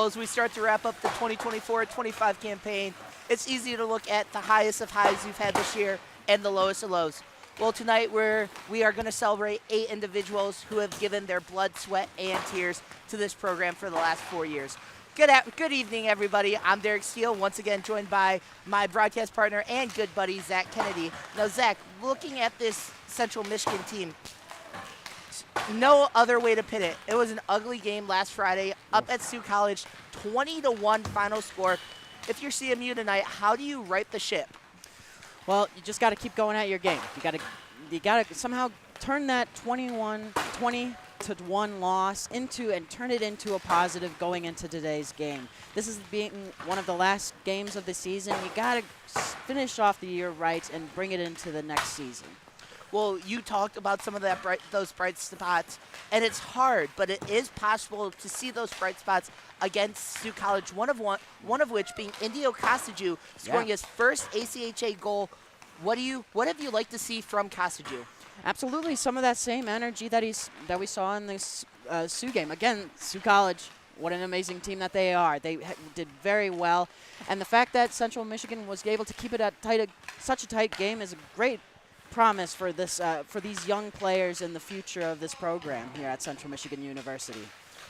Well, as we start to wrap up the 2024-25 campaign, it's easy to look at the highest of highs you've had this year and the lowest of lows. Well, tonight we are going to celebrate 8 individuals who have given their blood, sweat, and tears to this program for the last 4 years. Good evening, everybody. I'm Derek Steele, once again joined by my broadcast partner and good buddy, Zach Kennedy. Now, Zach, looking at this Central Michigan team, no other way to put it. It was an ugly game last Friday up at Sioux College, 20-1 final score. If you're CMU tonight, how do you right the ship? Well, you just got to keep going at your game. You got to somehow turn that 20-1 loss and turn it into a positive going into today's game. This is being one of the last games of the season. You got to finish off the year right and bring it into the next season. Well, you talked about some of those bright spots, and it's hard, but it is possible to see those bright spots against Sioux College. One of which being Indio Kosaju scoring his first ACHA goal. What have you liked to see from Kosaju? Absolutely, some of that same energy that we saw in this Sioux game. Again, Sioux College, what an amazing team that they are. They did very well, and the fact that Central Michigan was able to keep it at such a tight game is a great promise for these young players in the future of this program here at Central Michigan University.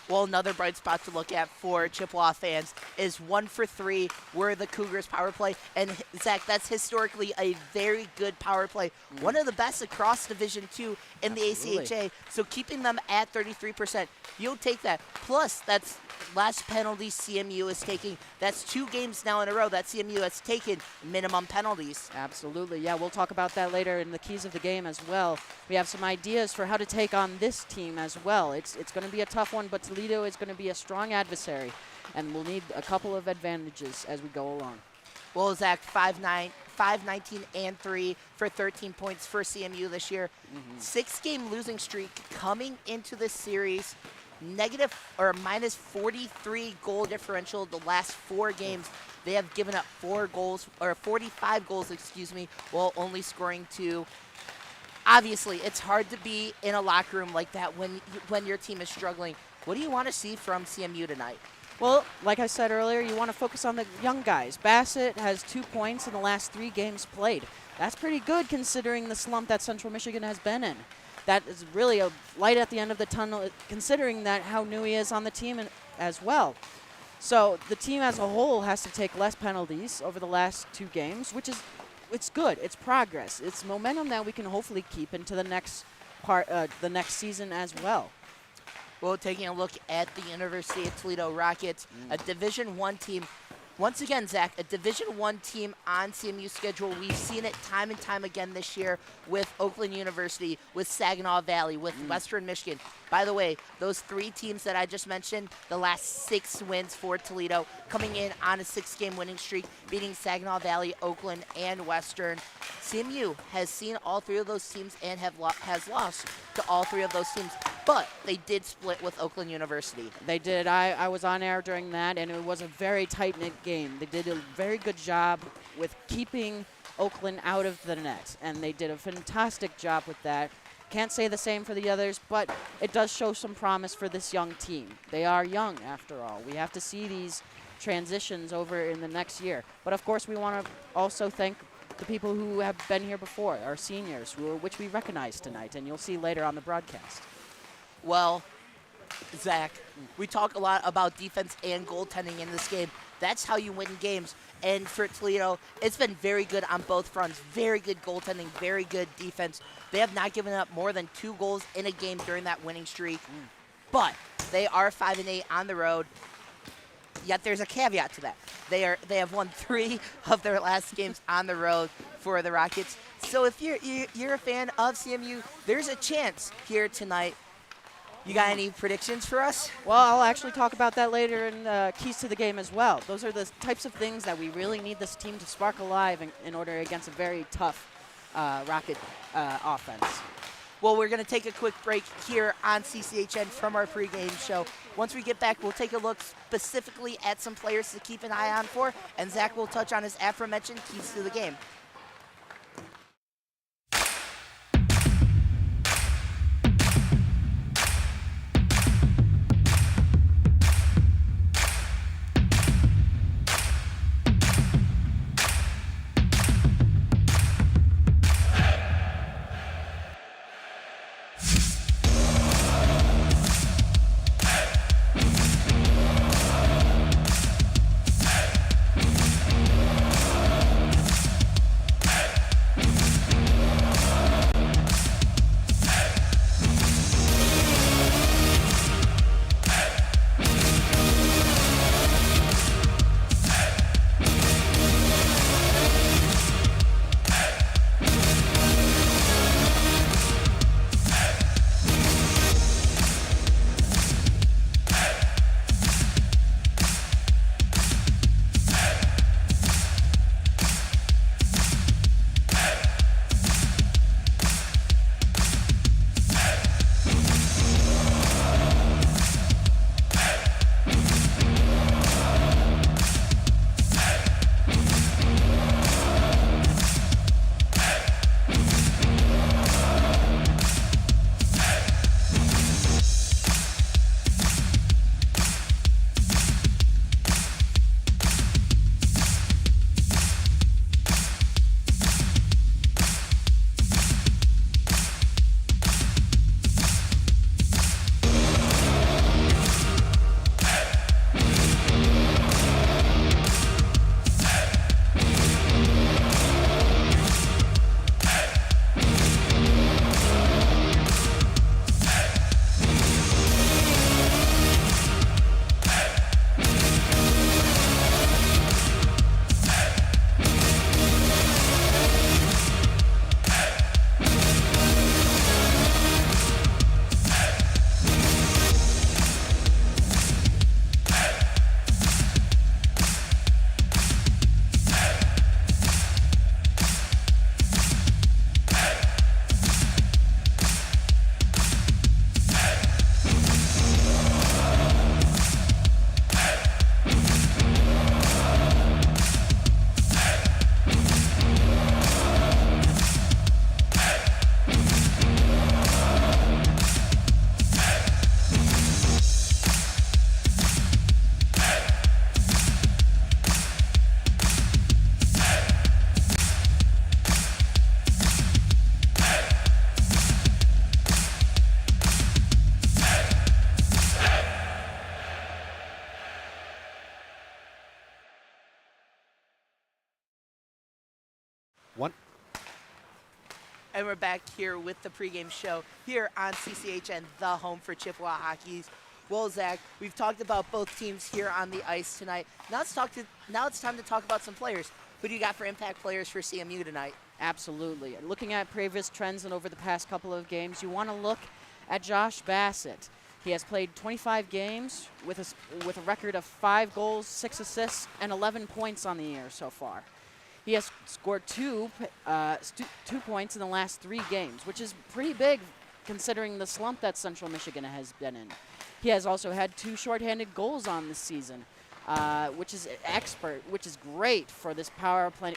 Well, another bright spot to look at for Chippewa fans is 1 for 3 were the Cougars power play. And, Zach, that's historically a very good power play. One of the best across Division II in the ACHA. So keeping them at 33%, you'll take that. Plus, that's less penalties CMU is taking. That's 2 games now in a row that CMU has taken minimum penalties. Absolutely. Yeah, we'll talk about that later in the keys of the game as well. We have some ideas for how to take on this team as well. It's going to be a tough one, but Toledo is going to be a strong adversary, and we'll need a couple of advantages as we go along. Well, Zach, 5-9, 5-19 and 3 for 13 points for CMU this year. 6-game losing streak coming into this series. Negative or minus 43 goal differential the last 4 games. They have given up 45 goals, while only scoring 2. Obviously, it's hard to be in a locker room like that when your team is struggling. What do you want to see from CMU tonight? Well, like I said earlier, you want to focus on the young guys. Bassett has 2 points in the last 3 games played. That's pretty good considering the slump that Central Michigan has been in. That is really a light at the end of the tunnel, considering that how new he is on the team as well. So the team as a whole has to take less penalties over the last 2 games, which is it's good. It's progress. It's momentum that we can hopefully keep into the next season as well. Well, taking a look at the University of Toledo Rockets, a Division I team. Once again, Zach, a Division I team on CMU's schedule. We've seen it time and time again this year with Oakland University, with Saginaw Valley, with Western Michigan. By the way, those 3 teams that I just mentioned, the last 6 wins for Toledo, coming in on a 6-game winning streak, beating Saginaw Valley, Oakland, and Western. CMU has seen all 3 of those teams and has lost to all 3 of those teams, but they did split with Oakland University. They did. I was on air during that, and it was a very tight-knit game. They did a very good job with keeping Oakland out of the net, and they did a fantastic job with that. Can't say the same for the others, but it does show some promise for this young team. They are young, after all. We have to see these transitions over in the next year. But, of course, we want to also thank the people who have been here before, our seniors, which we recognize tonight, and you'll see later on the broadcast. Well, Zach, we talk a lot about defense and goaltending in this game. That's how you win games. And for Toledo, it's been very good on both fronts. Very good goaltending, very good defense. They have not given up more than 2 goals in a game during that winning streak. But they are 5-8 on the road. Yet there's a caveat to that. They have won 3 of their last games on the road for the Rockets. So if you're a fan of CMU, there's a chance here tonight. You got any predictions for us? Well, I'll actually talk about that later in keys to the game as well. Those are the types of things that we really need this team to spark alive in order against a very tough Rocket offense. Well, we're going to take a quick break here on CCHN from our pregame show. Once we get back, we'll take a look specifically at some players to keep an eye on for, and Zach will touch on his aforementioned keys to the game. 1. And we're back here with the pregame show here on CCHN, the home for Chippewa hockey. Well, Zach, we've talked about both teams here on the ice tonight. Now it's time to talk about some players. Who do you got for impact players for CMU tonight? Absolutely. Looking at previous trends and over the past couple of games, you want to look at Josh Bassett. He has played 25 games with a record of 5 goals, 6 assists, and 11 points on the year so far. He has scored 2 points in the last 3 games, which is pretty big considering the slump that Central Michigan has been in. He has also had 2 shorthanded goals on this season, which is great for this power play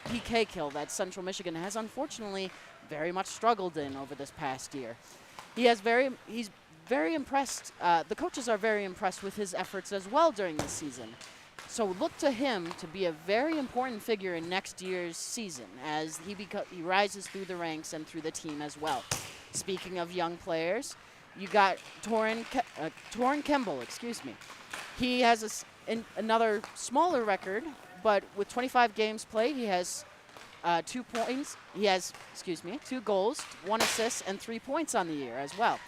PK kill that Central Michigan has unfortunately very much struggled in over this past year. He's very impressed. The coaches are very impressed with his efforts as well during this season. So look to him to be a very important figure in next year's season as he rises through the ranks and through the team as well. Speaking of young players, you got Torin Kemble, He has another smaller record, but with 25 games played, he has 2 points. He has, 2 goals, 1 assist, and 3 points on the year as well.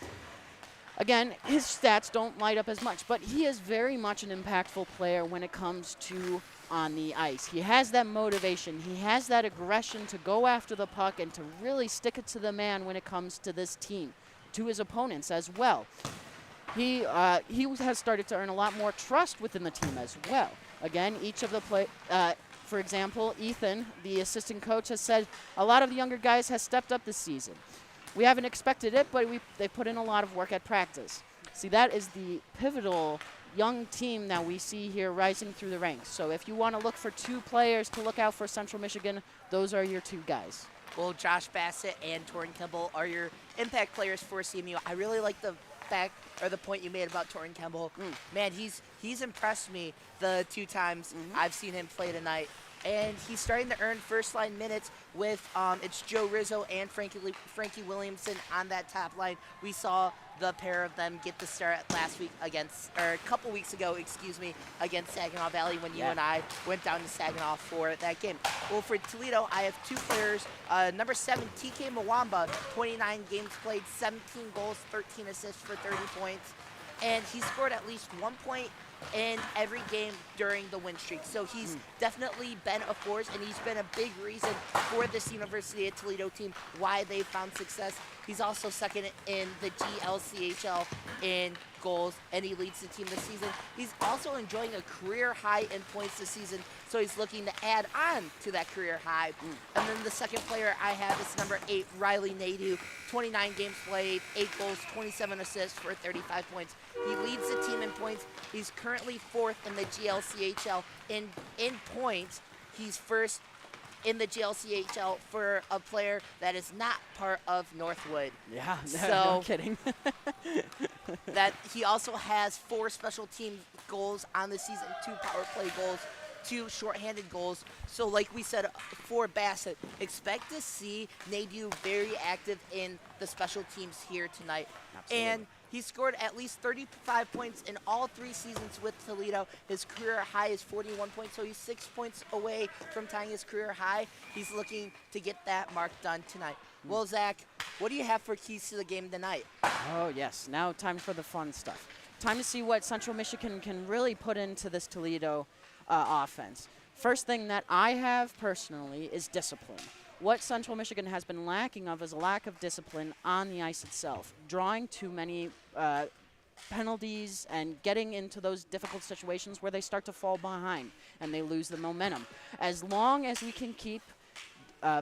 Again, his stats don't light up as much, but he is very much an impactful player when it comes to on the ice. He has that motivation. He has that aggression to go after the puck and to really stick it to the man when it comes to this team, to his opponents as well. He has started to earn a lot more trust within the team as well. Again, each of the for example, Ethan, the assistant coach, has said a lot of the younger guys has stepped up this season. We haven't expected it, but they put in a lot of work at practice. See, that is the pivotal young team that we see here rising through the ranks. So if you want to look for 2 players to look out for Central Michigan, those are your 2 guys. Well, Josh Bassett and Torin Kemble are your impact players for CMU. I really like the point you made about Torin Kemble. Man, he's impressed me the 2 times I've seen him play tonight. And he's starting to earn first-line minutes with it's Joe Rizzo and Frankie Williamson on that top line. We saw the pair of them get the start a couple weeks ago, against Saginaw Valley when you and I went down to Saginaw for that game. Well, for Toledo, I have 2 players. Number 7, TK Mwamba, 29 games played, 17 goals, 13 assists for 30 points. And he scored at least 1 point in every game during the win streak. So he's definitely been a force, and he's been a big reason for this University of Toledo team why they found success. He's also second in the GLCHL in goals, and he leads the team this season. He's also enjoying a career high in points this season, so he's looking to add on to that career high. And then the second player I have is number 8, Riley Nadeau, 29 games played, 8 goals, 27 assists for 35 points. He leads the team in points. He's currently 4th in the GLCHL in points. He's first in the GLCHL for a player that is not part of Northwood. Yeah, so no kidding. that he also has 4 special team goals on the season, 2 power play goals, 2 shorthanded goals. So like we said for Bassett, expect to see Nadeau very active in the special teams here tonight. Absolutely. And he scored at least 35 points in all 3 seasons with Toledo. His career high is 41 points, so he's 6 points away from tying his career high. He's looking to get that mark done tonight. Well, Zach, what do you have for keys to the game tonight? Oh, yes. Now time for the fun stuff. Time to see what Central Michigan can really put into this Toledo offense. First thing that I have personally is discipline. What Central Michigan has been lacking of is a lack of discipline on the ice itself, drawing too many penalties and getting into those difficult situations where they start to fall behind and they lose the momentum. As long as we can keep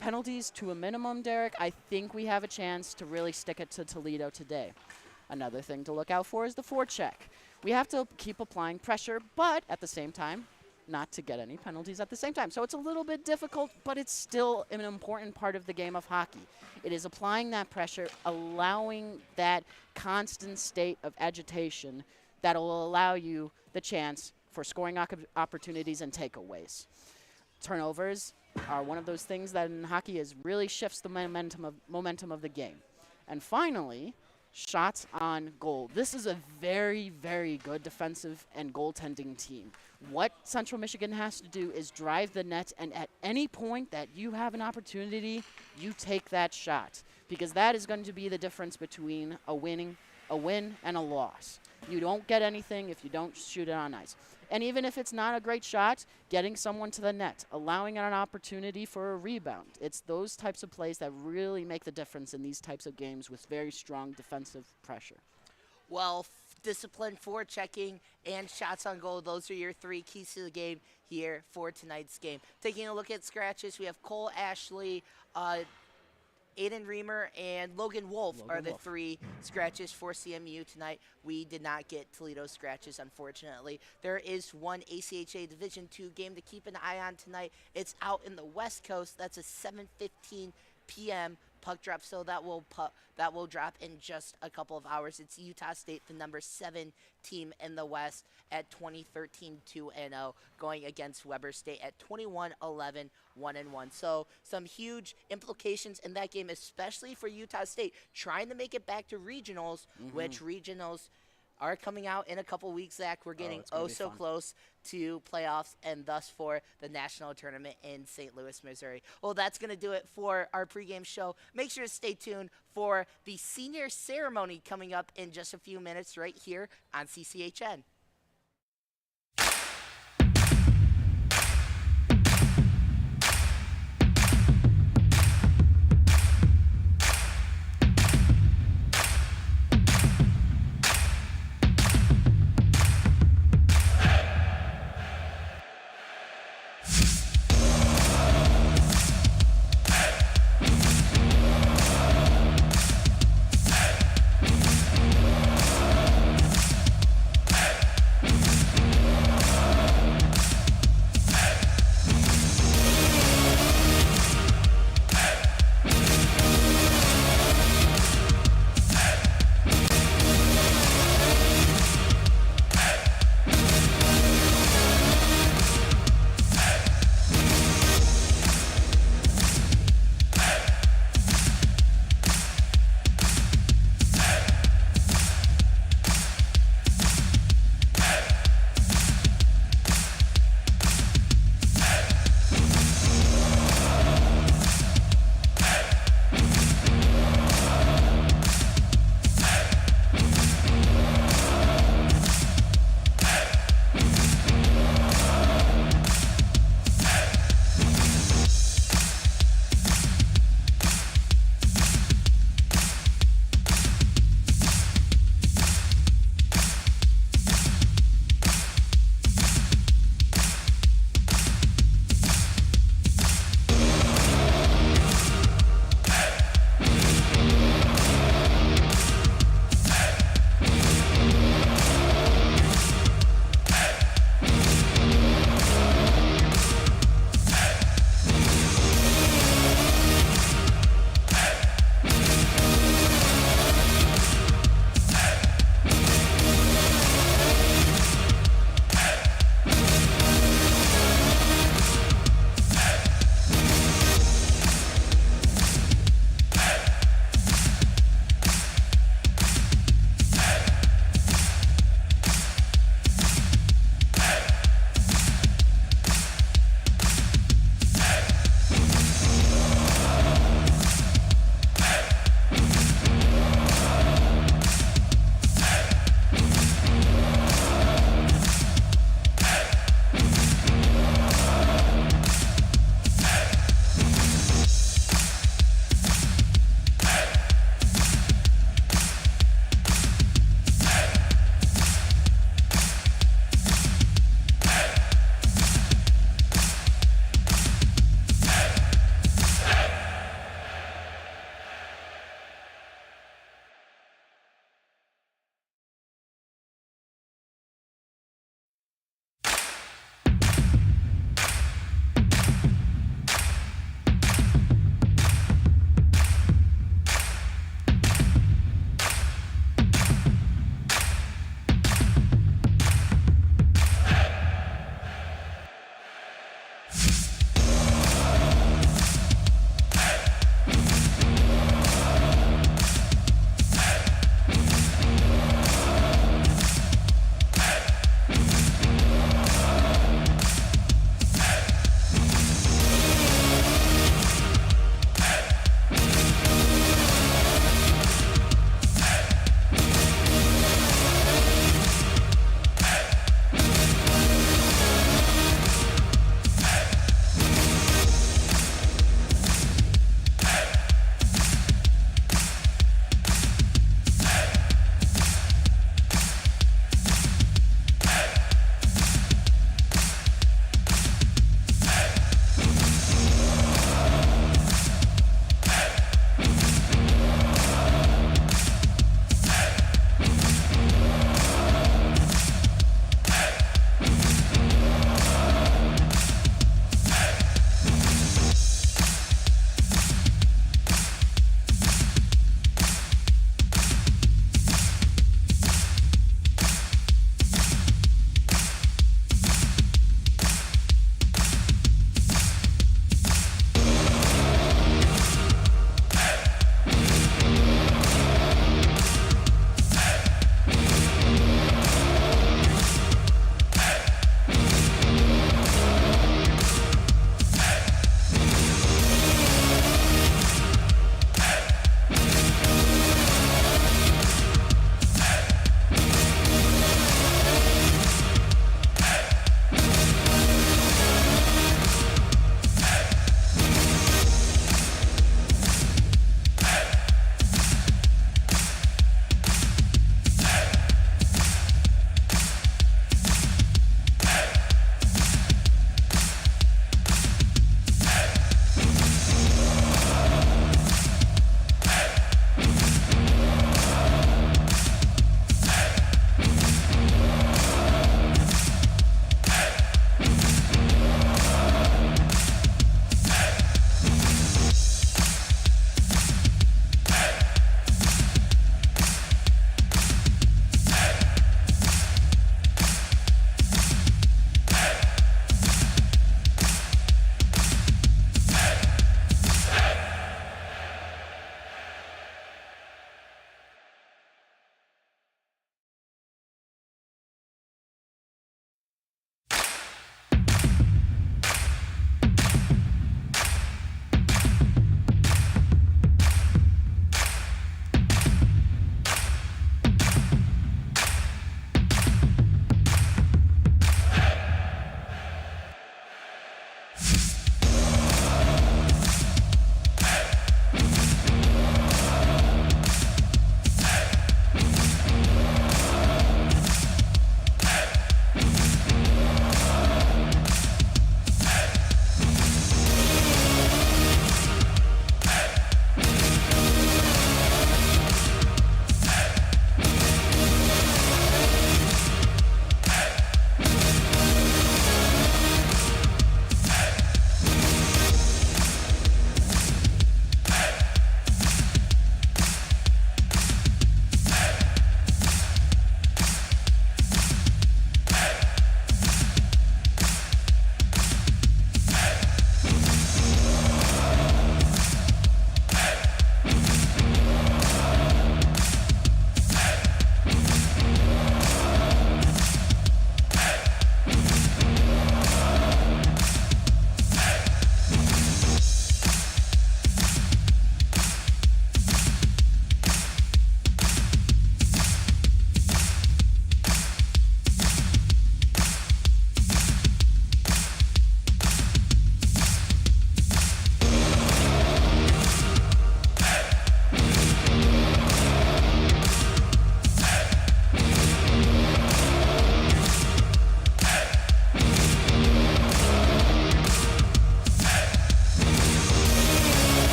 penalties to a minimum, Derek, I think we have a chance to really stick it to Toledo today. Another thing to look out for is the forecheck. We have to keep applying pressure, but at the same time, not to get any penalties at the same time. So it's a little bit difficult, but it's still an important part of the game of hockey. It is applying that pressure, allowing that constant state of agitation that will allow you the chance for scoring opportunities and takeaways. Turnovers are one of those things that in hockey really shifts the momentum of the game. And finally, shots on goal. This is a very, very good defensive and goaltending team. What Central Michigan has to do is drive the net, and at any point that you have an opportunity, you take that shot, because that is going to be the difference between a win and a loss. You don't get anything if you don't shoot it on ice. And even if it's not a great shot, getting someone to the net, allowing an opportunity for a rebound. It's those types of plays that really make the difference in these types of games with very strong defensive pressure. Well, discipline, forechecking, and shots on goal, those are your three keys to the game here for tonight's game. Taking a look at scratches, we have Cole Ashley, Aiden Reamer, and Logan Wolf are the three scratches for CMU tonight. We did not get Toledo scratches, unfortunately. There is one ACHA Division II game to keep an eye on tonight. It's out in the West Coast. That's a 7:15 p.m. puck drop, so that will drop in just a couple of hours. It's Utah State, the number 7 team in the West, at 2013 2-0, going against Weber State at 21-11 1-1. So some huge implications in that game, especially for Utah State, trying to make it back to regionals, which regionals are coming out in a couple weeks, Zach. We're getting so close to playoffs and thus for the national tournament in St. Louis, Missouri. Well, that's going to do it for our pregame show. Make sure to stay tuned for the senior ceremony coming up in just a few minutes right here on CCHN.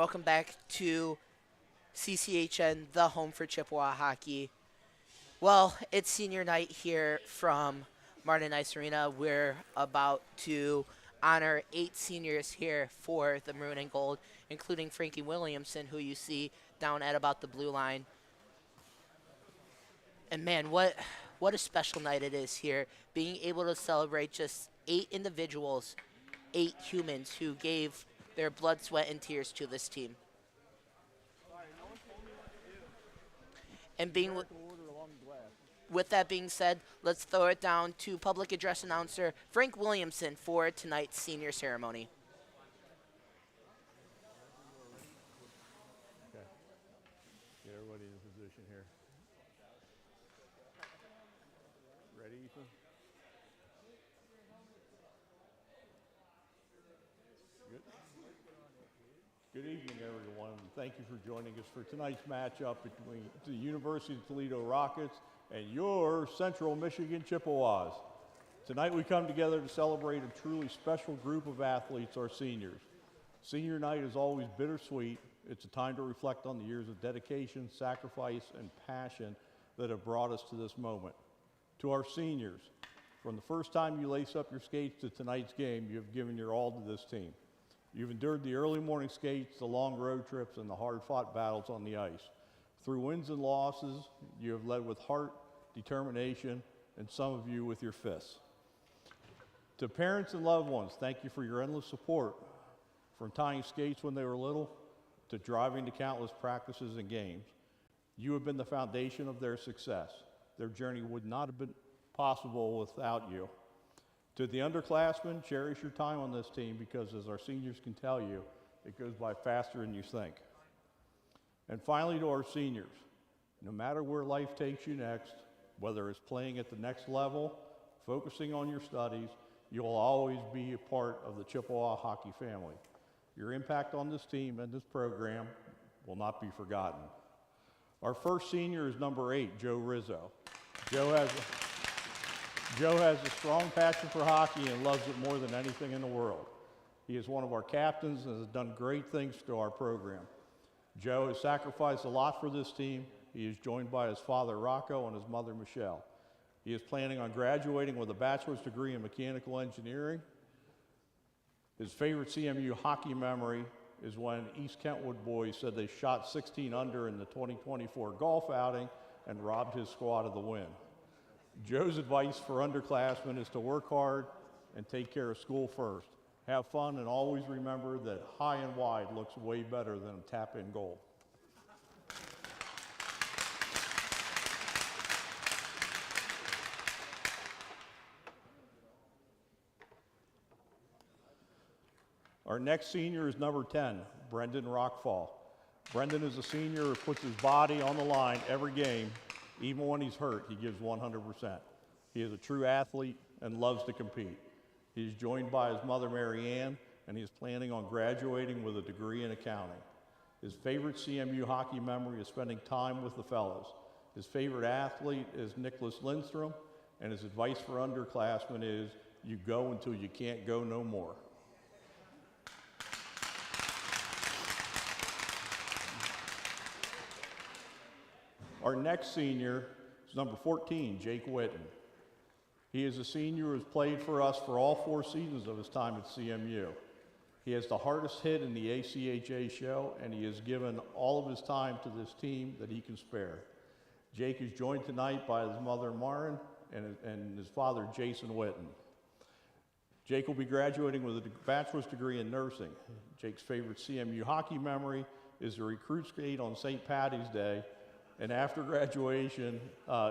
welcome back to CCHN, the home for Chippewa hockey. Well, it's senior night here from Martin Ice Arena. We're about to honor 8 seniors here for the Maroon and Gold, including Frankie Williamson, who you see down at about the blue line. And man, what a special night it is here, being able to celebrate just 8 individuals, 8 humans who gave their blood, sweat, and tears to this team. And with that being said, let's throw it down to public address announcer Frank Williamson for tonight's senior ceremony. Okay. Get everybody in position here. Ready, Ethan? Good. Good evening, everyone. Thank you for joining us for tonight's matchup between the University of Toledo Rockets and your Central Michigan Chippewas. Tonight we come together to celebrate a truly special group of athletes, our seniors. Senior night is always bittersweet. It's a time to reflect on the years of dedication, sacrifice, and passion that have brought us to this moment. To our seniors, from the first time you lace up your skates to tonight's game, you have given your all to this team. You've endured the early morning skates, the long road trips, and the hard-fought battles on the ice. Through wins and losses, you have led with heart, determination, and some of you with your fists. To parents and loved ones, thank you for your endless support, from tying skates when they were little to driving to countless practices and games. You have been the foundation of their success. Their journey would not have been possible without you. To the underclassmen, cherish your time on this team because, as our seniors can tell you, it goes by faster than you think. And finally, to our seniors, no matter where life takes you next, whether it's playing at the next level, focusing on your studies, you will always be a part of the Chippewa hockey family. Your impact on this team and this program will not be forgotten. Our first senior is number 8, Joe Rizzo. Joe has a strong passion for hockey and loves it more than anything in the world. He is one of our captains and has done great things to our program. Joe has sacrificed a lot for this team. He is joined by his father, Rocco, and his mother, Michelle. He is planning on graduating with a bachelor's degree in mechanical engineering. His favorite CMU hockey memory is when East Kentwood boys said they shot 16 under in the 2024 golf outing and robbed his squad of the win. Joe's advice for underclassmen is to work hard and take care of school first. Have fun and always remember that high and wide looks way better than a tap-in goal. Our next senior is number 10, Brendan Rockfall. Brendan is a senior who puts his body on the line every game. Even when he's hurt, he gives 100%. He is a true athlete and loves to compete. He is joined by his mother, Mary Ann, and he is planning on graduating with a degree in accounting. His favorite CMU hockey memory is spending time with the fellows. His favorite athlete is Nicholas Lindstrom, and his advice for underclassmen is, you go until you can't go no more. Our next senior is number 14, Jake Witten. He is a senior who has played for us for all 4 seasons of his time at CMU. He has the hardest hit in the ACHA show, and he has given all of his time to this team that he can spare. Jake is joined tonight by his mother, Marin, and his father, Jason Witten. Jake will be graduating with a bachelor's degree in nursing. Jake's favorite CMU hockey memory is the recruit skate on St. Patty's Day, and after graduation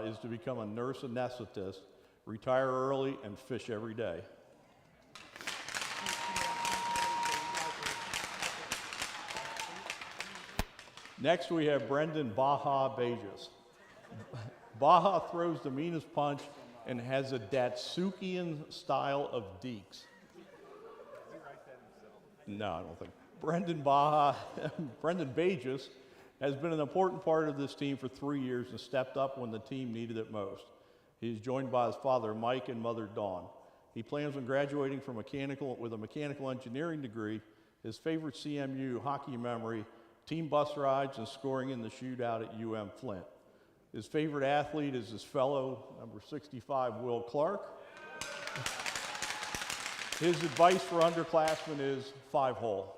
is to become a nurse anesthetist, retire early, and fish every day. Next, we have Brendan Baja Bejas. Baja throws the meanest punch and has a Datsukian style of deeks. No, I don't think. Brendan Bejas has been an important part of this team for 3 years and stepped up when the team needed it most. He is joined by his father, Mike, and mother, Dawn. He plans on graduating from with a mechanical engineering degree. His favorite CMU hockey memory, team bus rides and scoring in the shootout at UM Flint. His favorite athlete is his fellow number 65, Will Clark. His advice for underclassmen is 5-hole.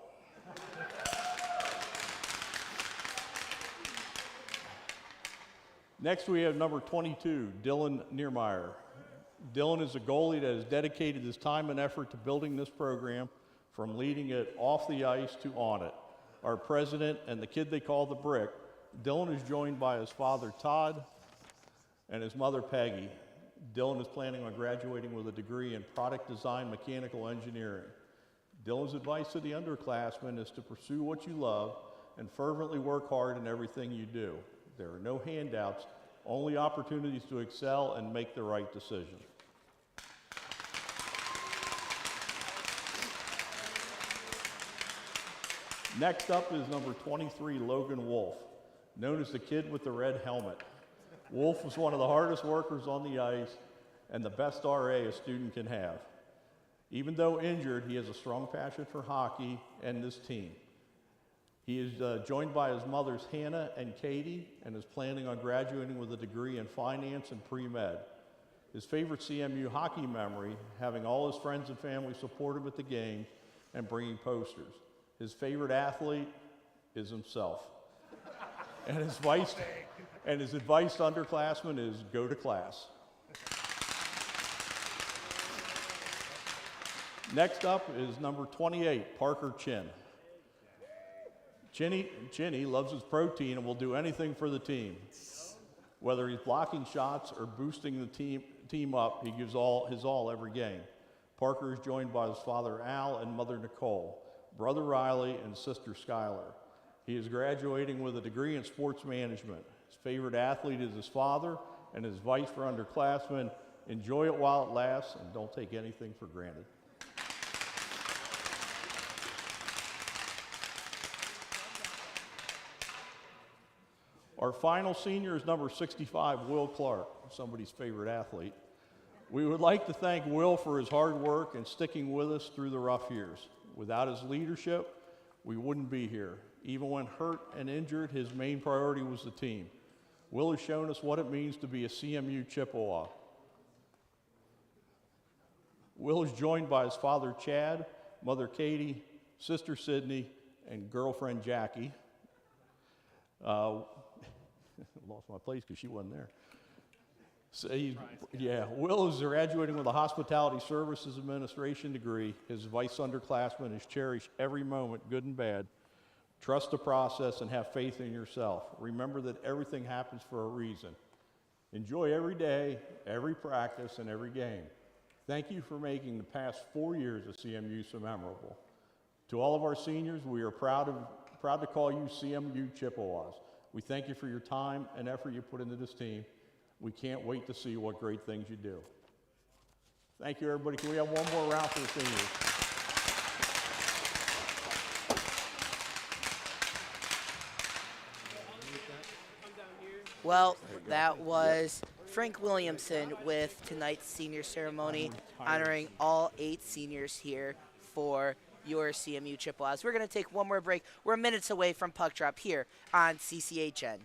Next, we have number 22, Dylan Niermeyer. Dylan is a goalie that has dedicated his time and effort to building this program, from leading it off the ice to on it. Our president and the kid they call the Brick, Dylan is joined by his father, Todd, and his mother, Peggy. Dylan is planning on graduating with a degree in product design, mechanical engineering. Dylan's advice to the underclassmen is to pursue what you love and fervently work hard in everything you do. There are no handouts, only opportunities to excel and make the right decision. Next up is number 23, Logan Wolf, known as the kid with the red helmet. Wolf was one of the hardest workers on the ice and the best RA a student can have. Even though injured, he has a strong passion for hockey and this team. He is joined by his mothers, Hannah and Katie, and is planning on graduating with a degree in finance and pre-med. His favorite CMU hockey memory, having all his friends and family support him at the game and bringing posters. His favorite athlete is himself. And his advice to underclassmen is go to class. Next up is number 28, Parker Chin. Chinny loves his protein and will do anything for the team. Whether he's blocking shots or boosting the team up, he gives his all every game. Parker is joined by his father Al and mother Nicole, brother Riley and sister Skylar. He is graduating with a degree in sports management. His favorite athlete is his father, and his advice for underclassmen, enjoy it while it lasts and don't take anything for granted. Our final senior is number 65, Will Clark, somebody's favorite athlete. We would like to thank Will for his hard work and sticking with us through the rough years. Without his leadership, we wouldn't be here. Even when hurt and injured, his main priority was the team. Will has shown us what it means to be a CMU Chippewa. Will is joined by his father Chad, mother Katie, sister Sydney, and girlfriend Jackie. Lost my place because she wasn't there. So Will is graduating with a hospitality services administration degree. His advice underclassmen is cherish every moment, good and bad. Trust the process and have faith in yourself. Remember that everything happens for a reason. Enjoy every day, every practice, and every game. Thank you for making the past 4 years of CMU so memorable. To all of our seniors, we are proud to call you CMU Chippewas. We thank you for your time and effort you put into this team. We can't wait to see what great things you do. Thank you, everybody. Can we have one more round for the seniors? Well, that was Frank Williamson with tonight's senior ceremony, honoring all 8 seniors here for your CMU Chippewas. We're going to take one more break. We're minutes away from puck drop here on CCHN.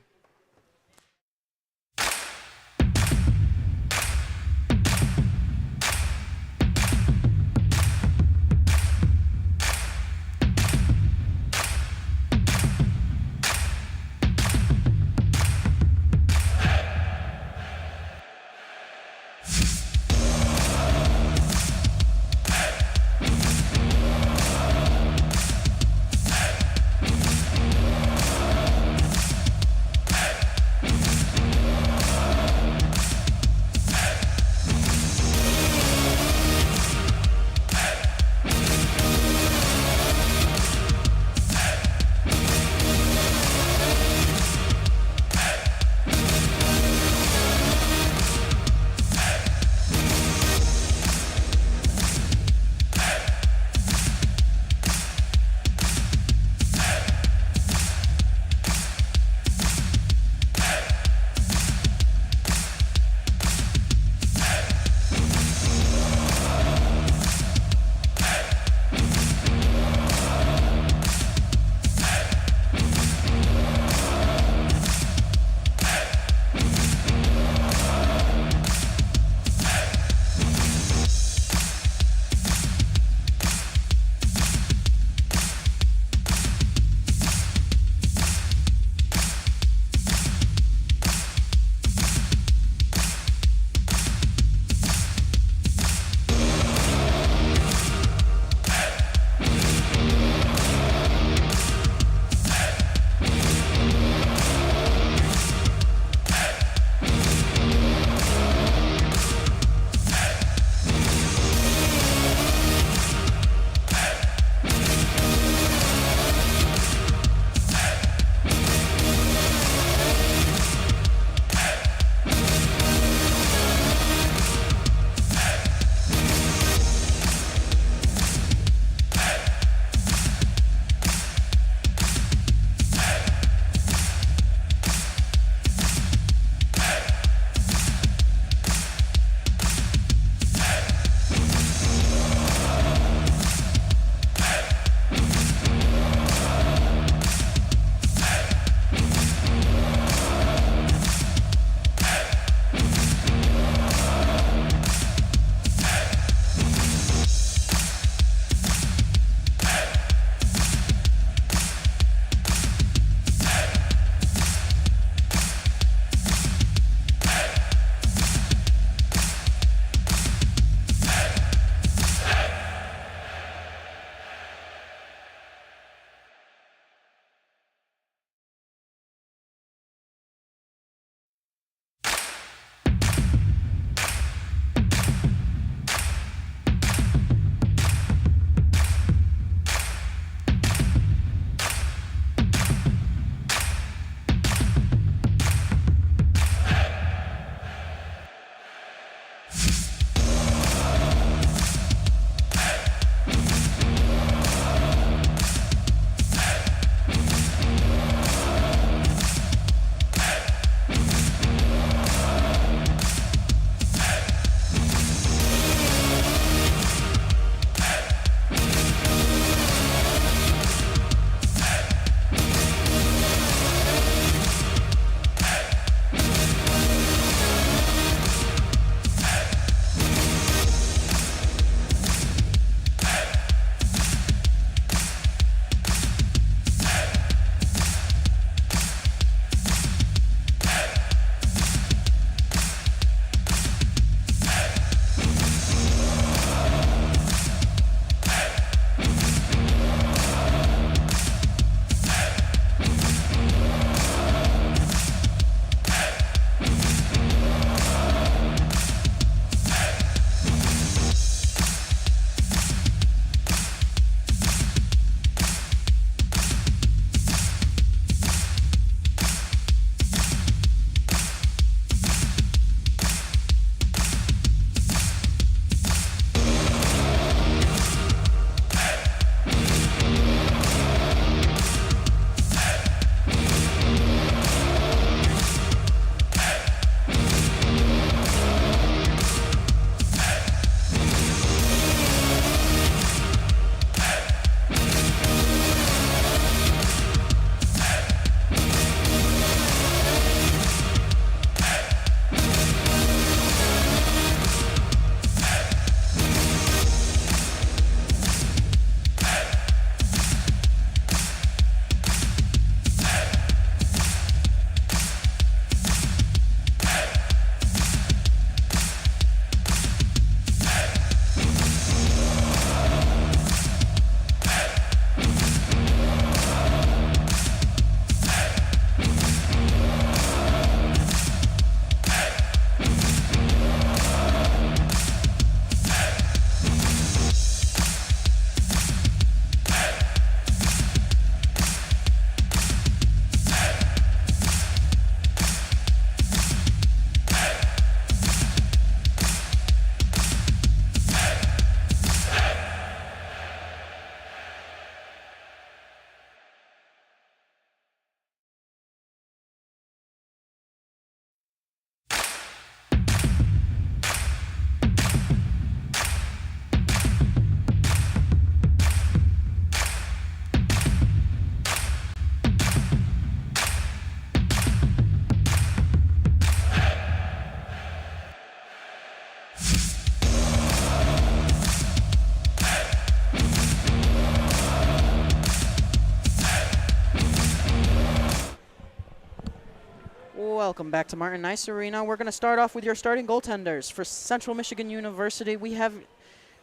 Welcome back to Martin Ice Arena. We're going to start off with your starting goaltenders. For Central Michigan University, we have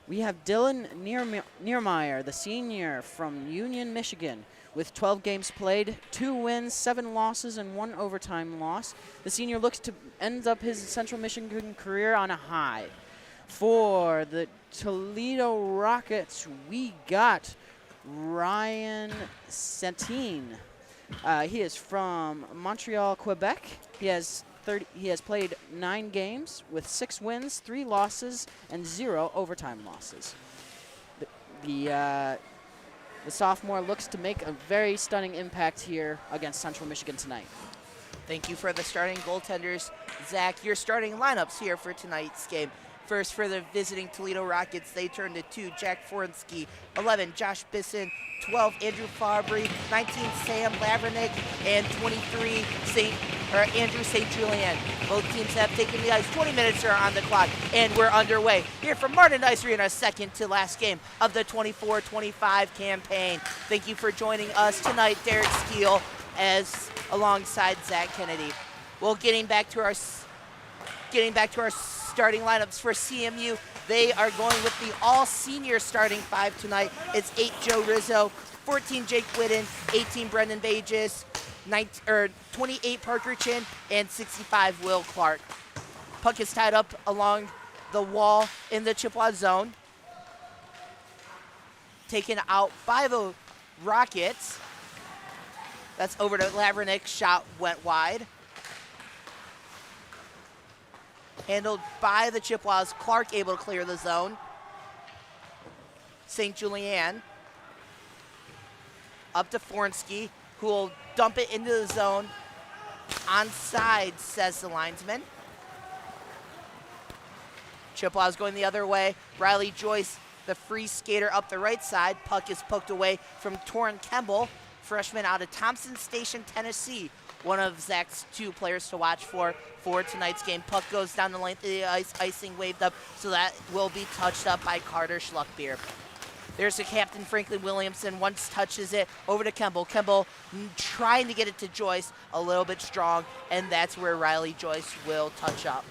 Dylan Niermeyer, the senior from Union, Michigan, with 12 games played, 2 wins, 7 losses, and 1 overtime loss. The senior looks to end up his Central Michigan career on a high. For the Toledo Rockets, we got Ryan Centine. He is from Montreal, Quebec. He has played 9 games with 6 wins, 3 losses, and 0 overtime losses. The sophomore looks to make a very stunning impact here against Central Michigan tonight. Thank you for the starting goaltenders. Zach, your starting lineups here for tonight's game. First, for the visiting Toledo Rockets, they turn to 2, Jack Fornsky, 11, Josh Bisson, 12, Andrew Fabry, 19, Sam Lavernick, and 23, Andrew St. Julian. Both teams have taken the ice. 20 minutes are on the clock, and we're underway. Here from Martin Ice Arena, second to last game of the 24-25 campaign. Thank you for joining us tonight, Derek Steele, alongside Zach Kennedy. Well, getting back to our starting lineups for CMU. They are going with the all-senior starting 5 tonight. It's 8, Joe Rizzo, 14, Jake Whitten, 18, Brendan Bages, 28, Parker Chin, and 65, Will Clark. Puck is tied up along the wall in the Chippewas zone. Taken out by the Rockets. That's over to Lavernick. Shot went wide. Handled by the Chippewas. Clark able to clear the zone. St. Julian up to Fornsky, who will dump it into the zone. Onside, says the linesman. Chippewas going the other way. Riley Joyce, the free skater, up the right side. Puck is poked away from Torrin Kemble, freshman out of Thompson Station, Tennessee. One of Zach's 2 players to watch for tonight's game. Puck goes down the length of the ice, icing waved up, so that will be touched up by Carter Schluckbeer. There's the captain, Franklin Williamson, once touches it over to Kemble. Kemble trying to get it to Joyce, a little bit strong, and that's where Riley Joyce will touch up.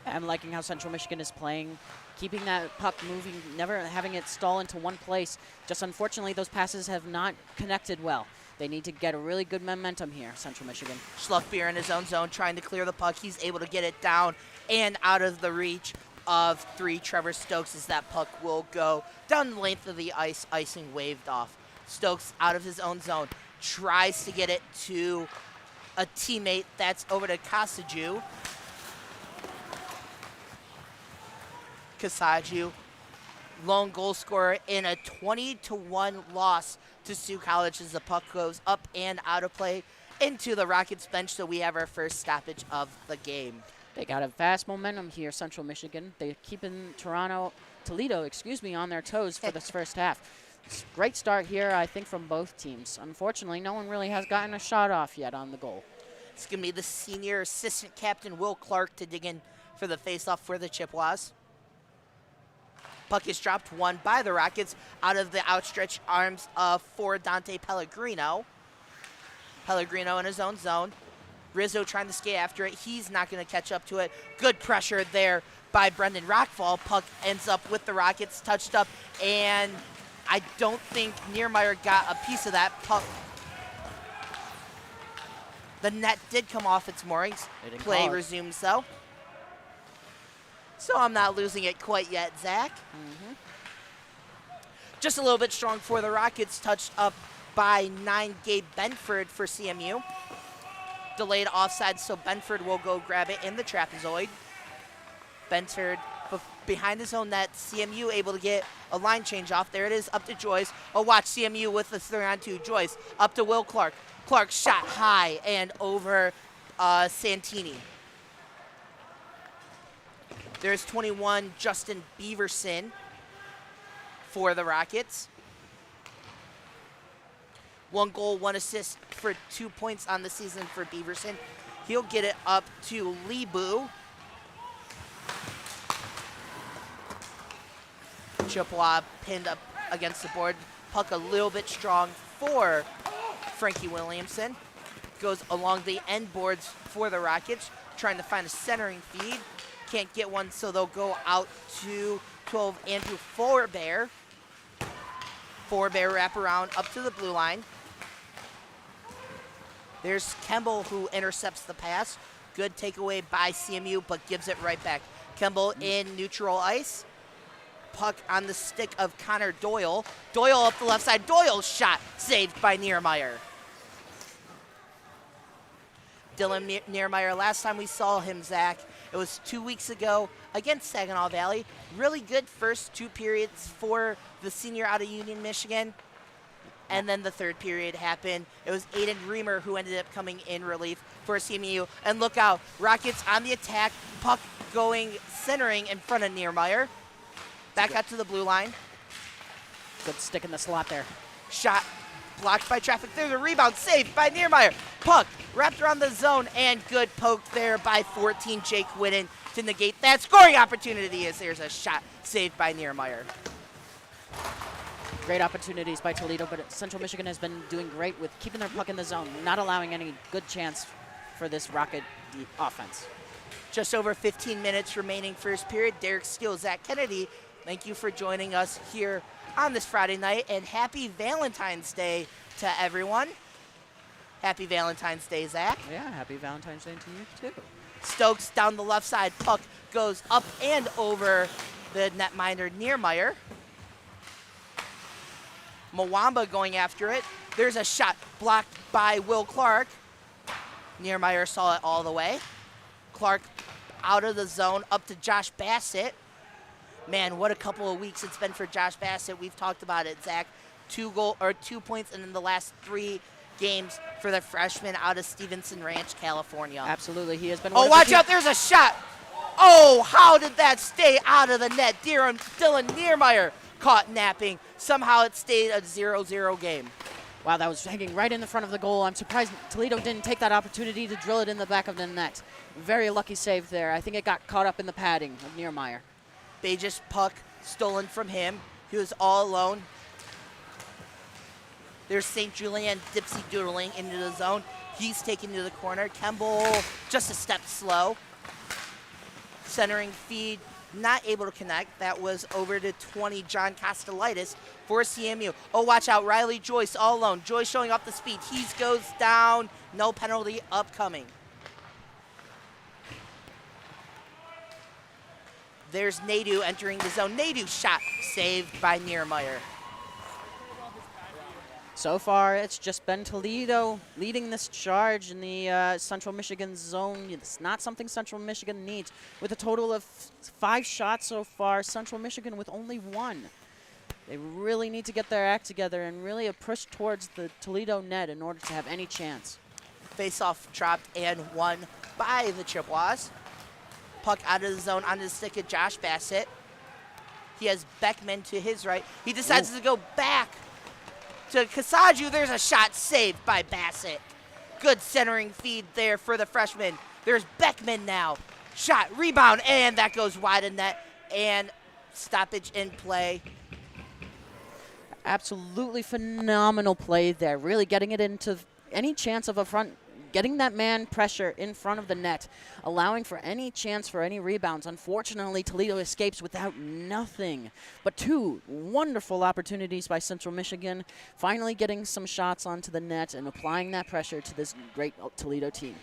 I'm liking how Central Michigan is playing, keeping that puck moving, never having it stall into one place. Just unfortunately, those passes have not connected well. They need to get a really good momentum here, Central Michigan. Schluckbeer in his own zone trying to clear the puck. He's able to get it down and out of the reach of 3, Trevor Stokes, as that puck will go down the length of the ice, icing waved off. Stokes out of his own zone, tries to get it to a teammate. That's over to Kasaju. Kasaju, lone goal scorer in a 20-1 loss to Sioux College, as the puck goes up and out of play into the Rockets bench, so we have our first stoppage of the game. They got a fast momentum here, Central Michigan. They're keeping Toledo, on their toes for this first half. Great start here, I think, from both teams. Unfortunately, no one really has gotten a shot off yet on the goal. It's going to be the senior assistant captain, Will Clark, to dig in for the faceoff for the Chippewas. Puck is dropped one by the Rockets out of the outstretched arms for Dante Pellegrino. Pellegrino in his own zone. Rizzo trying to skate after it. He's not going to catch up to it. Good pressure there by Brendan Rockfall. Puck ends up with the Rockets, touched up, and I don't think Niermeyer got a piece of that puck. The net did come off its moorings. Play resumes, though. So I'm not losing it quite yet, Zach. Just a little bit strong for the Rockets, touched up by 9, Gabe Benford for CMU. Delayed offside, so Benford will go grab it in the trapezoid. Benford behind his own net. CMU able to get a line change off. There it is, up to Joyce. Oh, watch CMU with the 3-on-2. Joyce up to Will Clark. Clark shot high and over Santini. There's 21, Justin Beaverson for the Rockets. 1 goal, 1 assist for 2 points on the season for Beaverson. He'll get it up to Lebu. Chippewa pinned up against the board. Puck a little bit strong for Frankie Williamson. goes along the end boards for the Rockets, trying to find a centering feed. Can't get one, so they'll go out to 12 Andrew Forbear. Forbear wrap around up to the blue line. There's Kemble who intercepts the pass. Good takeaway by CMU, but gives it right back. Kemble in neutral ice. Puck on the stick of Connor Doyle. Doyle up the left side. Doyle's shot saved by Niermeyer. Dylan Niermeyer, last time we saw him, Zach, it was 2 weeks ago against Saginaw Valley. Really good first 2 periods for the senior out of Union, Michigan. And then the third period happened. It was Aiden Reamer who ended up coming in relief for CMU. And look out, Rockets on the attack. Puck going centering in front of Niermeyer. Back out to the blue line. Good stick in the slot there. Shot blocked by traffic. There's a rebound saved by Niermeyer. Puck wrapped around the zone and good poke there by 14 Jake Whitten to negate that scoring opportunity as there's a shot saved by Niermeyer. Great opportunities by Toledo, but Central Michigan has been doing great with keeping their puck in the zone, not allowing any good chance for this Rocket offense. Just over 15 minutes remaining first period. Derek Steele, Zach Kennedy, thank you for joining us here on this Friday night, and happy Valentine's Day to everyone. Happy Valentine's Day, Zach. Yeah, happy Valentine's Day to you, too. Stokes down the left side. Puck goes up and over the netminder Niermeyer. Mwamba going after it. There's a shot blocked by Will Clark. Niermeyer saw it all the way. Clark out of the zone, up to Josh Bassett. Man, what a couple of weeks it's been for Josh Bassett. We've talked about it, Zach. 2 points in the last 3 games for the freshman out of Stevenson Ranch, California. Absolutely, he has been. Oh, watch out! There's a shot. Oh, how did that stay out of the net? Dylan Niermeyer caught napping. Somehow it stayed a 0-0 game. Wow, that was hanging right in the front of the goal. I'm surprised Toledo didn't take that opportunity to drill it in the back of the net. Very lucky save there. I think it got caught up in the padding of Niermeyer. Bages puck stolen from him. He was all alone. There's St. Julian dipsy doodling into the zone. He's taken to the corner. Kemble just a step slow. Centering feed, not able to connect. That was over to 20, John Kostelitis for CMU. Oh, watch out, Riley Joyce all alone. Joyce showing off the speed. He goes down, no penalty upcoming. There's Nadeau entering the zone. Nadeau shot saved by Niermeyer. So far, it's just been Toledo leading this charge in the Central Michigan zone. It's not something Central Michigan needs. With a total of 5 shots so far, Central Michigan with only 1. They really need to get their act together and really a push towards the Toledo net in order to have any chance. Face-off dropped and won by the Chippewas. Puck out of the zone onto the stick of Josh Bassett. He has Beckman to his right. He decides to go back to Kasaju. There's a shot saved by Bassett. Good centering feed there for the freshman. There's Beckman now. Shot, rebound, and that goes wide of net. And stoppage in play. Absolutely phenomenal play there. Really getting it into any chance of a front, getting that man pressure in front of the net, allowing for any chance for any rebounds. Unfortunately, Toledo escapes without nothing. But 2 wonderful opportunities by Central Michigan, finally getting some shots onto the net and applying that pressure to this great Toledo team.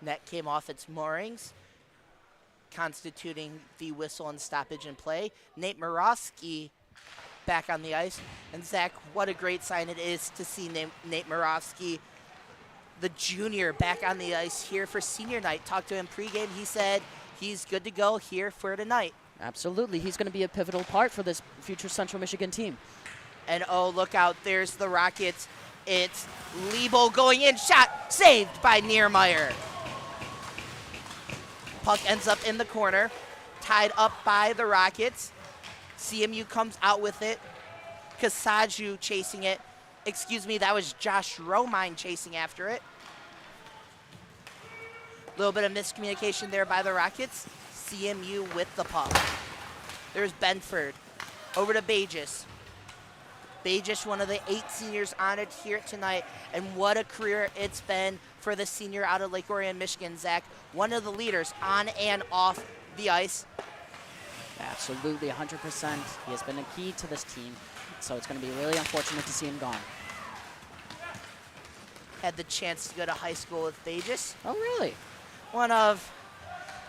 Net came off its moorings, constituting the whistle and stoppage in play. Nate Morawski back on the ice. And Zach, what a great sign it is to see Nate Morawski, the junior, back on the ice here for senior night. Talked to him pregame. He said he's good to go here for tonight. Absolutely. He's going to be a pivotal part for this future Central Michigan team. And oh, look out. There's the Rockets. It's Lebo going in. Shot saved by Niermeyer. Puck ends up in the corner. Tied up by the Rockets. CMU comes out with it. Kasaju chasing it. Excuse me, that was Josh Romine chasing after it. A little bit of miscommunication there by the Rockets. CMU with the puck. There's Benford. Over to Bages. Bejes, one of the 8 seniors honored here tonight, and what a career it's been for the senior out of Lake Orion, Michigan, Zach. One of the leaders on and off the ice. Absolutely, 100%. He has been a key to this team, so it's going to be really unfortunate to see him gone. Had the chance to go to high school with Bejes. Oh, really? One of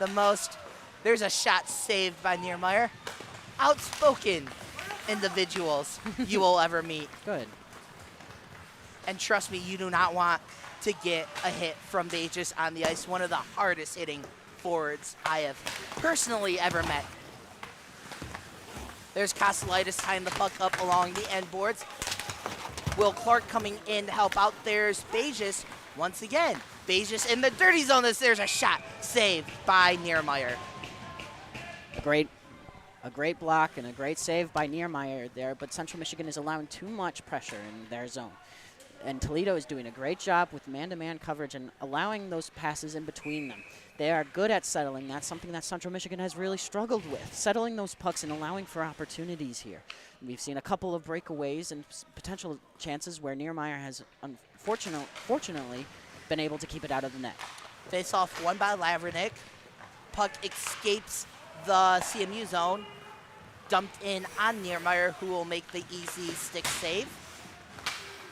the most, there's a shot saved by Niermeyer. Outspoken individuals you will ever meet. Good. And trust me, you do not want to get a hit from Bejes on the ice. One of the hardest hitting forwards I have personally ever met. There's Koselitis tying the puck up along the end boards. Will Clark coming in to help out. There's Bejes once again. Bejes in the dirty zone. There's a shot saved by Niermeyer. A great block and a great save by Niermeyer there, but Central Michigan is allowing too much pressure in their zone. And Toledo is doing a great job with man-to-man coverage and allowing those passes in between them. They are good at settling. That's something that Central Michigan has really struggled with, settling those pucks and allowing for opportunities here. We've seen a couple of breakaways and potential chances where Niermeyer has fortunately been able to keep it out of the net. Face off won by Lavrenik. Puck escapes the CMU zone. Dumped in on Niermeyer, who will make the easy stick save.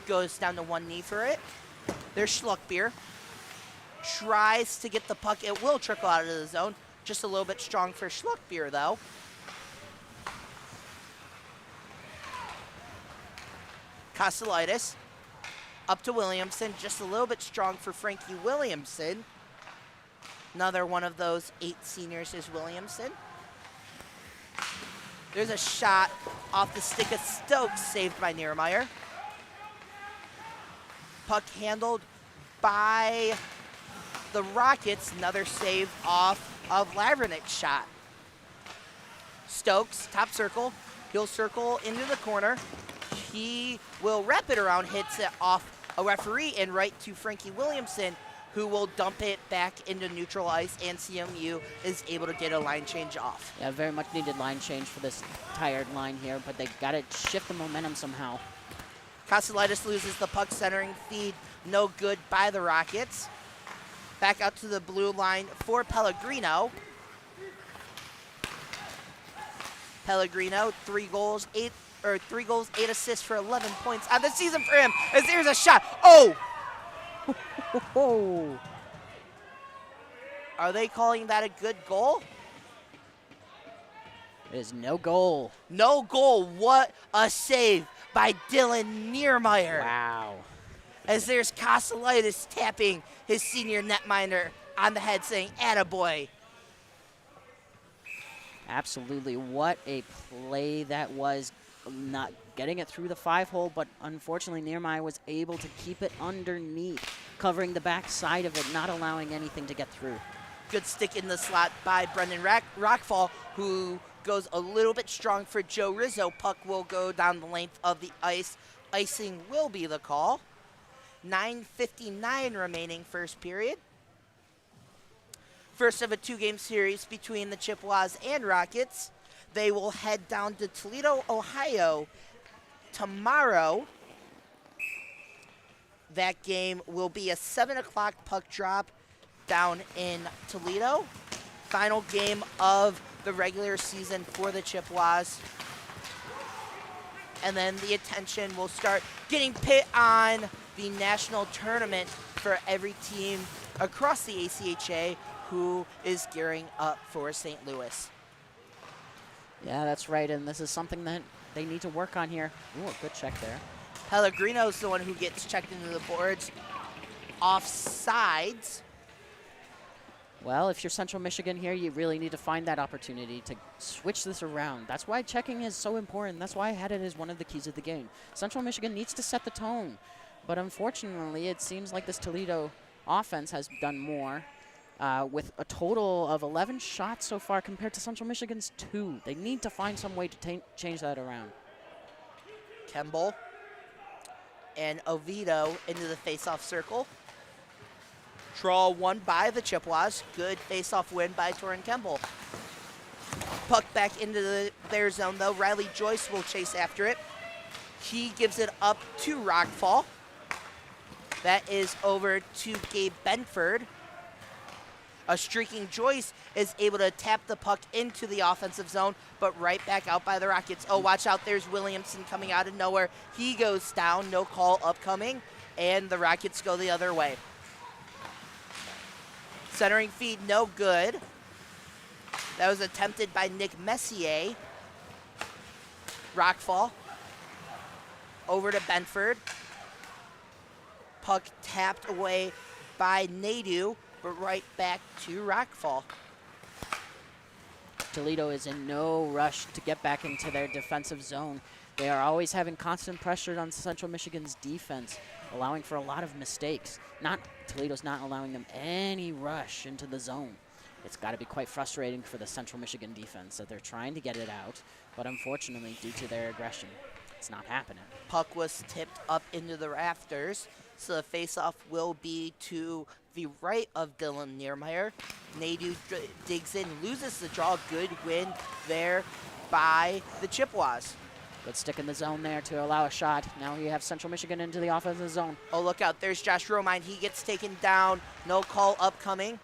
Goes down to one knee for it. There's Schluckbier. Tries to get the puck. It will trickle out of the zone. Just a little bit strong for Schluckbier, though. Koselitis. Up to Williamson. Just a little bit strong for Frankie Williamson. Another one of those 8 seniors is Williamson. There's a shot off the stick of Stokes, saved by Niermeyer. Puck handled by the Rockets. Another save off of Lavrenik's shot. Stokes, top circle. He'll circle into the corner. He will wrap it around, hits it off a referee and right to Frankie Williamson, who will dump it back into neutral ice, and CMU is able to get a line change off. Yeah, very much needed line change for this tired line here, but they got to shift the momentum somehow. Koselitis loses the puck centering feed. No good by the Rockets. Back out to the blue line for Pellegrino. Pellegrino, 3 goals, 8 assists for 11 points on the season for him. As there's a shot. Oh! Are they calling that a good goal? It is no goal. No goal. What a save by Dylan Niermeyer. Wow. As there's Koselitis tapping his senior netminder on the head saying, "Attaboy." Absolutely. What a play that was. Not getting it through the 5-hole, but unfortunately Niermeyer was able to keep it underneath, covering the back side of it, not allowing anything to get through. Good stick in the slot by Brendan Rockfall, who goes a little bit strong for Joe Rizzo. Puck will go down the length of the ice. Icing will be the call. 9:59 remaining first period. First of a 2-game series between the Chippewas and Rockets. They will head down to Toledo, Ohio tomorrow. That game will be a 7 o'clock puck drop down in Toledo. Final game of the regular season for the Chippewas. And then the attention will start getting put on the national tournament for every team across the ACHA who is gearing up for St. Louis. Yeah, that's right, and this is something that they need to work on here. Ooh, a good check there. Pellegrino's the one who gets checked into the boards. Offsides. Well, if you're Central Michigan here, you really need to find that opportunity to switch this around. That's why checking is so important. That's why I had it as one of the keys of the game. Central Michigan needs to set the tone, but unfortunately, it seems like this Toledo offense has done more. With a total of 11 shots so far compared to Central Michigan's 2. They need to find some way to change that around. Kemble and Oviedo into the face-off circle. Draw won by the Chippewas. Good face-off win by Torrin Kemble. Puck back into their zone, though. Riley Joyce will chase after it. He gives it up to Rockfall. That is over to Gabe Benford. A streaking Joyce is able to tap the puck into the offensive zone, but right back out by the Rockets. Oh, watch out, there's Williamson coming out of nowhere. He goes down, no call upcoming, and the Rockets go the other way. Centering feed, no good. That was attempted by Nick Messier. Rockfall. Over to Benford. Puck tapped away by Nadu, but right back to Rockfall. Toledo is in no rush to get back into their defensive zone. They are always having constant pressure on Central Michigan's defense, allowing for a lot of mistakes. Toledo's not allowing them any rush into the zone. It's got to be quite frustrating for the Central Michigan defense that they're trying to get it out, but unfortunately, due to their aggression, it's not happening. Puck was tipped up into the rafters, so the faceoff will be to the right of Dylan Niermeyer. Nadu digs in, loses the draw. Good win there by the Chippewas. Good stick in the zone there to allow a shot. Now you have Central Michigan into the offensive zone. Oh, look out. There's Josh Romine. He gets taken down. No call upcoming.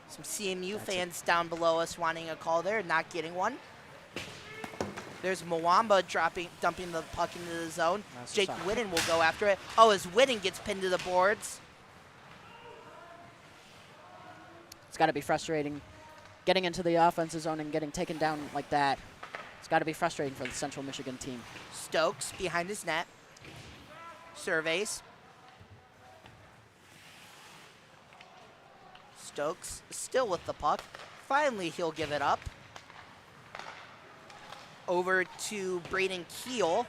Some CMU fans down below us wanting a call there, not getting one. There's Mwamba dumping the puck into the zone. That's Jake Whitten will go after it. Oh, as Whitten gets pinned to the boards. It's got to be frustrating getting into the offensive zone and getting taken down like that. It's got to be frustrating for the Central Michigan team. Stokes behind his net. Surveys. Stokes still with the puck. Finally, he'll give it up. Over to Braden Keel.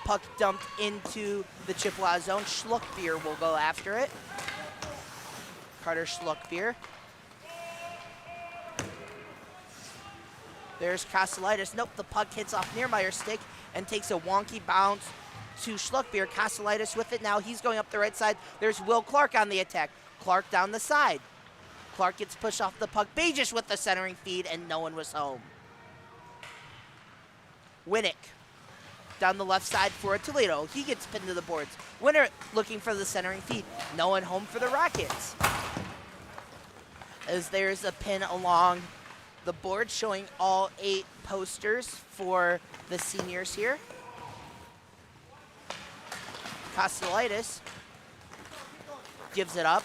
Puck dumped into the Chippewa zone. Schluckbier will go after it. Carter Schluckbier. There's Kostelaitis. Nope, the puck hits off Niermeyer's stick and takes a wonky bounce to Schluckbier. Kostelaitis with it now. He's going up the right side. There's Will Clark on the attack. Clark down the side. Clark gets pushed off the puck. Bajic with the centering feed, and no one was home. Winnick down the left side for Toledo. He gets pinned to the boards. Winner looking for the centering feed. No one home for the Rockets. As there's a pin along the board showing all 8 posters for the seniors here. Kostelaitis gives it up.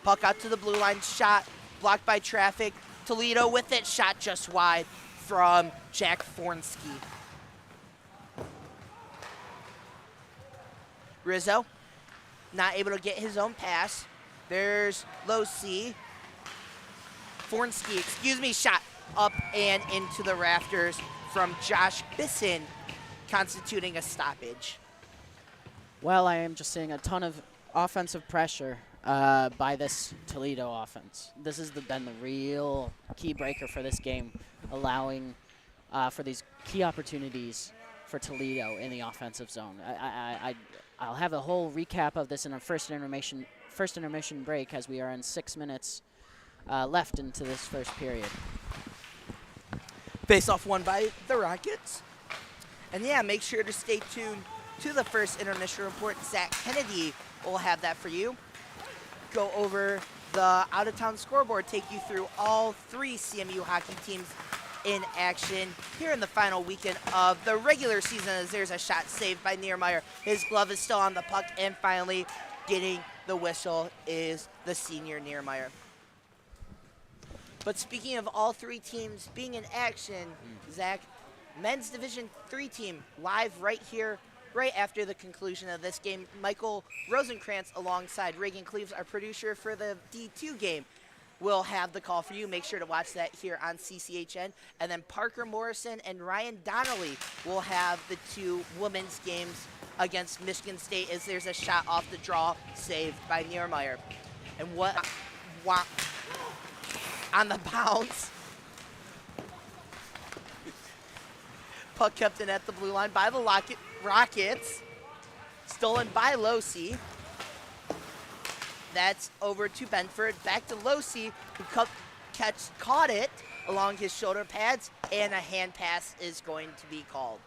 Puck out to the blue line. Shot blocked by traffic. Toledo with it. Shot just wide from Jack Fornsky. Rizzo not able to get his own pass. There's Low C. Fornsky, shot up and into the rafters from Josh Bisson, constituting a stoppage. Well, I am just seeing a ton of offensive pressure by this Toledo offense. This has been the real key breaker for this game, allowing for these key opportunities for Toledo in the offensive zone. I'll have a whole recap of this in our first intermission break, as we are in 6 minutes left into this first period. Face-off won by the Rockets. And yeah, make sure to stay tuned to the first intermission report. Zach Kennedy will have that for you. Go over the out-of-town scoreboard, take you through all 3 CMU hockey teams in action here in the final weekend of the regular season, as there's a shot saved by Niermeyer. His glove is still on the puck, and finally getting the whistle is the senior Niermeyer. But speaking of all 3 teams being in action, Zach, men's Division III team live right here, right after the conclusion of this game. Michael Rosenkrantz alongside Reagan Cleaves, our producer for the D2 game, will have the call for you. Make sure to watch that here on CCHN. And then Parker Morrison and Ryan Donnelly will have the 2 women's games against Michigan State, as there's a shot off the draw saved by Niermeyer. And what on the bounce. Puck kept in at the blue line by the Rockets. Stolen by Losi. That's over to Benford. Back to Losi, who caught it along his shoulder pads, and a hand pass is going to be called.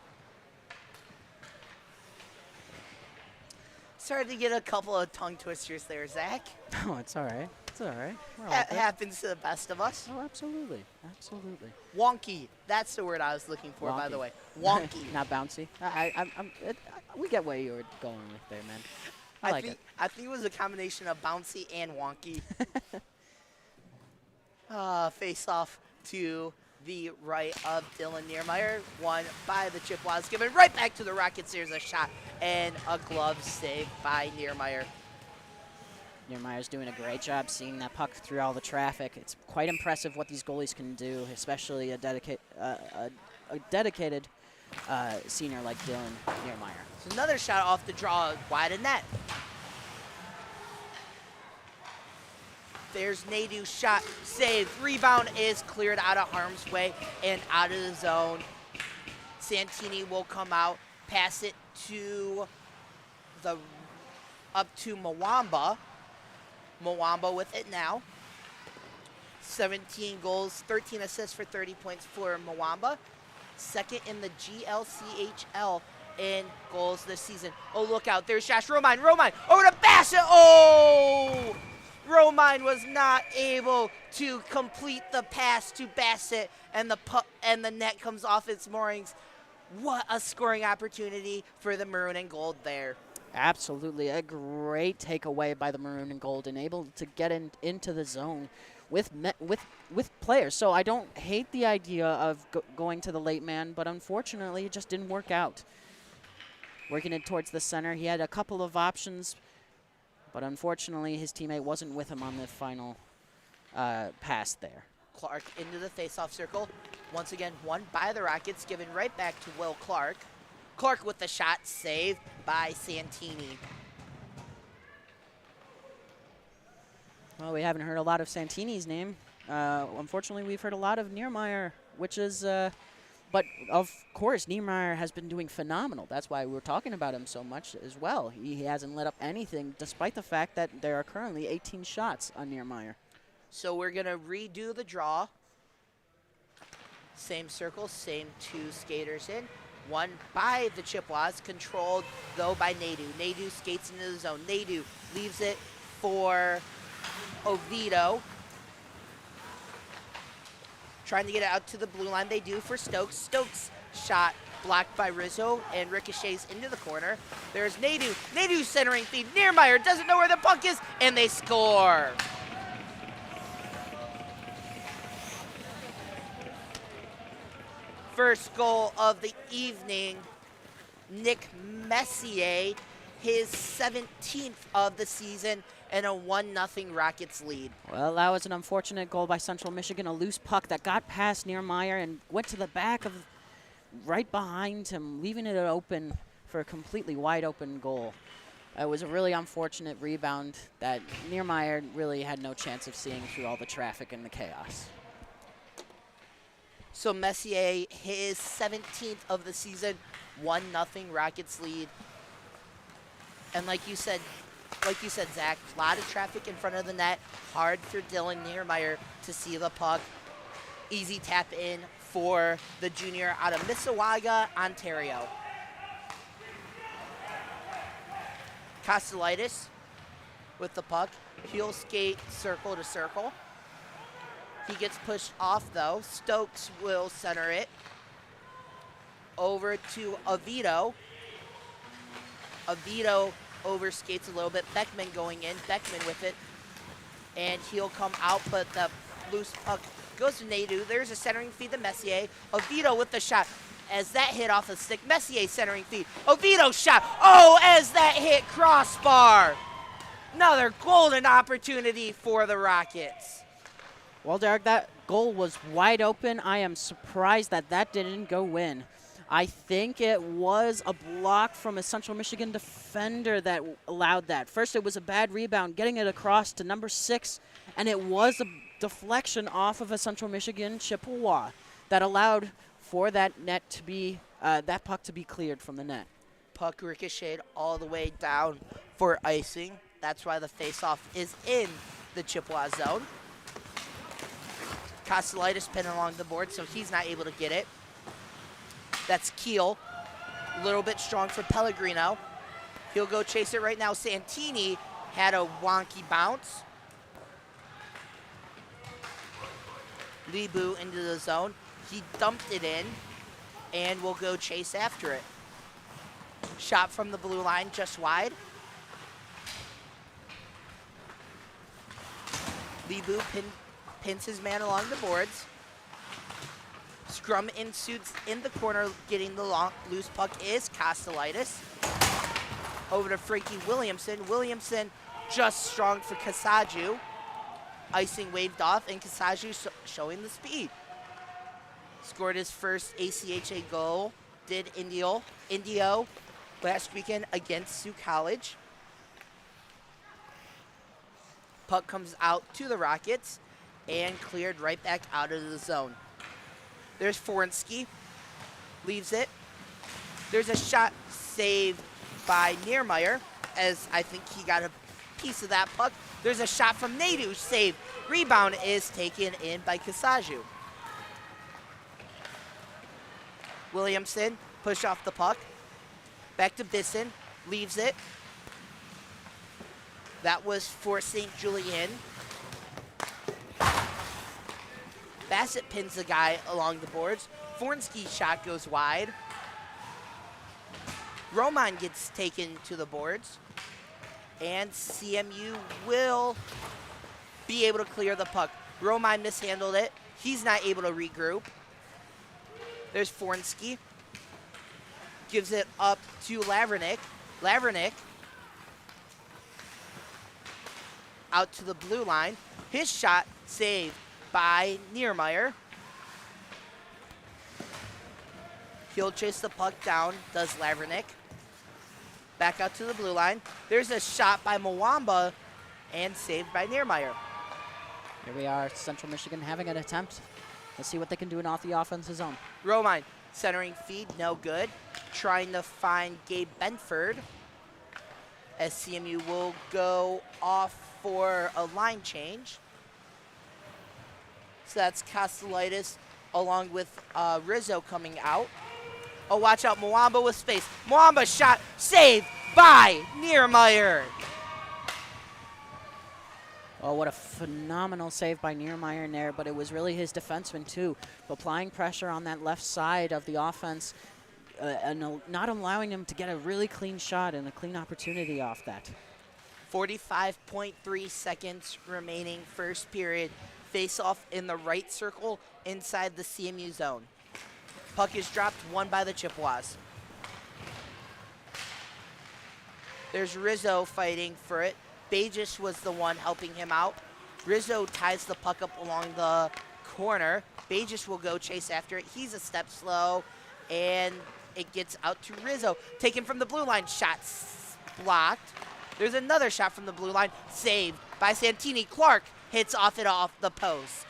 Started to get a couple of tongue twisters there, Zach. Oh, it's all right. It's all right. We're all good. Happens to the best of us. Oh, absolutely. Absolutely. Wonky. That's the word I was looking for, by Wonky. the way. Wonky. Not bouncy. We get where you were going with there, man. I like it. I think it was a combination of bouncy and wonky. Face off to the right of Dylan Niermeyer. Won by the Chippewas. Given right back to the Rockets. There's a shot and a glove save by Niermeyer. Niermeyer's doing a great job seeing that puck through all the traffic. It's quite impressive what these goalies can do, especially a dedicated senior like Dylan Niermeyer. So another shot off the draw, wide of net. There's Nadu's shot, save, rebound is cleared out of harm's way and out of the zone. Santini will come out, pass it to up to Mwamba. Mwamba with it now. 17 goals, 13 assists for 30 points for Mwamba. Second in the GLCHL in goals this season. Oh, look out. There's Josh Romine. Romine over to Bassett. Oh! Romine was not able to complete the pass to Bassett, and the net comes off its moorings. What a scoring opportunity for the Maroon and Gold there. Absolutely. A great takeaway by the Maroon and Gold and able to get into the zone with players. So I don't hate the idea of going to the late man, but unfortunately it just didn't work out. Working it towards the center, he had a couple of options, but unfortunately his teammate wasn't with him on the final pass there. Clark into the faceoff circle. Once again, won by the Rockets, given right back to Will Clark. Clark with the shot, saved by Santini. Well, we haven't heard a lot of Santini's name. Unfortunately, we've heard a lot of Niermeyer, which is, but of course, Niermeyer has been doing phenomenal. That's why we're talking about him so much as well. He hasn't let up anything, despite the fact that there are currently 18 shots on Niermeyer. So we're going to redo the draw. Same circle, same two skaters in. Won by the Chippewas, controlled, though, by Nadu. Nadu skates into the zone. Nadu leaves it for Oviedo. Trying to get it out to the blue line. They do for Stokes. Stokes' shot blocked by Rizzo and ricochets into the corner. There's Nadu. Nadu centering feed. Niermeyer doesn't know where the puck is, and they score. First goal of the evening, Nick Messier, his 17th of the season, and a 1-0 Rockets lead. Well, that was an unfortunate goal by Central Michigan, a loose puck that got past Niermeyer and went to the back of right behind him, leaving it open for a completely wide open goal. It was a really unfortunate rebound that Niermeyer really had no chance of seeing through all the traffic and the chaos. So Messier, his 17th of the season, 1-0 Rockets lead. And like you said, Zach, a lot of traffic in front of the net. Hard for Dylan Niermeyer to see the puck. Easy tap in for the junior out of Mississauga, Ontario. Kostelitis with the puck. Heel skate circle to circle. He gets pushed off, though. Stokes will center it over to Oviedo. Oviedo overskates a little bit. Beckman going in. Beckman with it. And he'll come out, but the loose puck goes to Nadu. There's a centering feed to Messier. Oviedo with the shot. As that hit off the stick, Messier centering feed. Oviedo shot. Oh, as that hit crossbar. Another golden opportunity for the Rockets. Well, Derek, that goal was wide open. I am surprised that that didn't go in. I think it was a block from a Central Michigan defender that allowed that. First, it was a bad rebound, getting it across to number 6, and it was a deflection off of a Central Michigan Chippewa that allowed for that net to be that puck to be cleared from the net. Puck ricocheted all the way down for icing. That's why the faceoff is in the Chippewa zone. Kostelitis pinned along the board, so he's not able to get it. That's Keel. A little bit strong for Pellegrino. He'll go chase it right now. Santini had a wonky bounce. Lebu into the zone. He dumped it in and will go chase after it. Shot from the blue line just wide. Lebu pins his man along the boards. Scrum ensues in the corner, getting the long loose puck is Kostelitis. Over to Frankie Williamson. Williamson just strong for Kasaju. Icing waved off, and Kasaju showing the speed. Scored his first ACHA goal, did Indio last weekend against Sioux College. Puck comes out to the Rockets and cleared right back out of the zone. There's Forinski, leaves it. There's a shot saved by Niermeyer, as I think he got a piece of that puck. There's a shot from Nadu, saved. Rebound is taken in by Kasaju. Williamson, push off the puck. Back to Bisson, leaves it. That was for St. Julien. Bassett pins the guy along the boards. Forinski's shot goes wide. Roman gets taken to the boards. And CMU will be able to clear the puck. Roman mishandled it. He's not able to regroup. There's Forinski. Gives it up to Lavernick. Lavernick out to the blue line. His shot saved by Niermeyer. He'll chase the puck down, does Lavernick. Back out to the blue line. There's a shot by Mwamba and saved by Niermeyer. Here we are, Central Michigan having an attempt. Let's see what they can do in off the offensive zone. Romine, centering feed, no good. Trying to find Gabe Benford, as CMU will go off for a line change. So that's Kostelitis along with Rizzo coming out. Oh, watch out, Mwamba with space. Mwamba shot, saved by Niermeyer. Oh, what a phenomenal save by Niermeyer in there, but it was really his defenseman too, applying pressure on that left side of the offense and not allowing him to get a really clean shot and a clean opportunity off that. 45.3 seconds remaining first period. Face off in the right circle inside the CMU zone. Puck is dropped, won by the Chippewas. There's Rizzo fighting for it. Bagis was the one helping him out. Rizzo ties the puck up along the corner. Bagis will go chase after it. He's a step slow, and it gets out to Rizzo. Taken from the blue line, shots blocked. There's another shot from the blue line, saved by Santini. Clark hits off the post.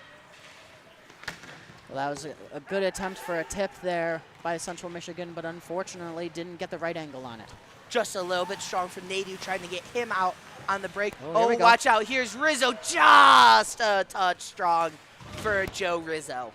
Well, that was a good attempt for a tip there by Central Michigan, but unfortunately didn't get the right angle on it. Just a little bit strong from Nadu, trying to get him out on the break. Oh, watch out. Here's Rizzo, just a touch strong for Joe Rizzo.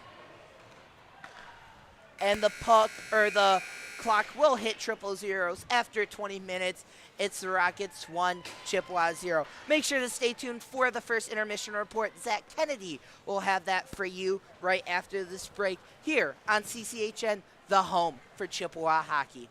And the puck, or the clock will hit triple zeros after 20 minutes. It's the Rockets 1, Chippewas 0. Make sure to stay tuned for the first intermission report. Zach Kennedy will have that for you right after this break here on CCHN, the home for Chippewa hockey.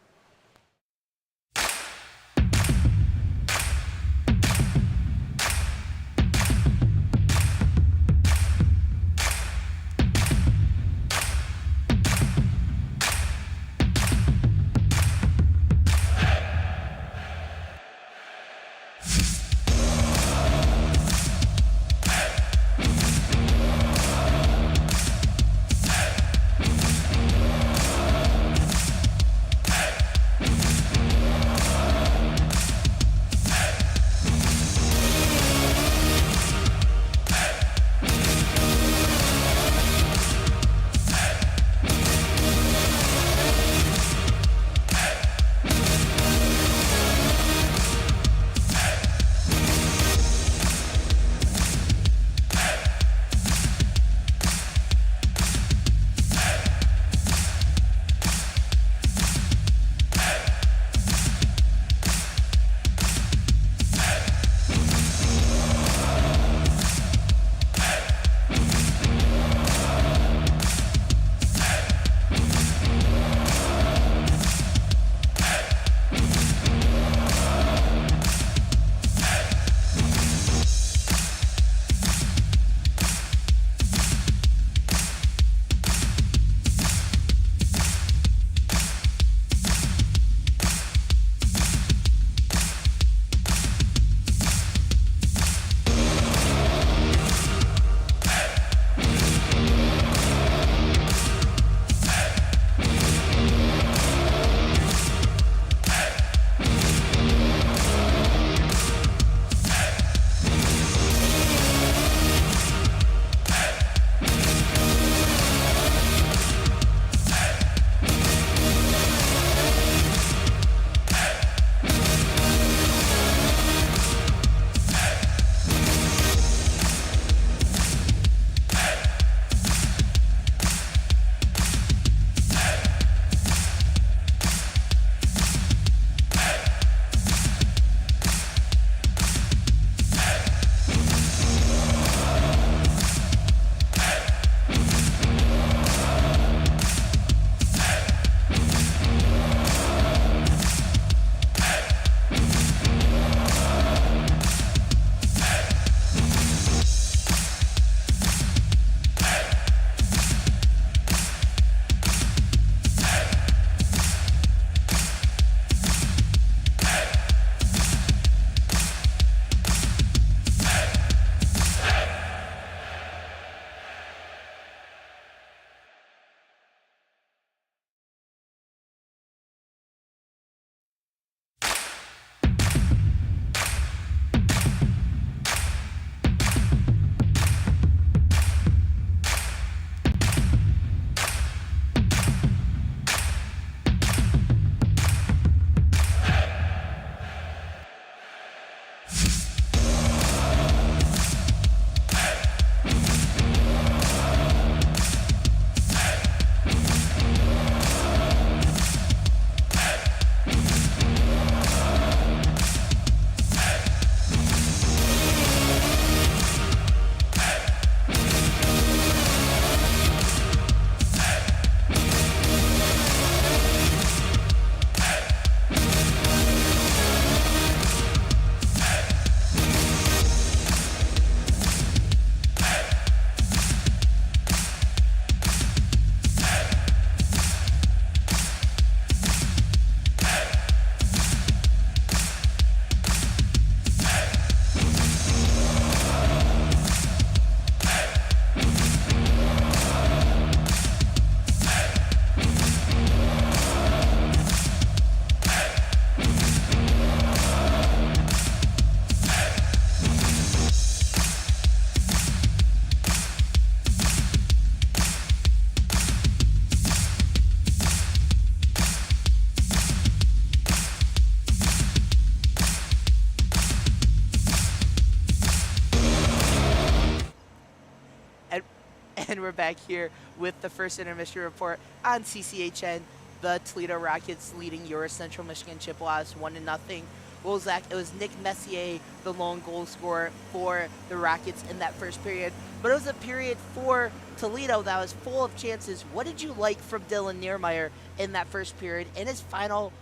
And we're back here with the first intermission report on CCHN. The Toledo Rockets leading your Central Michigan Chippewas 1-0. Well, Zach, it was Nick Messier, the lone goal scorer for the Rockets in that first period. But it was a period for Toledo that was full of chances. What did you like from Dylan Niermeyer in that first period in his final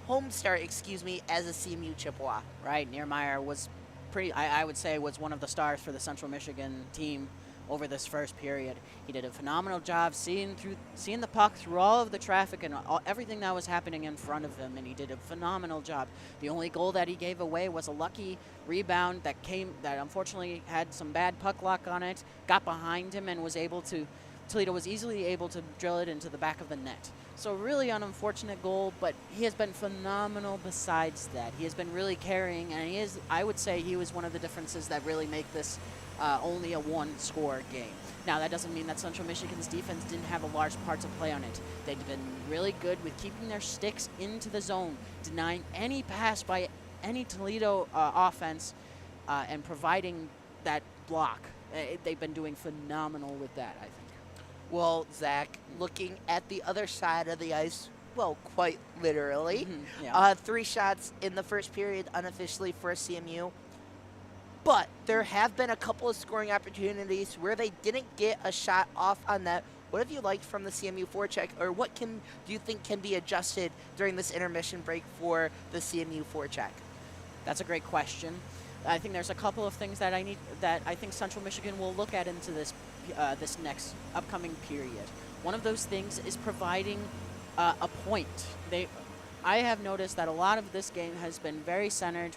home start, as a CMU Chippewa? Right, Niermeyer was I would say was one of the stars for the Central Michigan team over this first period. He did a phenomenal job seeing the puck through all of the traffic and everything that was happening in front of him, and he did a phenomenal job. The only goal that he gave away was a lucky rebound that unfortunately had some bad puck luck on it, got behind him, and Toledo was easily able to drill it into the back of the net. So really an unfortunate goal, but he has been phenomenal besides that. He has been really carrying, and I would say he was one of the differences that really make this only a one-score game. Now, that doesn't mean that Central Michigan's defense didn't have a large part to play on it. They've been really good with keeping their sticks into the zone, denying any pass by any Toledo offense, and providing that block. They've been doing phenomenal with that, I think. Well, Zach, looking at the other side of the ice, well, quite literally, Yeah. 3 shots in the first period unofficially for CMU. But there have been a couple of scoring opportunities where they didn't get a shot off on net. What have you liked from the CMU forecheck, or what do you think can be adjusted during this intermission break for the CMU forecheck? That's a great question. I think there's a couple of things that I think Central Michigan will look at into this next upcoming period. One of those things is providing a point. I have noticed that a lot of this game has been very centered.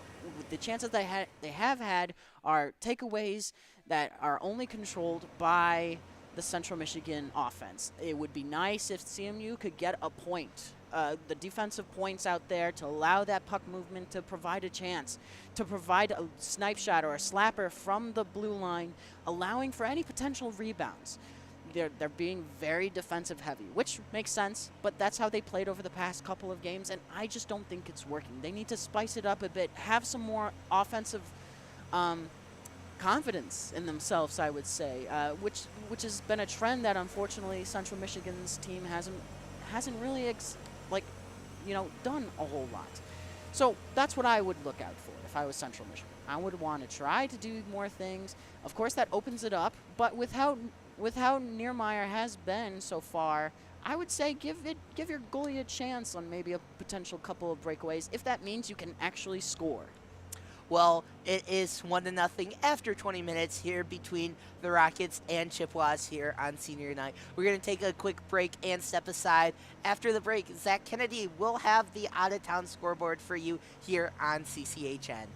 The chances they have had are takeaways that are only controlled by the Central Michigan offense. It would be nice if CMU could get a point, the defensive points out there, to allow that puck movement to provide a chance, to provide a snipe shot or a slapper from the blue line, allowing for any potential rebounds. They're being very defensive heavy, which makes sense, but that's how they played over the past couple of games, and I just don't think it's working. They need to spice it up a bit, have some more offensive confidence in themselves, I would say, which has been a trend that unfortunately Central Michigan's team hasn't really done a whole lot. So that's what I would look out for if I was Central Michigan. I would want to try to do more things. Of course, that opens it up, but with how Niermeyer has been so far, I would say give your goalie a chance on maybe a potential couple of breakaways, if that means you can actually score. Well, it is 1-0 after 20 minutes here between the Rockets and Chippewas here on Senior Night. We're going to take a quick break and step aside. After the break, Zach Kennedy will have the out-of-town scoreboard for you here on CCHN.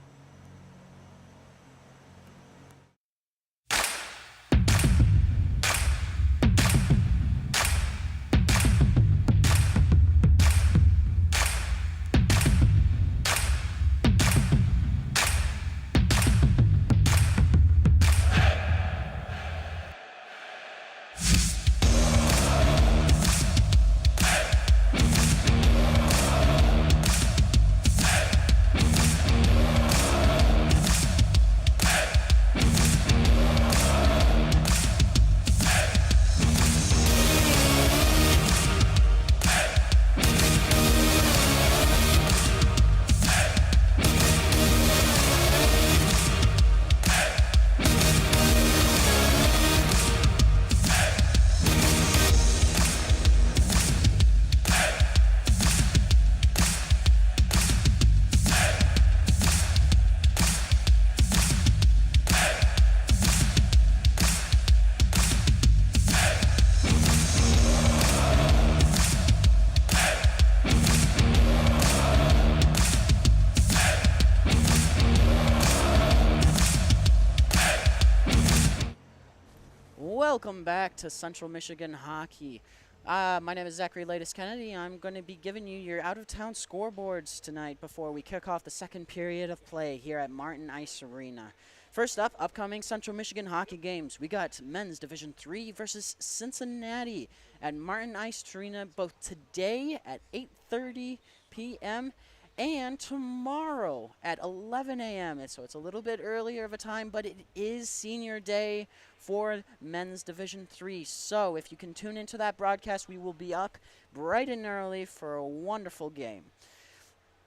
Welcome back to Central Michigan Hockey. My name is Zachary Latest Kennedy. I'm going to be giving you your out-of-town scoreboards tonight before we kick off the second period of play here at Martin Ice Arena. First up, upcoming Central Michigan hockey games. We got men's Division III versus Cincinnati at Martin Ice Arena both today at 8:30 p.m. And tomorrow at 11 a.m., so it's a little bit earlier of a time, but it is senior day for men's Division III. So if you can tune into that broadcast, we will be up bright and early for a wonderful game.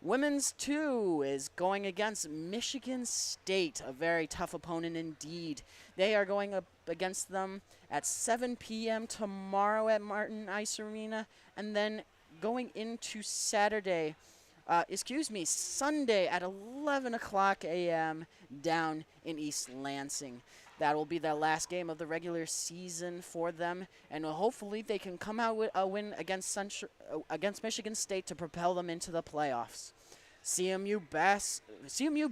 Women's 2 is going against Michigan State, a very tough opponent indeed. They are going up against them at 7 p.m. tomorrow at Martin Ice Arena, and then going into Sunday at 11 o'clock a.m. down in East Lansing. That will be the last game of the regular season for them, and hopefully they can come out with a win against Michigan State to propel them into the playoffs. CMU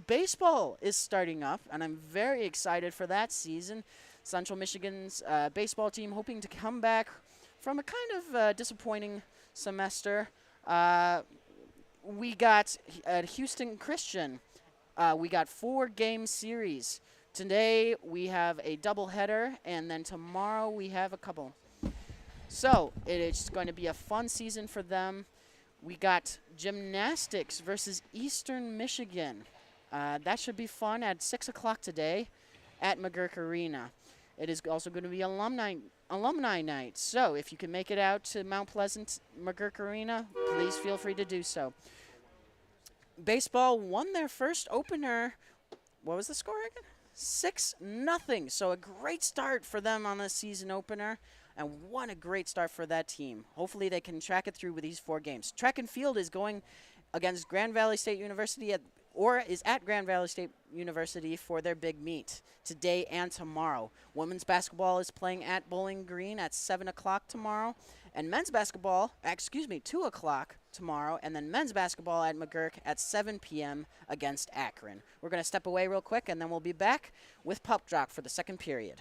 baseball is starting up, and I'm very excited for that season. Central Michigan's baseball team hoping to come back from a kind of disappointing semester. We got at Houston Christian, we got 4-game series. Today we have a doubleheader, and then tomorrow we have a couple. So it is going to be a fun season for them. We got gymnastics versus Eastern Michigan. That should be fun at 6 o'clock today at McGurk Arena. It is also going to be alumni night. So if you can make it out to Mount Pleasant McGurk Arena, please feel free to do so. Baseball won their first opener. What was the score again? 6-0. So a great start for them on the season opener. And what a great start for that team. Hopefully they can track it through with these 4 games. Track and field is going against Grand Valley State University at Grand Valley State University for their big meet today and tomorrow. Women's basketball is playing at Bowling Green at 7 o'clock tomorrow. And men's basketball, 2 o'clock tomorrow. And then men's basketball at McGurk at 7 p.m. against Akron. We're going to step away real quick, and then we'll be back with Pup Drop for the second period.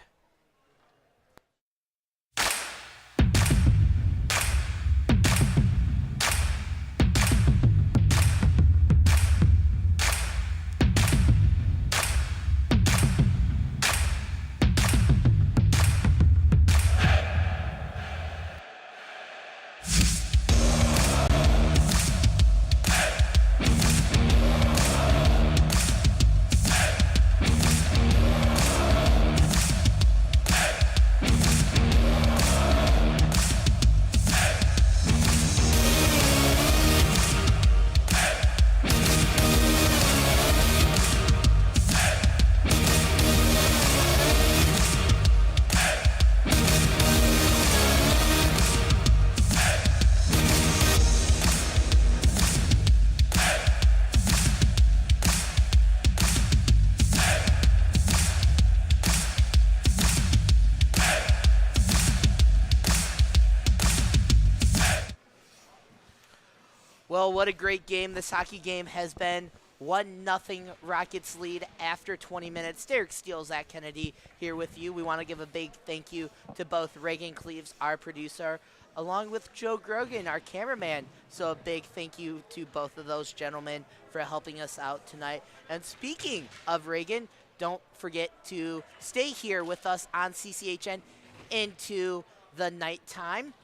Well, what a great game this hockey game has been. 1-0 Rockets lead after 20 minutes. Derek Steele, Zach Kennedy here with you. We want to give a big thank you to both Reagan Cleaves, our producer, along with Joe Grogan, our cameraman. So a big thank you to both of those gentlemen for helping us out tonight. And speaking of Reagan, don't forget to stay here with us on CCHN into the nighttime,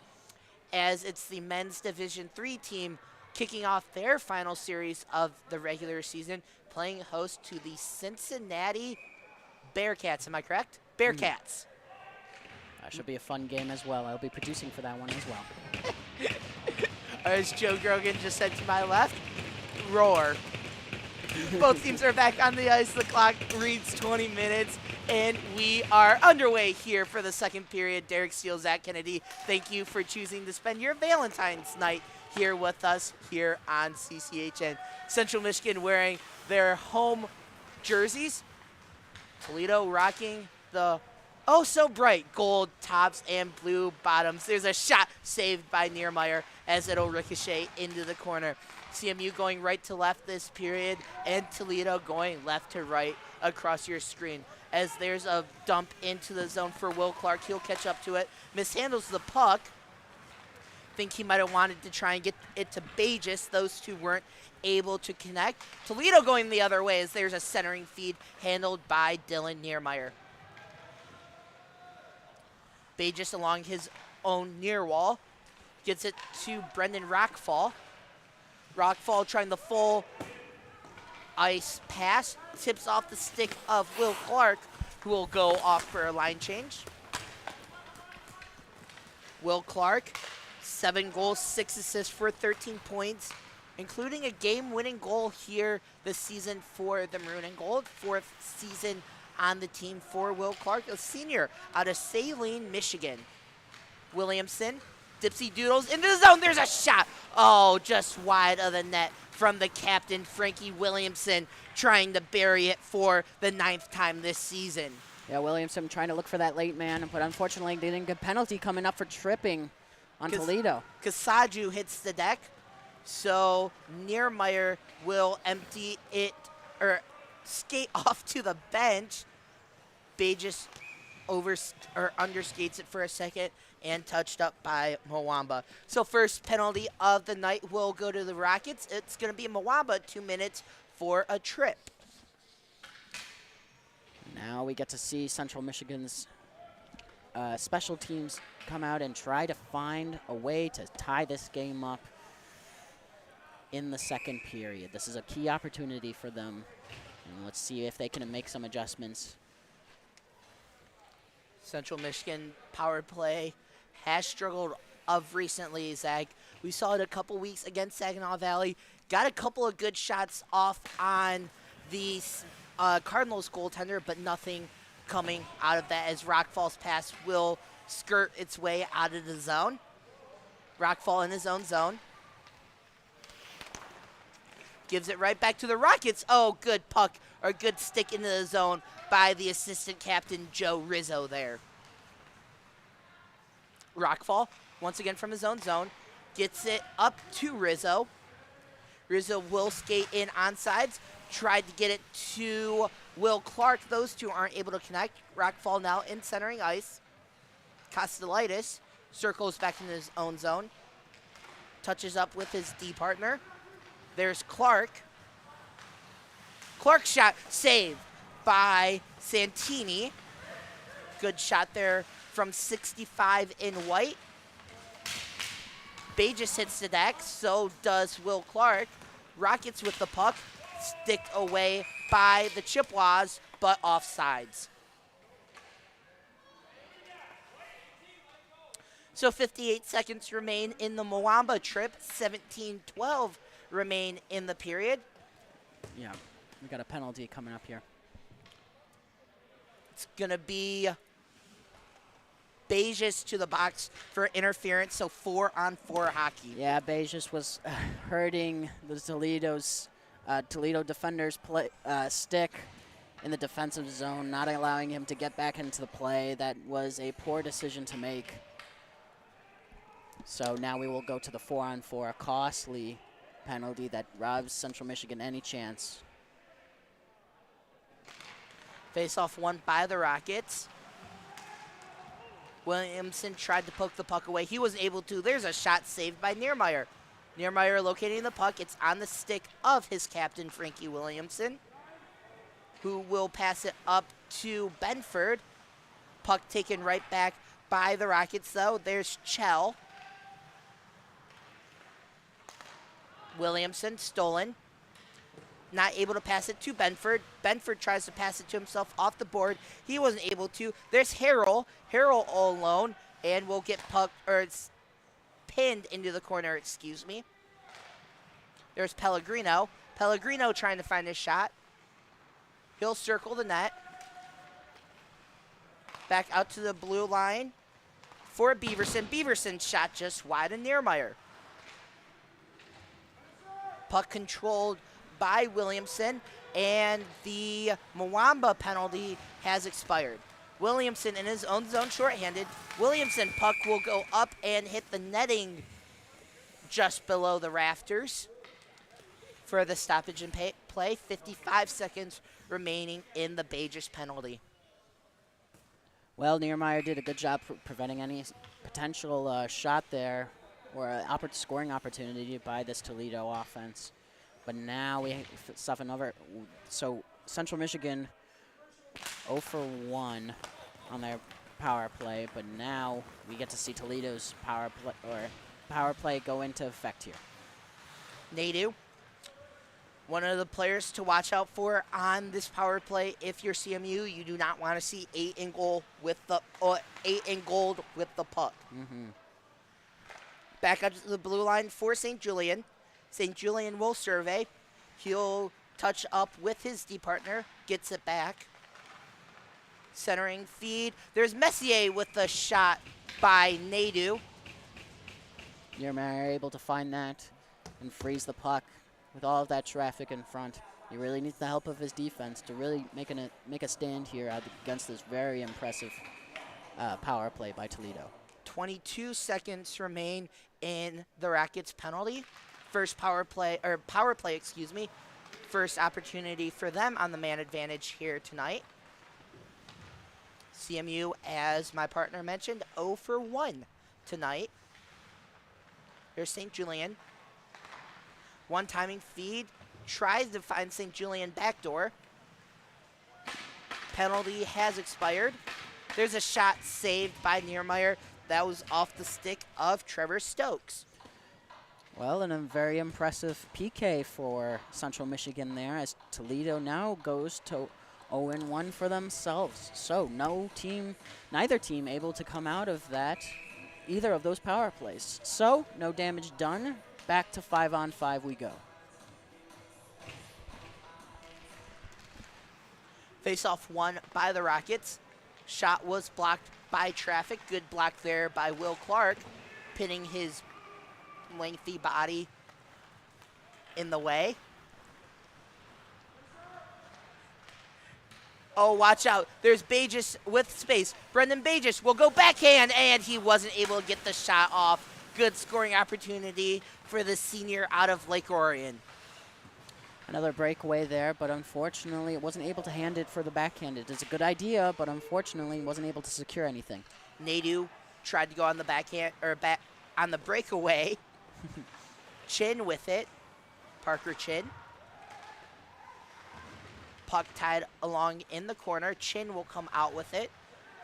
as it's the men's Division III team kicking off their final series of the regular season, playing host to the Cincinnati Bearcats. Am I correct? Bearcats. That should be a fun game as well. I'll be producing for that one as well. As Joe Grogan just said to my left, roar. Both teams are back on the ice. The clock reads 20 minutes, and we are underway here for the second period. Derek Steele, Zach Kennedy, thank you for choosing to spend your Valentine's night here with us here on CCHN. Central Michigan wearing their home jerseys. Toledo rocking the so bright gold tops and blue bottoms. There's a shot saved by Niermeyer as it'll ricochet into the corner. CMU going right to left this period, and Toledo going left to right across your screen. As there's a dump into the zone for Will Clark. He'll catch up to it. Mishandles the puck. Think he might have wanted to try and get it to Bagis. Those two weren't able to connect. Toledo going the other way as there's a centering feed handled by Dylan Niermeyer. Bagis along his own near wall. Gets it to Brendan Rockfall. Rockfall trying the full ice pass. Tips off the stick of Will Clark, who will go off for a line change. Will Clark, 7 goals, 6 assists for 13 points, including a game-winning goal here this season for the Maroon and Gold. 4th season on the team for Will Clark, a senior out of Saline, Michigan. Williamson, dipsy doodles into the zone. There's a shot. Oh, just wide of the net from the captain, Frankie Williamson, trying to bury it for the 9th time this season. Yeah, Williamson trying to look for that late man, but unfortunately they didn't get a penalty coming up for tripping on Toledo. Kasaju hits the deck, so Niermeyer will empty it or skate off to the bench. Bages underskates it for a second and touched up by Mwamba. So first penalty of the night will go to the Rockets. It's going to be Mwamba, 2 minutes for a trip. Now we get to see Central Michigan's special teams come out and try to find a way to tie this game up in the second period. This is a key opportunity for them. And let's see if they can make some adjustments. Central Michigan power play has struggled of recently, Zach. We saw it a couple weeks against Saginaw Valley. Got a couple of good shots off on the Cardinals goaltender, but nothing coming out of that as Rockfall's pass will skirt its way out of the zone. Rockfall in his own zone. Gives it right back to the Rockets. Oh, good puck or good stick into the zone by the assistant captain, Joe Rizzo there. Rockfall, once again from his own zone, gets it up to Rizzo. Rizzo will skate in on sides. Tried to get it to Will Clark. Those two aren't able to connect. Rockfall now in centering ice. Kostelitis circles back in his own zone. Touches up with his D partner. There's Clark. Clark shot saved by Santini. Good shot there from 65 in white. Bages hits the deck, so does Will Clark. Rockets with the puck, sticked away by the Chippewas, but offsides. So 58 seconds remain in the Mwamba trip, 17-12 remain in the period. Yeah, we got a penalty coming up here. It's going to be Bages to the box for interference, so 4-on-4 hockey. Yeah, Bages was hurting the Toledo defender's stick in the defensive zone, not allowing him to get back into the play. That was a poor decision to make. So now we will go to the 4-on-4, a costly penalty that robs Central Michigan any chance. Face-off won by the Rockets. Williamson tried to poke the puck away. He wasn't able to. There's a shot saved by Niermeyer. Niermeyer locating the puck. It's on the stick of his captain, Frankie Williamson, who will pass it up to Benford. Puck taken right back by the Rockets, though. There's Chell. Williamson stolen. Not able to pass it to Benford. Benford tries to pass it to himself off the board. He wasn't able to. There's Harrell. Harrell all alone and will get it's pinned into the corner, excuse me. There's Pellegrino. Pellegrino trying to find his shot. He'll circle the net. Back out to the blue line for Beaverson. Beaverson's shot just wide of Niermeyer. Puck controlled by Williamson, and the Mwamba penalty has expired. Williamson in his own zone shorthanded. Williamson puck will go up and hit the netting just below the rafters for the stoppage and play. 55 seconds remaining in the Bages penalty. Well, Niermeyer did a good job preventing any potential shot there or scoring opportunity by this Toledo offense. But now we stuff another. So Central Michigan 0 for 1 on their power play, but now we get to see Toledo's power play go into effect here. Nadu, one of the players to watch out for on this power play. If you're CMU, you do not want to see 8 in gold with the puck. Back up to the blue line for St. Julian. St. Julian will survey. He'll touch up with his D partner, gets it back. Centering feed. There's Messier with the shot by Nadu. Niermeyer able to find that and freeze the puck with all of that traffic in front. He really needs the help of his defense to really make a stand here against this very impressive power play by Toledo. 22 seconds remain in the Rockets penalty. First power play, excuse me. First opportunity for them on the man advantage here tonight. CMU, as my partner mentioned, 0 for 1 tonight. Here's St. Julian. One timing feed. Tries to find St. Julian backdoor. Penalty has expired. There's a shot saved by Niermeyer. That was off the stick of Trevor Stokes. Well, and a very impressive PK for Central Michigan there, as Toledo now goes to 0-1 for themselves. So neither team able to come out of that, either of those power plays. So no damage done. Back to 5-on-5 we go. Face-off won by the Rockets. Shot was blocked by traffic. Good block there by Will Clark, pinning his lengthy body in the way. Oh, watch out. There's Bages with space. Brendan Bages will go backhand, and he wasn't able to get the shot off. Good scoring opportunity for the senior out of Lake Orion. Another breakaway there, but unfortunately it wasn't able to hand it for the backhand. It's a good idea, but unfortunately wasn't able to secure anything. Nadu tried to go on the backhand, or on the breakaway. Chin with it. Parker Chin. Puck tied along in the corner. Chin will come out with it.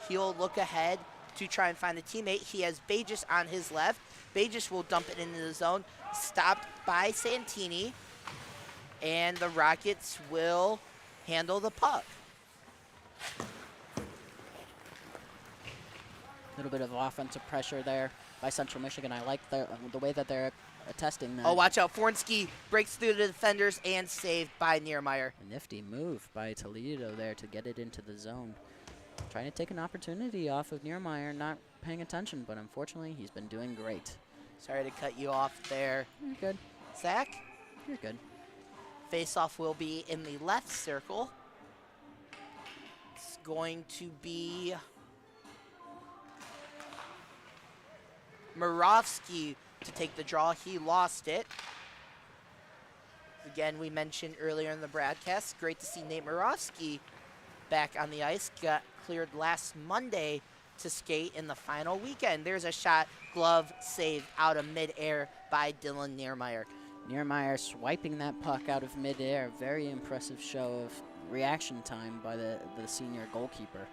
He'll look ahead to try and find a teammate. He has Bages on his left. Bages will dump it into the zone. Stopped by Santini. And the Rockets will handle the puck. A little bit of offensive pressure there by Central Michigan. I like the way that they're testing that. Oh, watch out. Fornsky breaks through the defenders and saved by Niermeyer. A nifty move by Toledo there to get it into the zone. Trying to take an opportunity off of Niermeyer, not paying attention, but unfortunately he's been doing great. Sorry to cut you off there. You're good. Zach? You're good. Face-off will be in the left circle. It's going to be Moravsky to take the draw. He lost it. Again, we mentioned earlier in the broadcast, great to see Nate Moravsky back on the ice. Got cleared last Monday to skate in the final weekend. There's a shot, glove saved out of midair by Dylan Niermeyer. Niermeyer swiping that puck out of midair. Very impressive show of reaction time by the senior goalkeeper.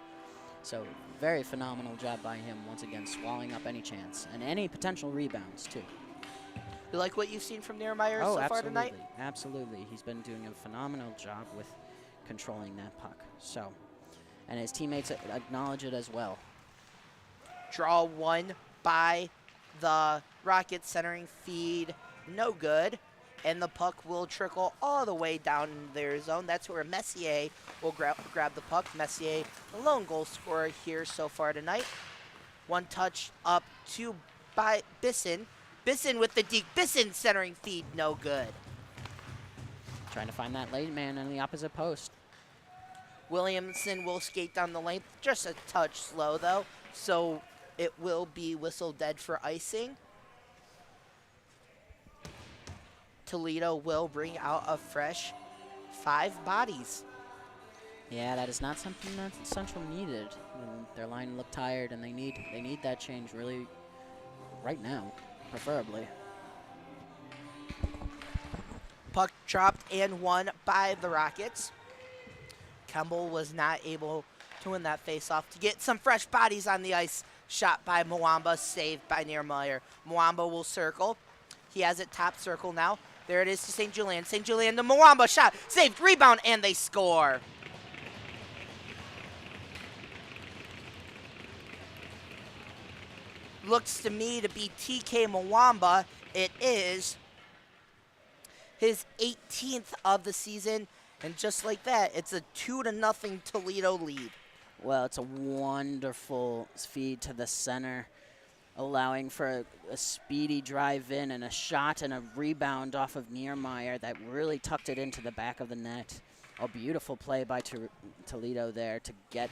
So very phenomenal job by him once again, swallowing up any chance and any potential rebounds too. You like what you've seen from Niermeyer so far tonight? Absolutely. He's been doing a phenomenal job with controlling that puck. So, and his teammates acknowledge it as well. Draw won by the Rockets, centering feed. No good, and the puck will trickle all the way down their zone. That's where Messier will grab the puck. Messier, the lone goal scorer here so far tonight. One touch up to by Bisson. Bisson with the deke. Bisson centering feed, no good. Trying to find that lane man in the opposite post. Williamson will skate down the length, just a touch slow though, so it will be whistle dead for icing. Toledo will bring out a fresh 5 bodies. Yeah, that is not something that Central needed. Their line looked tired, and they need that change really right now, preferably. Puck dropped and won by the Rockets. Kemble was not able to win that faceoff to get some fresh bodies on the ice. Shot by Mwamba, saved by Niermeyer. Mwamba will circle. He has it top circle now. There it is to St. Julian. St. Julian, the Mwamba shot, saved, rebound, and they score. Looks to me to be TK Mwamba. It is his 18th of the season, and just like that, it's a 2-0 Toledo lead. Well, it's a wonderful feed to the center, allowing for a speedy drive in and a shot and a rebound off of Niermeyer that really tucked it into the back of the net. A beautiful play by Toledo there to get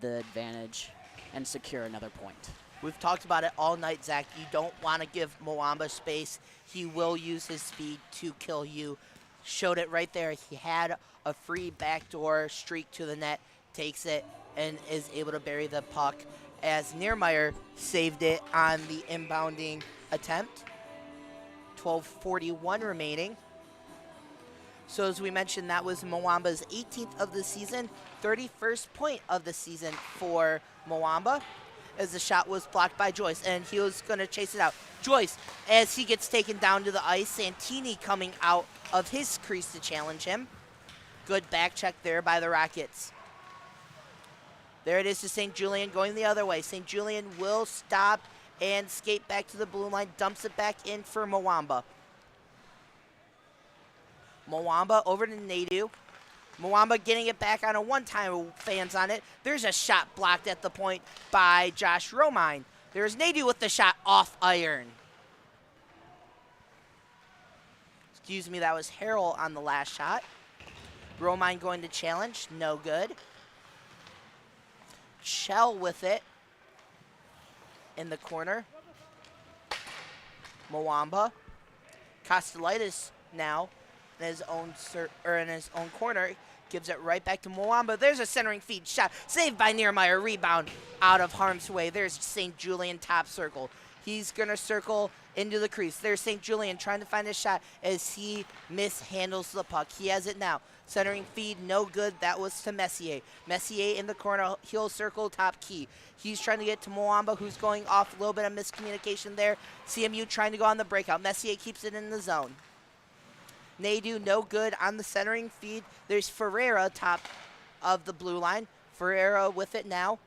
the advantage and secure another point. We've talked about it all night, Zach. You don't want to give Mwamba space. He will use his speed to kill you. Showed it right there. He had a free backdoor streak to the net, takes it, and is able to bury the puck as Niermeyer saved it on the inbounding attempt. 12:41 remaining. So as we mentioned, that was Mwamba's 18th of the season, 31st point of the season for Mwamba, as the shot was blocked by Joyce, and he was going to chase it out. Joyce, as he gets taken down to the ice, Santini coming out of his crease to challenge him. Good back check there by the Rockets. There it is to St. Julian going the other way. St. Julian will stop and skate back to the blue line, dumps it back in for Mwamba. Mwamba over to Nadu. Mwamba getting it back on a one-time, fans on it. There's a shot blocked at the point by Josh Romine. There's Nadu with the shot off iron. Excuse me, that was Harrell on the last shot. Romine going to challenge, no good. Shell with it in the corner. Mwamba. Kostelitis now in his own corner. Gives it right back to Mwamba. There's a centering feed shot. Saved by Niermeyer. Rebound out of harm's way. There's St. Julian top circle. He's going to circle into the crease. There's St. Julian trying to find a shot as he mishandles the puck. He has it now. Centering feed, no good. That was to Messier. Messier in the corner. He'll circle top key. He's trying to get to Mwamba, who's going off. A little bit of miscommunication there. CMU trying to go on the breakout. Messier keeps it in the zone. Nadu, no good on the centering feed. There's Ferreira top of the blue line. Ferreira with it now.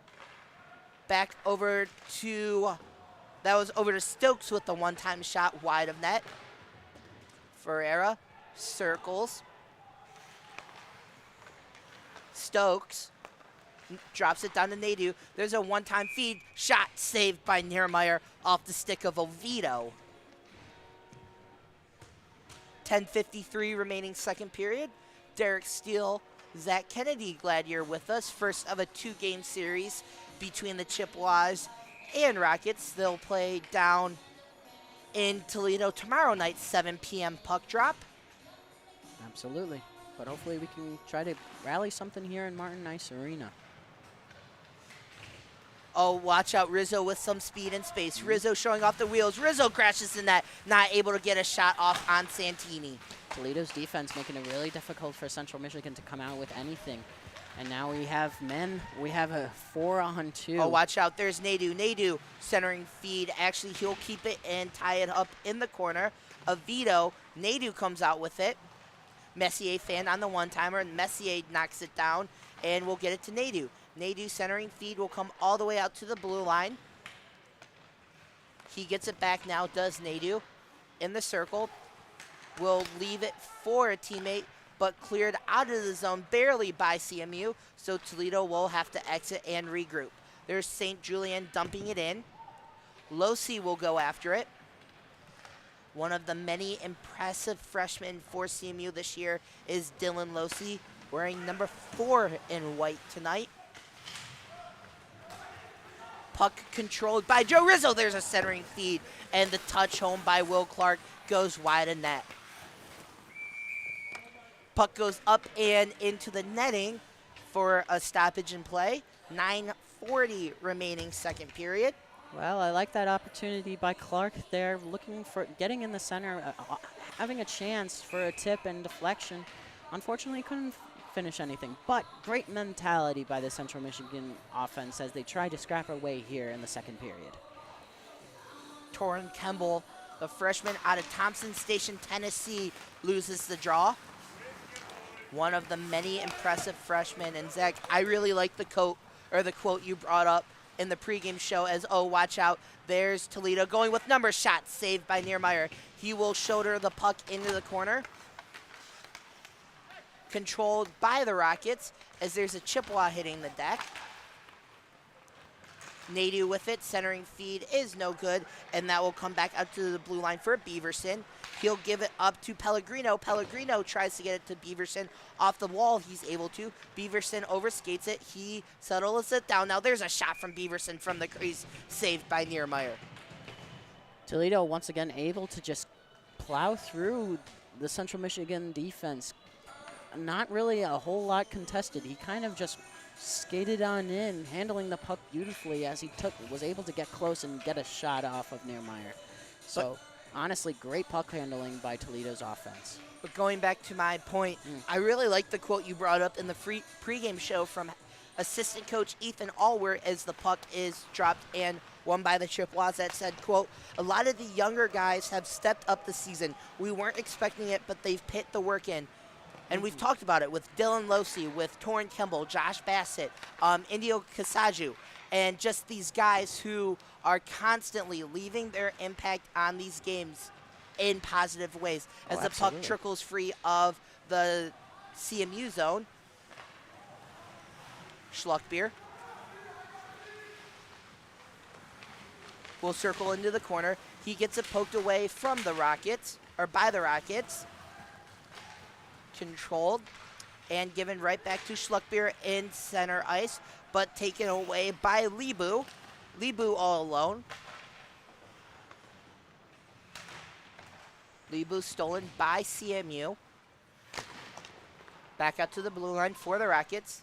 Back over to, that was over to Stokes with the one-time shot wide of net. Ferreira circles. Stokes drops it down to Nadu. There's a one-time feed. Shot saved by Niermeyer off the stick of Oviedo. 10:53 remaining second period. Derek Steele, Zach Kennedy, glad you're with us. First of a two-game series between the Chippewas and Rockets. They'll play down in Toledo tomorrow night, 7 p.m. puck drop. Absolutely. But hopefully we can try to rally something here in Martin Ice Arena. Oh, watch out, Rizzo with some speed and space. Rizzo showing off the wheels. Rizzo crashes the net, not able to get a shot off on Santini. Toledo's defense making it really difficult for Central Michigan to come out with anything. And now we have men. We have a 4-on-2. Oh, watch out. There's Nadu. Nadu centering feed. Actually, he'll keep it and tie it up in the corner. Oviedo. Nadu comes out with it. Messier fan on the one-timer. Messier knocks it down, and we'll get it to Nadu. Nadu centering feed will come all the way out to the blue line. He gets it back now, does Nadu. In the circle. Will leave it for a teammate, but cleared out of the zone barely by CMU, so Toledo will have to exit and regroup. There's St. Julian dumping it in. Losi will go after it. One of the many impressive freshmen for CMU this year is Dylan Losi, wearing number 4 in white tonight. Puck controlled by Joe Rizzo. There's a centering feed, and the touch home by Will Clark goes wide of net. Puck goes up and into the netting for a stoppage in play. 9:40 remaining second period. Well, I like that opportunity by Clark there, looking for getting in the center, having a chance for a tip and deflection. Unfortunately, couldn't finish anything, but great mentality by the Central Michigan offense as they try to scrap away here in the second period. Torrin Kemble The freshman out of Thompson Station, Tennessee, loses the draw. One of the many impressive freshmen. And Zach, I really like the quote you brought up in the pregame show as, oh, watch out. There's Toledo going with number shot, saved by Niermeyer. He will shoulder the puck into the corner. Controlled by the Rockets as there's a Chippewa hitting the deck. Nadu with it, centering feed is no good, and that will come back out to the blue line for Beaverson. He'll give it up to Pellegrino. Pellegrino tries to get it to Beaverson off the wall. He's able to. Beaverson overskates it. He settles it down. Now there's a shot from Beaverson from the crease, saved by Niermeyer. Toledo once again able to just plow through the Central Michigan defense. Not really a whole lot contested. He kind of just skated on in, handling the puck beautifully as he was able to get close and get a shot off of Niermeyer. So honestly, great puck handling by Toledo's offense. But going back to my point, I really like the quote you brought up in the pregame show from assistant coach Ethan Allward as the puck is dropped and won by the Chippewas that said, quote, a lot of the younger guys have stepped up this season. We weren't expecting it, but they've put the work in. And we've talked about it with Dylan Losey, with Torrin Kimball, Josh Bassett, Indio Kasaju, and just these guys who are constantly leaving their impact on these games in positive ways as the puck trickles free of the CMU zone. Schluckbeer will circle into the corner. He gets it poked away from the Rockets, or by the Rockets. Controlled and given right back to Schluckbeer in center ice, but taken away by Lebu. Lebu all alone. Lebu stolen by CMU. Back out to the blue line for the Rockets.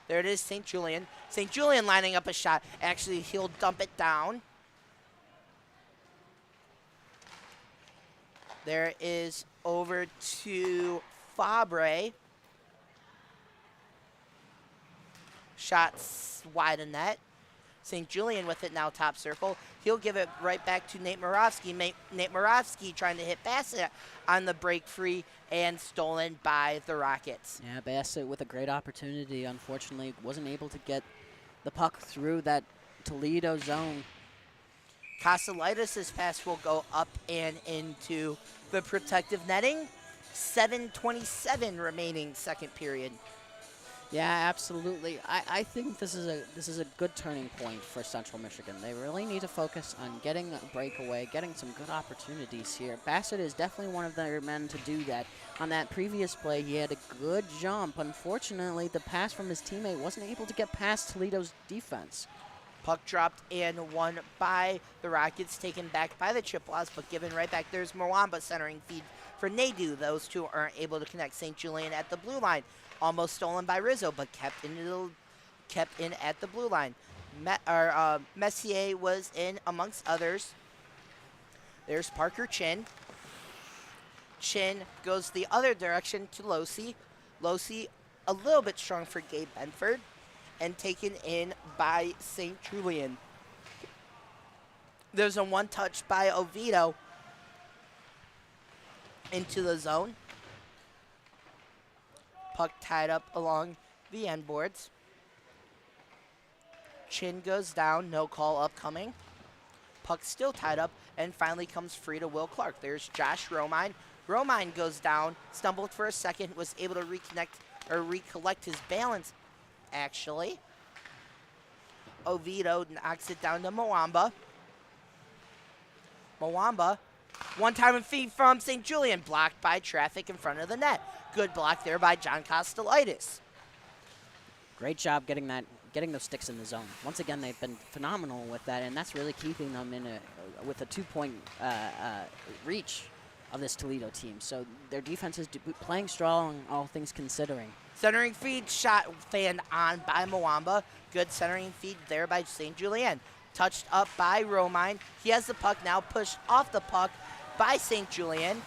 There it is, St. Julian. St. Julian lining up a shot. Actually, he'll dump it down. There is over to Fabre. Shots wide of net. St. Julian with it now top circle. He'll give it right back to Nate Moravsky. Nate Moravsky trying to hit Bassett on the break free and stolen by the Rockets. Yeah, Bassett with a great opportunity. Unfortunately, wasn't able to get the puck through that Toledo zone. Kostelaitis' pass will go up and into the protective netting. 7:27 remaining second period. Yeah, absolutely. I think this is a good turning point for Central Michigan. They really need to focus on getting a breakaway, getting some good opportunities here. Bassett is definitely one of their men to do that. On that previous play, he had a good jump. Unfortunately, the pass from his teammate wasn't able to get past Toledo's defense. Puck dropped and won by the Rockets, taken back by the Chippewas, but given right back. There's Mwamba centering feed for Nadu. Those two aren't able to connect. St. Julian at the blue line. Almost stolen by Rizzo, but kept in at the blue line. Messier was in amongst others. There's Parker Chin. Chin goes the other direction to Losey. Losey a little bit strong for Gabe Benford and taken in by St. Julian. There's a one touch by Oviedo into the zone. Puck tied up along the end boards. Chin goes down, no call upcoming. Puck still tied up and finally comes free to Will Clark. There's Josh Romine. Romine goes down, stumbled for a second, was able to recollect his balance, actually. Oviedo knocks it down to Mwamba. Mwamba, one-time feed from St. Julian, blocked by traffic in front of the net. Good block there by John Kostelaitis. Great job getting those sticks in the zone. Once again, they've been phenomenal with that, and that's really keeping them with a 2-point reach of this Toledo team. So their defense is playing strong, all things considering. Centering feed shot fanned on by Mwamba. Good centering feed there by St. Julien. Touched up by Romine. He has the puck now, pushed off the puck by St. Julien.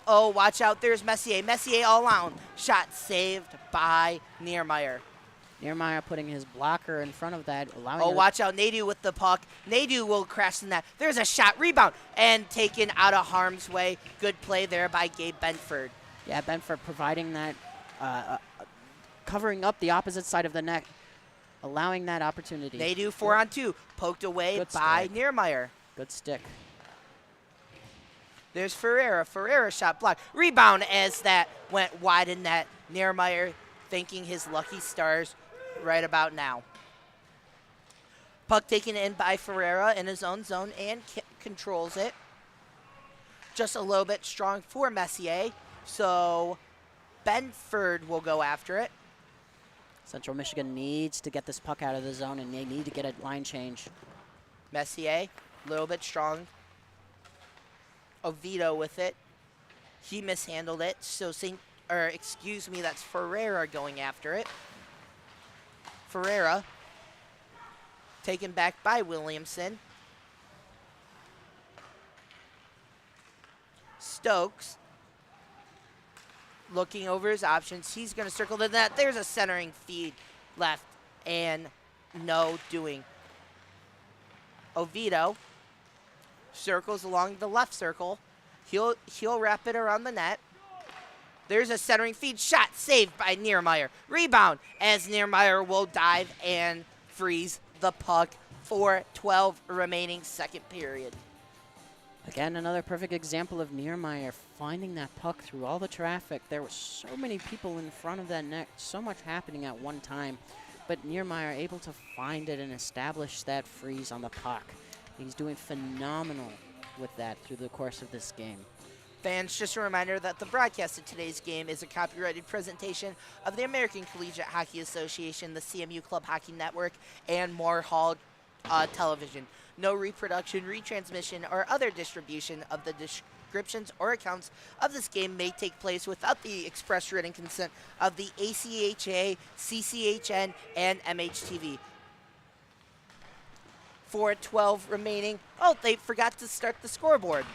Watch out, there's Messier. Messier all alone. Shot saved by Niermeyer. Niermeyer putting his blocker in front of that, allowing Oh, it- watch out, Nadu with the puck. Nadu will crash the net. There's a shot, rebound, and taken out of harm's way. Good play there by Gabe Benford. Yeah, Benford providing that, covering up the opposite side of the net, allowing that opportunity. Nadu 4-on-2, poked away Good by stick. Niermeyer. Good stick. There's Ferreira. Ferreira shot blocked. Rebound as that went wide in net. Niermeyer thanking his lucky stars right about now. Puck taken in by Ferreira in his own zone and controls it. Just a little bit strong for Messier. So Benford will go after it. Central Michigan needs to get this puck out of the zone, and they need to get a line change. Messier, a little bit strong. Oviedo with it. He mishandled it. So that's Ferreira going after it. Ferreira taken back by Williamson. Stokes looking over his options. He's going to circle the net. There's a centering feed left and no doing. Oviedo circles along the left circle. He'll wrap it around the net. There's a centering feed shot saved by Niermeyer. Rebound as Niermeyer will dive and freeze the puck for 12 remaining second period. Again, another perfect example of Niermeyer finding that puck through all the traffic. There were so many people in front of that net, so much happening at one time, but Niermeyer able to find it and establish that freeze on the puck. He's doing phenomenal with that through the course of this game. Fans, just a reminder that the broadcast of today's game is a copyrighted presentation of the American Collegiate Hockey Association, the CMU Club Hockey Network, and Moore Hall Television. No reproduction, retransmission, or other distribution of the descriptions or accounts of this game may take place without the express written consent of the ACHA, CCHN, and MHTV. 4:12 remaining. Oh, they forgot to start the scoreboard.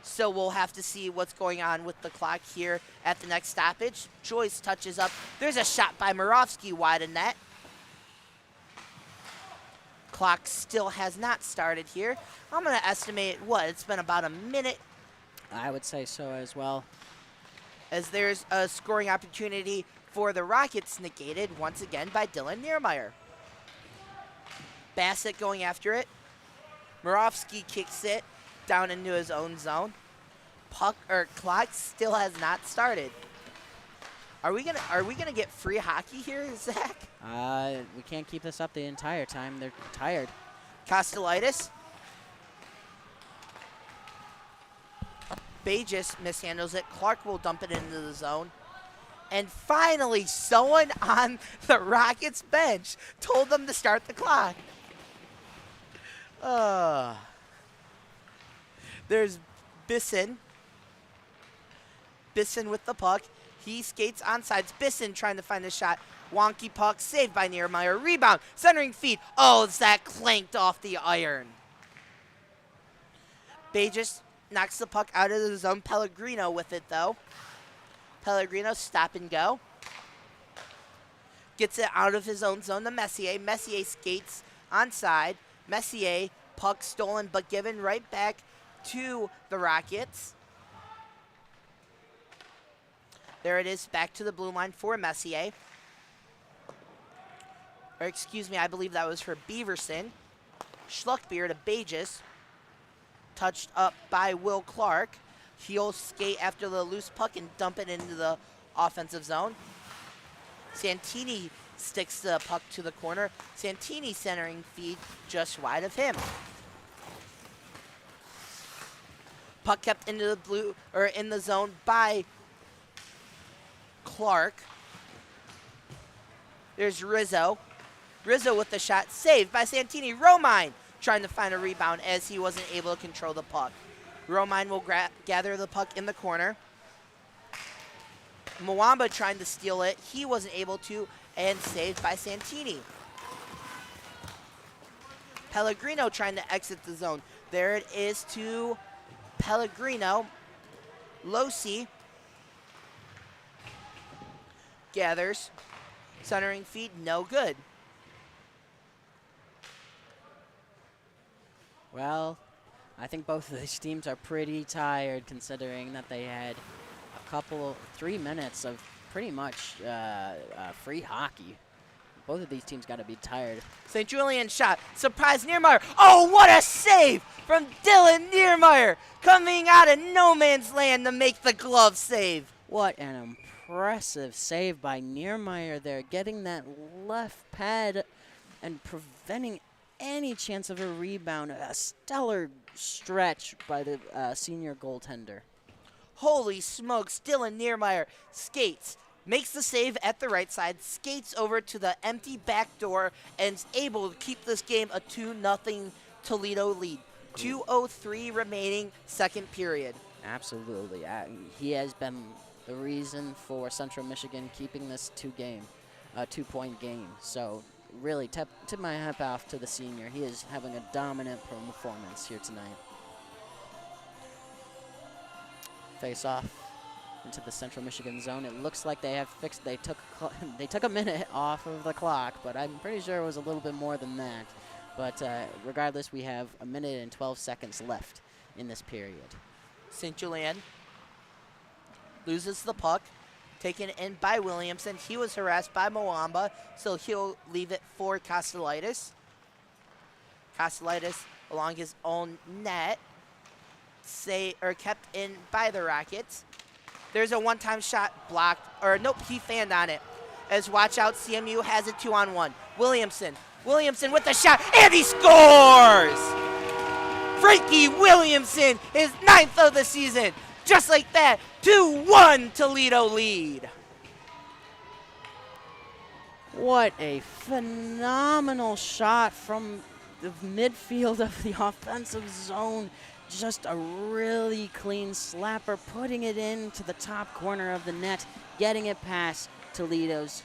So we'll have to see what's going on with the clock here at the next stoppage. Joyce touches up. There's a shot by Murovsky wide of net. Clock still has not started here. I'm going to estimate, it's been about a minute. I would say so as well. As there's a scoring opportunity for the Rockets negated once again by Dylan Niermeyer. Bassett going after it. Murovsky kicks it down into his own zone. Clock still has not started. Are we gonna get free hockey here, Zach? We can't keep this up the entire time. They're tired. Kostelitis. Bajis mishandles it. Clark will dump it into the zone. And finally, someone on the Rockets bench told them to start the clock. There's Bisson. Bisson with the puck. He skates onsides. Bisson trying to find a shot. Wonky puck saved by Niermeyer. Rebound. Centering feed. Oh, it's that clanked off the iron. Bajis knocks the puck out of the zone. Pellegrino with it, though. Pellegrino stop and go. Gets it out of his own zone to Messier. Messier skates onside. Messier, puck stolen but given right back to the Rockets. There it is, back to the blue line for Messier. Or excuse me, I believe that was for Beaverson. Schluckbeer to Bajis. Touched up by Will Clark. He'll skate after the loose puck and dump it into the offensive zone. Santini sticks the puck to the corner. Santini centering feed just wide of him. Puck kept into the in the zone by Clark. There's Rizzo. Rizzo with the shot saved by Santini. Romine trying to find a rebound as he wasn't able to control the puck. Romine will gather the puck in the corner. Mwamba trying to steal it. He wasn't able to, and saved by Santini. Pellegrino trying to exit the zone. There it is to Pellegrino. Losi gathers. Centering feed, no good. Well, I think both of these teams are pretty tired considering that they had 3 minutes of pretty much free hockey. Both of these teams got to be tired. St. Julian shot. Surprise Niermeyer. Oh, what a save from Dylan Niermeyer. Coming out of no man's land to make the glove save. What an impressive save by Niermeyer there. Getting that left pad and preventing any chance of a rebound. A stellar stretch by the senior goaltender. Holy smokes. Dylan Niermeyer skates. Makes the save at the right side, skates over to the empty back door, and is able to keep this game a 2-0 Toledo lead. 2:03 remaining, second period. Absolutely. He has been the reason for Central Michigan keeping this 2-point game. So really tip my hat off to the senior. He is having a dominant performance here tonight. Face off into the Central Michigan zone. It looks like they have fixed. They took a minute off of the clock, but I'm pretty sure it was a little bit more than that. But regardless, we have 1 minute and 12 seconds left in this period. St. Julian loses the puck, taken in by Williamson. He was harassed by Moamba, so he'll leave it for Kostelitis. Kostelitis along his own net, kept in by the Rockets. There's a one-time shot blocked, or nope, he fanned on it. As watch out, CMU has it 2-on-1. Williamson with the shot, and he scores! Frankie Williamson, his 9th of the season. Just like that, 2-1 Toledo lead. What a phenomenal shot from the midfield of the offensive zone. Just a really clean slapper, putting it into the top corner of the net, getting it past Toledo's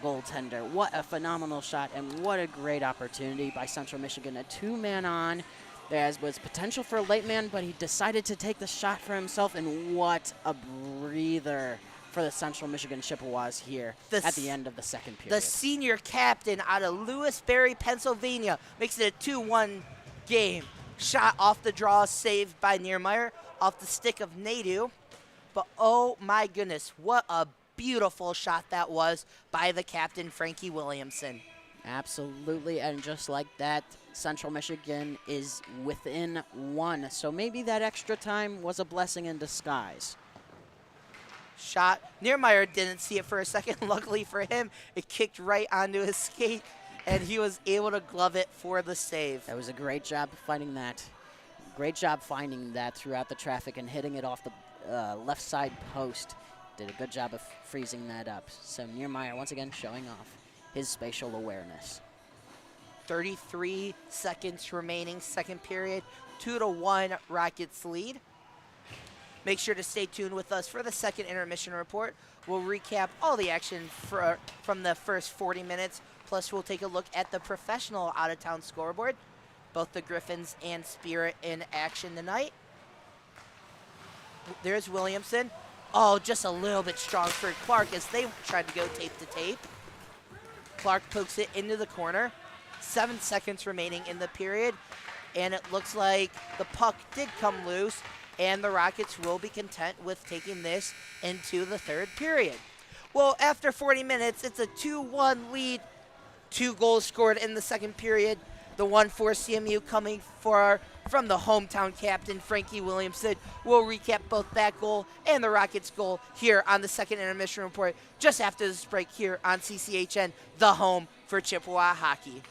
goaltender. What a phenomenal shot, and what a great opportunity by Central Michigan. A 2-man on. There was potential for a late man, but he decided to take the shot for himself, and what a breather for the Central Michigan Chippewas here at the end of the second period. The senior captain out of Lewisberry, Pennsylvania, makes it a 2-1 game. Shot off the draw, saved by Niermeyer, off the stick of Nadu. But oh my goodness, what a beautiful shot that was by the captain, Frankie Williamson. Absolutely, and just like that, Central Michigan is within 1. So maybe that extra time was a blessing in disguise. Shot. Niermeyer didn't see it for a second. Luckily for him, it kicked right onto his skate, and he was able to glove it for the save. That was a great job finding that. Great job finding that throughout the traffic and hitting it off the left side post. Did a good job of freezing that up. So Niermeyer once again showing off his spatial awareness. 33 seconds remaining, second period. 2-1 Rockets lead. Make sure to stay tuned with us for the second intermission report. We'll recap all the action from the first 40 minutes. Plus, we'll take a look at the professional out-of-town scoreboard. Both the Griffins and Spirit in action tonight. There's Williamson. Oh, just a little bit strong for Clark as they tried to go tape to tape. Clark pokes it into the corner. 7 seconds remaining in the period. And it looks like the puck did come loose, and the Rockets will be content with taking this into the third period. Well, after 40 minutes, it's a 2-1 lead. 2 goals scored in the second period. The one for CMU coming from the hometown captain, Frankie Williamson. We'll recap both that goal and the Rockets' goal here on the second intermission report just after this break here on CCHN, the home for Chippewa hockey.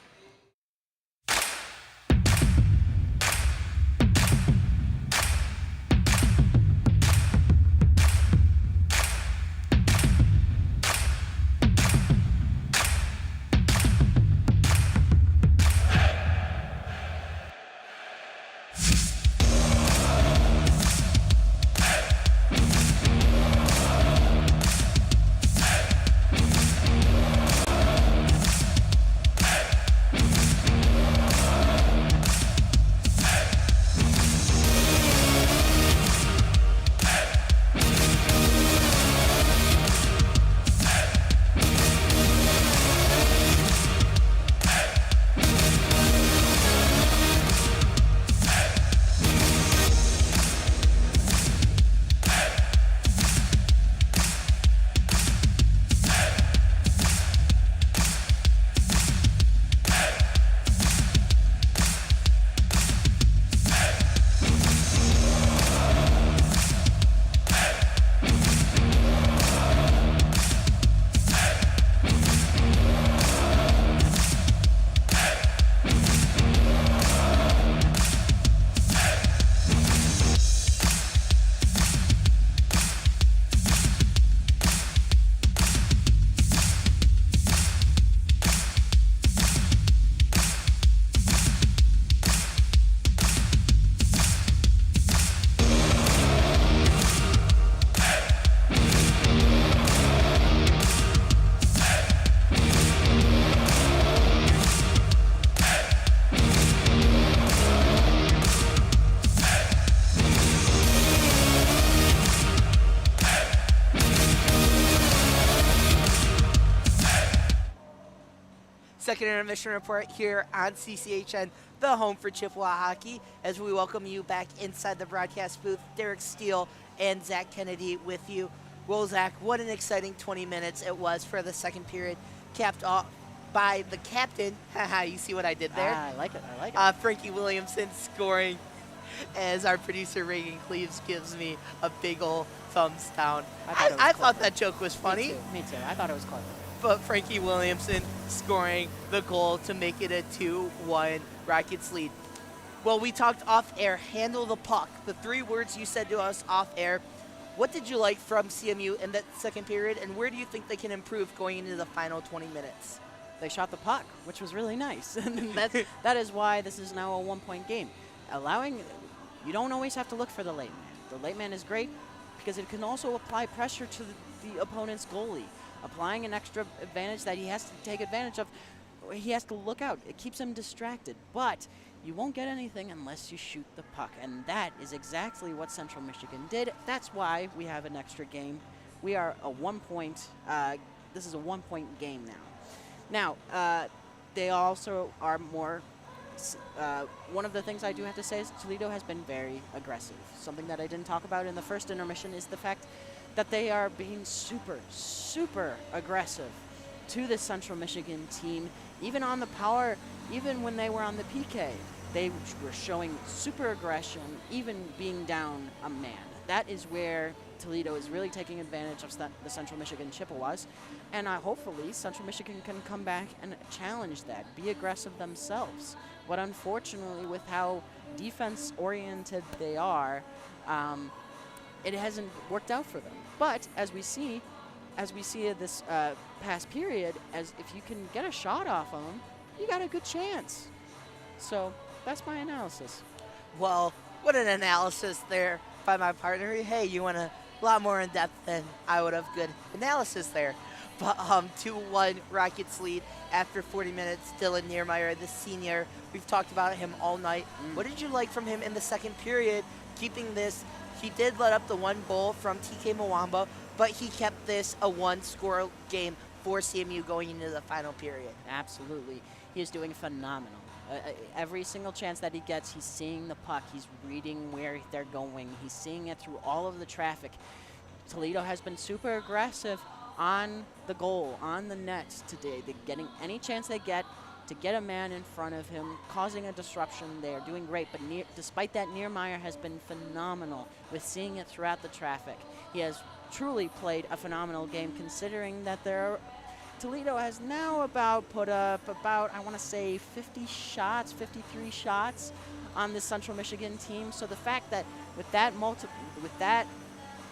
second intermission report here on CCHN, the home for Chippewa hockey, as we welcome you back inside the broadcast booth. Derek Steele and Zach Kennedy with you. Well, Zach, what an exciting 20 minutes it was for the second period, capped off by the captain. Haha, you see what I did there? I like it. Frankie Williamson scoring, as our producer Reagan Cleaves gives me a big ol' thumbs down. I thought that joke was funny. Me too. I thought it was clever. But Frankie Williamson scoring the goal to make it a 2-1 Rockets lead. Well, we talked off air, handle the puck. The 3 words you said to us off air. What did you like from CMU in that second period, and where do you think they can improve going into the final 20 minutes? They shot the puck, which was really nice. And that is why this is now a 1-point game. You don't always have to look for the late man. The late man is great because it can also apply pressure to the opponent's goalie, applying an extra advantage that he has to take advantage of. He has to look out. It keeps him distracted. But you won't get anything unless you shoot the puck, and that is exactly what Central Michigan did. That's why we have an extra game. We are a 1-point. This is a 1-point game now. Now, they also are more. One of the things I do have to say is Toledo has been very aggressive. Something that I didn't talk about in the first intermission is the fact that they are being super aggressive to the Central Michigan team. Even on the power, even when they were on the PK, they were showing super aggression, even being down a man. That is where Toledo is really taking advantage of the Central Michigan Chippewas. And hopefully Central Michigan can come back and challenge that, be aggressive themselves. But unfortunately, with how defense-oriented they are, it hasn't worked out for them. But as we see this past period, as if you can get a shot off of them, you got a good chance. So that's my analysis. Well, what an analysis there by my partner. Hey, you went a lot more in depth than I would have. Good analysis there. But 2-1 Rockets lead after 40 minutes. Dylan Niermeyer, the senior, we've talked about him all night. What did you like from him in the second period, keeping this? He did let up the 1 goal from TK Mwamba, but he kept this a 1-score game for CMU going into the final period. Absolutely. He is doing phenomenal. Every single chance that he gets, he's seeing the puck. He's reading where they're going. He's seeing it through all of the traffic. Toledo has been super aggressive on the goal, on the net today. They're getting any chance they get to get a man in front of him, causing a disruption. They are doing great, but despite that, Niermeyer has been phenomenal with seeing it throughout the traffic. He has truly played a phenomenal game, considering that Toledo has now put up about, I want to say, 53 shots on the Central Michigan team. So the fact that with that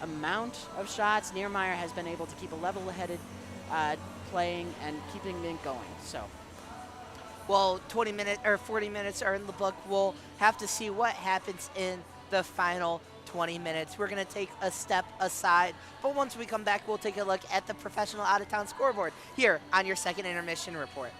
amount of shots, Niermeyer has been able to keep a level-headed playing and keeping it going. So, well, 40 minutes are in the book. We'll have to see what happens in the final 20 minutes. We're going to take a step aside, but once we come back, we'll take a look at the professional out-of-town scoreboard here on your second intermission report.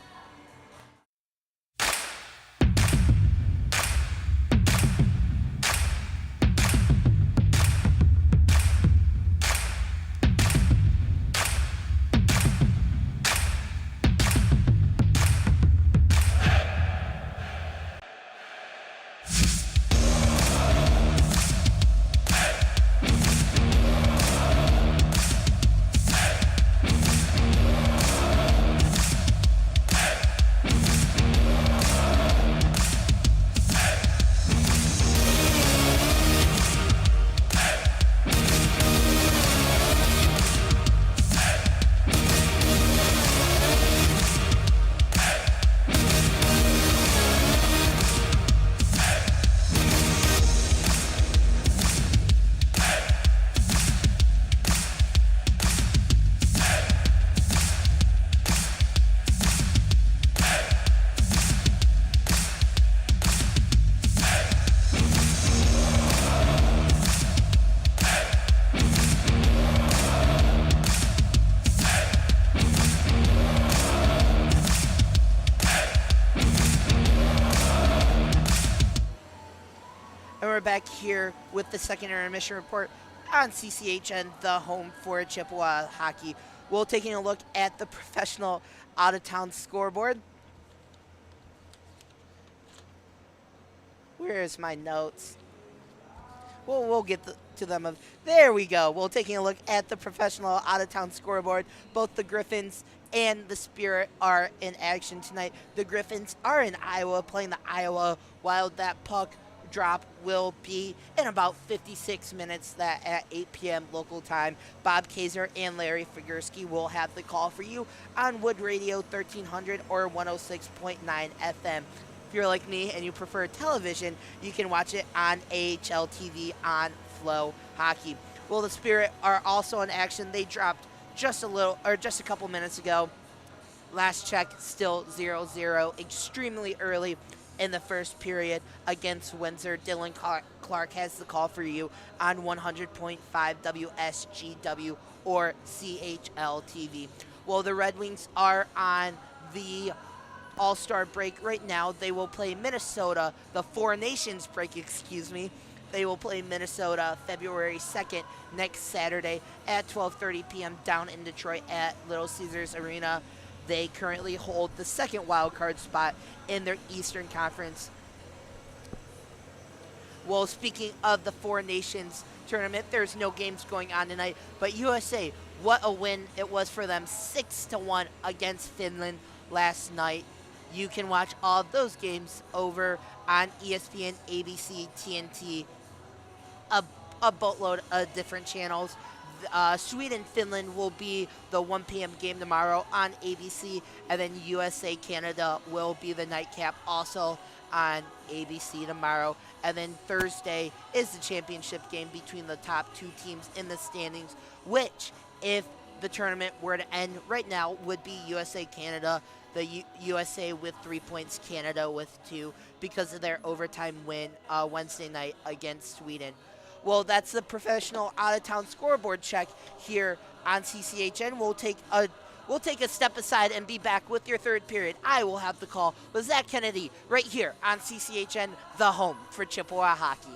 We're back here with the second intermission report on CCHN, the home for Chippewa hockey. We're taking a look at the professional out-of-town scoreboard. Where's my notes? We'll get to them. There we go. We're taking a look at the professional out-of-town scoreboard. Both the Griffins and the Spirit are in action tonight. The Griffins are in Iowa, playing the Iowa Wild. That puck drop will be in about 56 minutes, that at 8 p.m. local time. Bob Kaiser and Larry Figursky will have the call for you on Wood Radio 1300 or 106.9 FM. If you're like me and you prefer television, you can watch it on AHL TV on Flow Hockey. Well, the Spirit are also in action. They dropped just a couple minutes ago. Last check, still 0-0. Extremely early in the first period against Windsor. Dylan Clark has the call for you on 100.5 WSGW or CHL TV. Well, the Red Wings are on the All-Star break right now. They will play Minnesota, the Four Nations break, excuse me. They will play Minnesota February 2nd next Saturday at 12:30 p.m. down in Detroit at Little Caesars Arena. They currently hold the second wild card spot in their Eastern Conference. Well, speaking of the Four Nations tournament, there's no games going on tonight, but USA, what a win it was for them, 6-1 against Finland last night. You can watch all of those games over on ESPN, ABC, TNT, a boatload of different channels. Sweden-Finland will be the 1 p.m. game tomorrow on ABC, and then USA-Canada will be the nightcap also on ABC tomorrow. And then Thursday is the championship game between the top two teams in the standings, which, if the tournament were to end right now, would be USA-Canada. The USA with 3 points, Canada with 2, because of their overtime win Wednesday night against Sweden. Well, that's the professional out-of-town scoreboard check here on CCHN. We'll take a step aside and be back with your third period. I will have the call with Zach Kennedy right here on CCHN, the home for Chippewa hockey.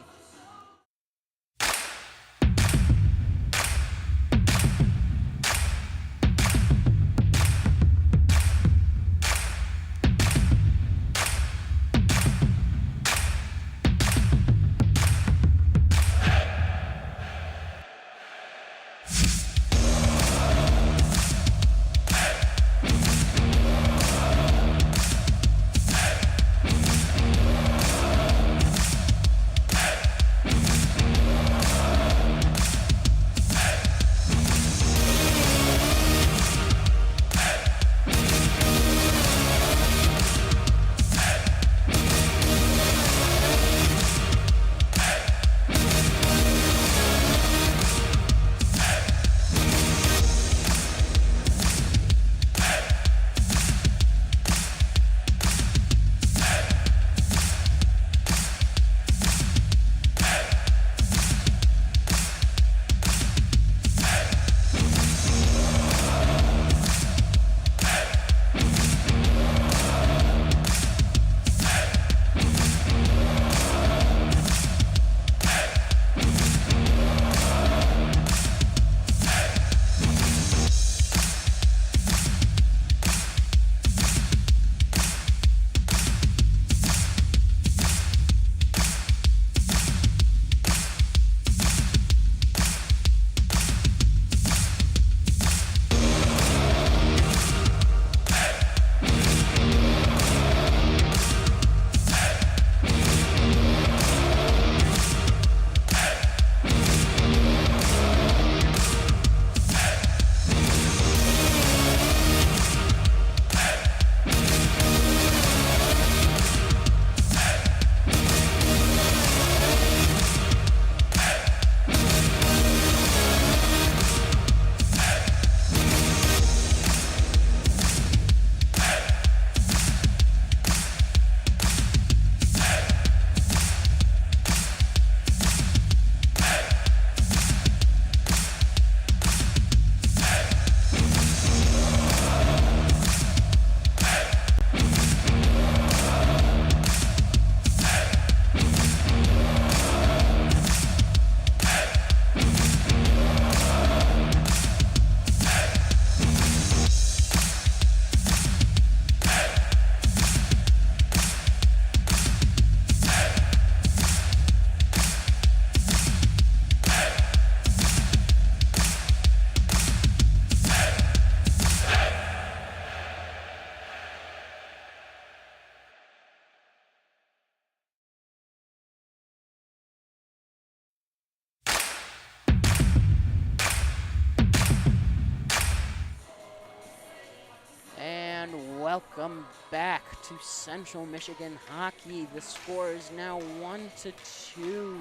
welcome back to Central Michigan hockey. The score is now 1-2.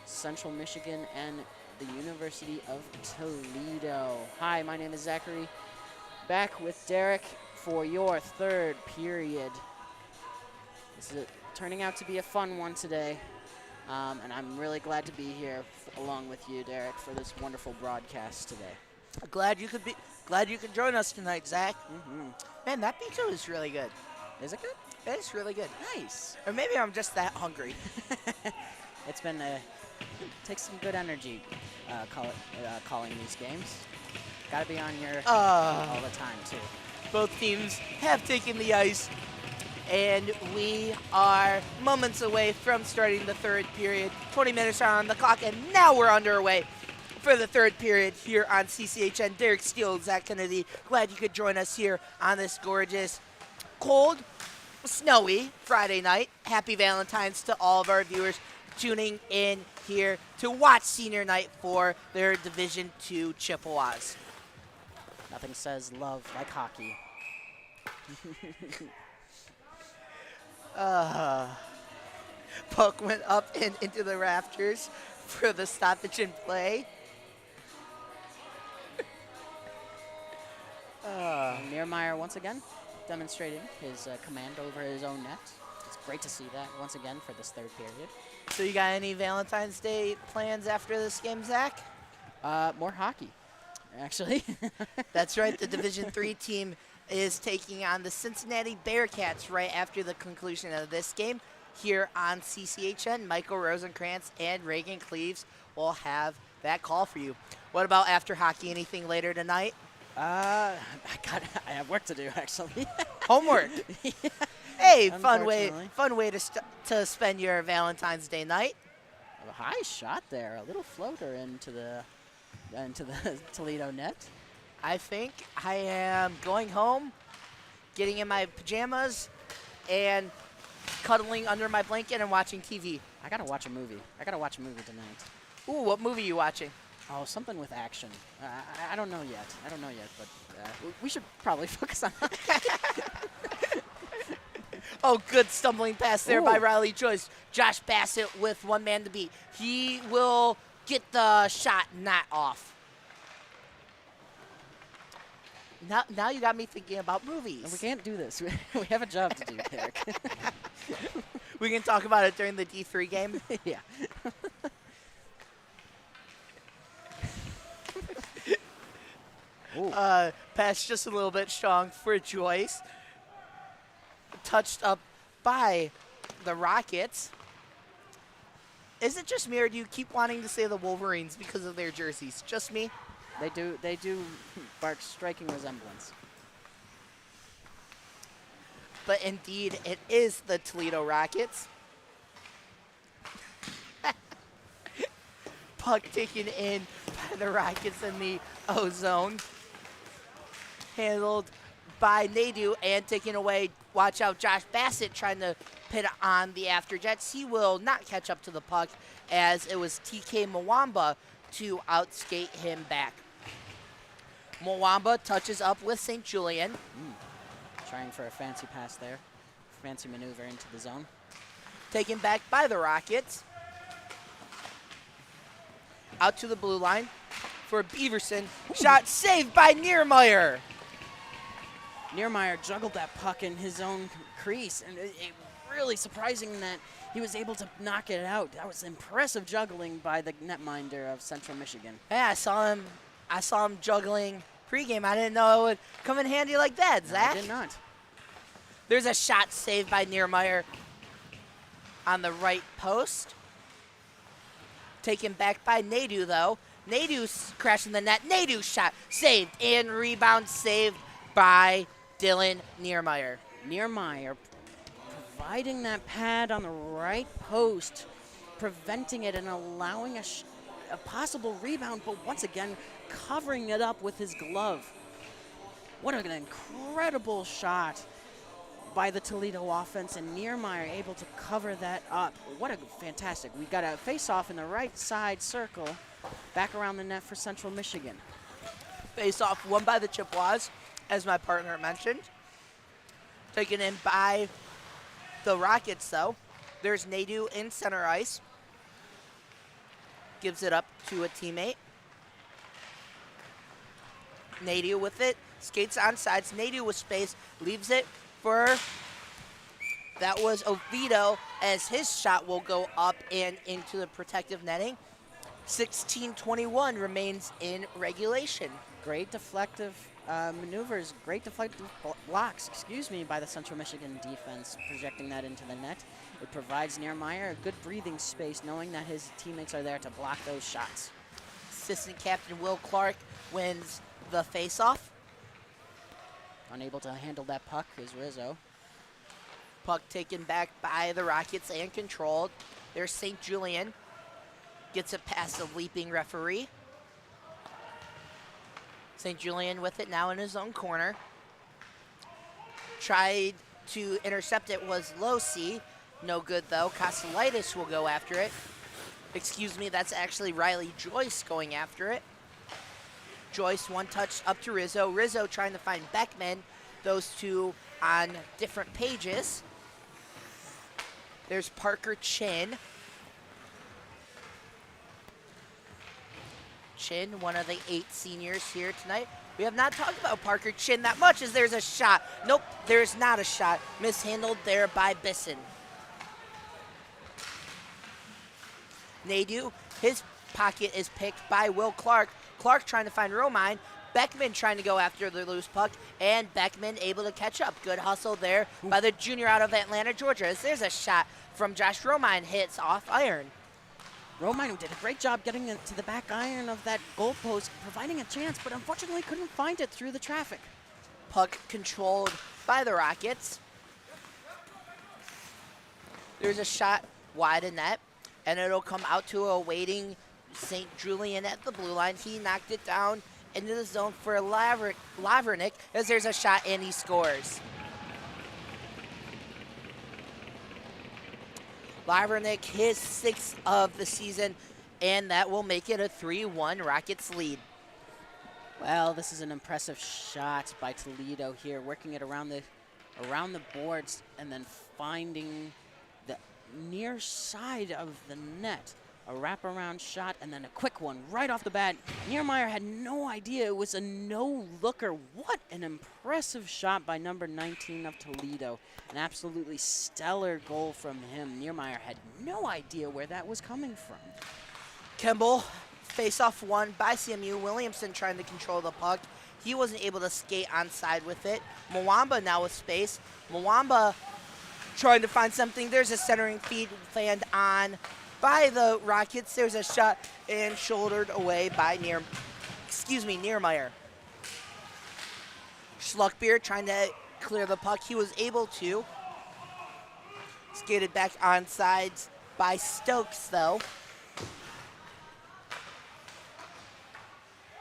Central Michigan and the University of Toledo. Hi, my name is Zachary. Back with Derek for your third period. This is turning out to be a fun one today. And I'm really glad to be here along with you, Derek, for this wonderful broadcast today. Glad you could join us tonight, Zach. Man, that pizza is really good. Is it good? It's really good. Nice. Or maybe I'm just that hungry. It's been takes some good energy calling these games. Got to be on your all the time too. Both teams have taken the ice, and we are moments away from starting the third period. 20 minutes are on the clock, and now we're underway for the third period here on CCHN. Derek Steele, Zach Kennedy, glad you could join us here on this gorgeous, cold, snowy Friday night. Happy Valentine's to all of our viewers tuning in here to watch senior night for their Division II Chippewas. Nothing says love like hockey. Puck went up and into the rafters for the stoppage in play. Niermeyer once again demonstrating his command over his own net. It's great to see that once again for this third period. So you got any Valentine's Day plans after this game, Zach? More hockey, actually. That's right. The Division III team is taking on the Cincinnati Bearcats right after the conclusion of this game here on CCHN. Michael Rosenkrantz and Reagan Cleaves will have that call for you. What about after hockey? Anything later tonight? I have work to do, actually. Homework. Hey, fun way Unfortunately. to spend your Valentine's Day night. A high shot there, a little floater into the Toledo net. I think I am going home, getting in my pajamas, and cuddling under my blanket and watching TV. I gotta watch a movie. Tonight. Ooh, what movie are you watching? Oh, something with action. I don't know yet. But we should probably focus on that. Oh, good stumbling pass there by Ooh. Riley Joyce. Josh Bassett with one man to beat. He will get the shot not off. Now you got me thinking about movies. We can't do this. We have a job to do, Derek. We can talk about it during the D3 game. Yeah. Pass just a little bit strong for Joyce. Touched up by the Rockets. Is it just me, or do you keep wanting to say the Wolverines because of their jerseys? Just me? They do bark striking resemblance. But indeed, it is the Toledo Rockets. Puck taken in by the Rockets in the O zone. Handled by Nadu and taken away. Watch out, Josh Bassett trying to pit on the Afterjets. He will not catch up to the puck as it was TK Mwamba to outskate him back. Mwamba touches up with St. Julian. Trying for a fancy pass there. Fancy maneuver into the zone. Taken back by the Rockets. Out to the blue line for Beaverson. Shot saved by Niermeyer. Niermeyer juggled that puck in his own crease, and it really surprising that he was able to knock it out. That was impressive juggling by the netminder of Central Michigan. Yeah, I saw him juggling pregame. I didn't know it would come in handy like that, Zach. No, I did not. There's a shot saved by Niermeyer on the right post. Taken back by Nadu, though. Nadu's crashing the net. Nadu's shot saved and rebound saved by Dylan Niermeyer. Niermeyer providing that pad on the right post, preventing it and allowing a possible rebound, but once again covering it up with his glove. What an incredible shot by the Toledo offense, and Niermeyer able to cover that up. What a fantastic. We got a face-off in the right side circle, back around the net for Central Michigan. Face-off won by the Chippewas, as my partner mentioned. Taken in by the Rockets, though. There's Nadu in center ice. Gives it up to a teammate. Nadu with it. Skates on sides. Nadu with space. Leaves it for... That was Oviedo, as his shot will go up and into the protective netting. 16-21 remains in regulation. Great deflective maneuvers, great deflective blocks, by the Central Michigan defense, projecting that into the net. It provides Niermeyer a good breathing space, knowing that his teammates are there to block those shots. Assistant captain Will Clark wins the faceoff. Unable to handle that puck is Rizzo. Puck taken back by the Rockets and controlled. There's St. Julian. Gets it past the leaping referee. St. Julian with it now in his own corner. Tried to intercept it was Losi. No good though. Kostelitis will go after it. That's actually Riley Joyce going after it. Joyce one touch up to Rizzo. Rizzo trying to find Beckman. Those two on different pages. There's Parker Chin. Chin, one of the 8 seniors here tonight. We have not talked about Parker Chin that much as there's a shot. Nope, there's not a shot. Mishandled there by Bisson. Nadu, his pocket is picked by Will Clark. Clark trying to find Romine. Beckman trying to go after the loose puck, and Beckman able to catch up. Good hustle there by the junior out of Atlanta, Georgia. As there's a shot from Josh Romine, hits off iron. Romine did a great job getting it to the back iron of that goalpost, providing a chance, but unfortunately couldn't find it through the traffic. Puck controlled by the Rockets. There's a shot wide of net, and it'll come out to a waiting St. Julian at the blue line. He knocked it down into the zone for Lavernick, as there's a shot and he scores. Lavernick, his 6th of the season, and that will make it a 3-1 Rockets lead. Well, this is an impressive shot by Toledo here, working it around the boards and then finding the near side of the net. A wraparound shot and then a quick one right off the bat. Niermeyer had no idea it was a no-looker. What an impressive shot by number 19 of Toledo. An absolutely stellar goal from him. Niermeyer had no idea where that was coming from. Kimball, face-off won by CMU. Williamson trying to control the puck. He wasn't able to skate onside with it. Mwamba now with space. Mwamba trying to find something. There's a centering feed fanned on by the Rockets. There's a shot and shouldered away by Niermeyer. Schluckbeer trying to clear the puck. He was able to. Skated back on sides by Stokes, though.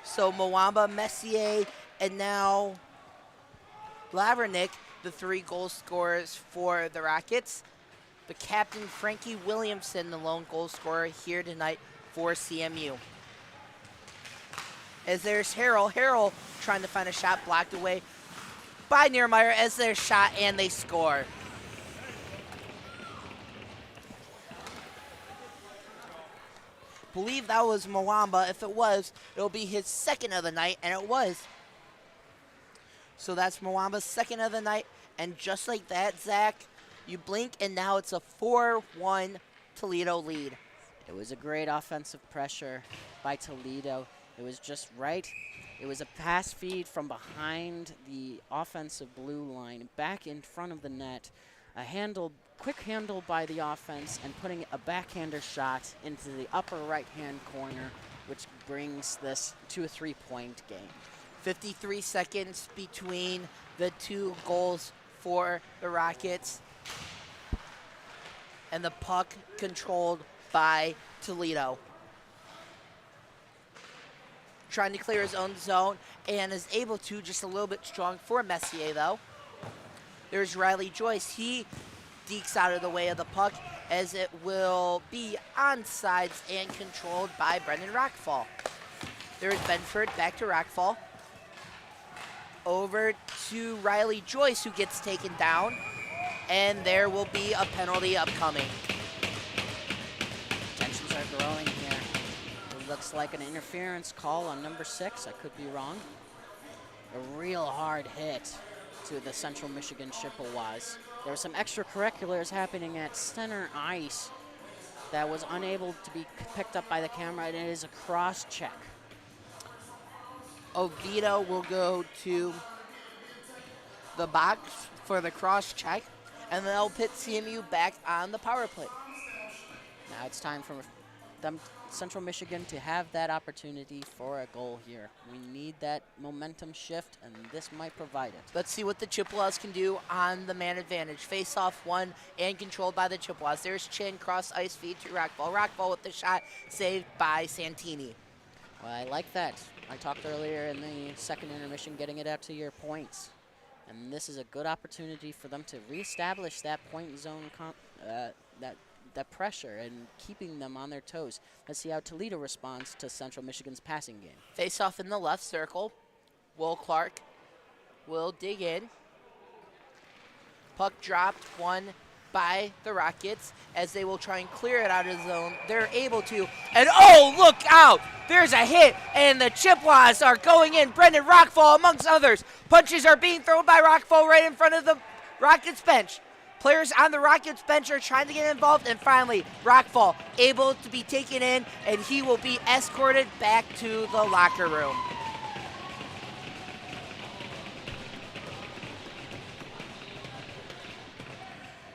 So Mwamba, Messier, and now Lavernick, the 3 goal scorers for the Rockets. The captain, Frankie Williamson, the lone goal scorer here tonight for CMU. As there's Harrell. Harrell trying to find a shot blocked away by Niermeyer as their shot, and they score. Believe that was Mwamba. If it was, it'll be his 2nd of the night, and it was. So that's Mwamba's 2nd of the night, and just like that, Zach, you blink, and now it's a 4-1 Toledo lead. It was a great offensive pressure by Toledo. It was just right. It was a pass feed from behind the offensive blue line back in front of the net. A quick handle by the offense and putting a backhander shot into the upper right-hand corner, which brings this to a 3-point game. 53 seconds between the 2 goals for the Rockets. And the puck controlled by Toledo. Trying to clear his own zone and is able to, just a little bit strong for Messier, though. There's Riley Joyce. He dekes out of the way of the puck as it will be on sides and controlled by Brendan Rockfall. There's Benford back to Rockfall. over to Riley Joyce, who gets taken down, and there will be a penalty upcoming. Tensions are growing here. It looks like an interference call on number 6. I could be wrong. A real hard hit to the Central Michigan Chippewas. There were some extracurriculars happening at center ice that was unable to be picked up by the camera, and it is a cross check. Oviedo will go to the box for the cross check, and they'll put CMU back on the power play. Now it's time for them, Central Michigan, to have that opportunity for a goal here. We need that momentum shift, and this might provide it. Let's see what the Chippewas can do on the man advantage. Face-off won and controlled by the Chippewas. There's Chin, cross ice feed to Rockball. Rockball with the shot saved by Santini. Well, I like that. I talked earlier in the second intermission, getting it out to your points. And this is a good opportunity for them to reestablish that point zone, that pressure and keeping them on their toes. Let's see how Toledo responds to Central Michigan's passing game. Face off in the left circle. Will Clark will dig in. Puck dropped, won by the Rockets as they will try and clear it out of the zone. They're able to, and oh, look out! There's a hit, and the Chippewas are going in. Brendan Rockfall amongst others. Punches are being thrown by Rockfall right in front of the Rockets bench. Players on the Rockets bench are trying to get involved, and finally, Rockfall able to be taken in, and he will be escorted back to the locker room.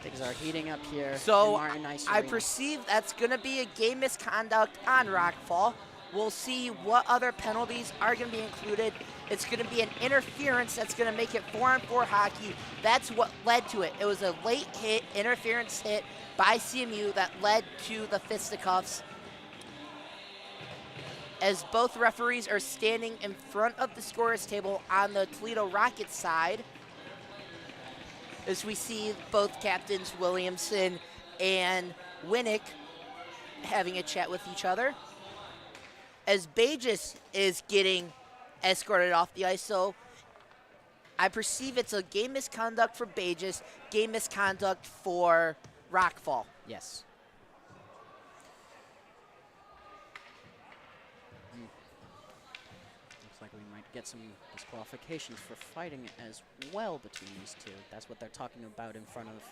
Things are heating up here. So in Martin Ice I Arena. perceive that's going to be a game misconduct on Rockfall. We'll see what other penalties are going to be included. It's going to be an interference that's going to make it 4-on-4 hockey. That's what led to it. It was a late hit, interference hit by CMU that led to the fisticuffs. As both referees are standing in front of the scorer's table on the Toledo Rockets side, as we see both captains Williamson and Winnick having a chat with each other. As Bages is getting escorted off the ice, so I perceive it's a game misconduct for Bages, game misconduct for Rockfall. Yes. Looks like we might get some disqualifications for fighting as well between these two. That's what they're talking about in front of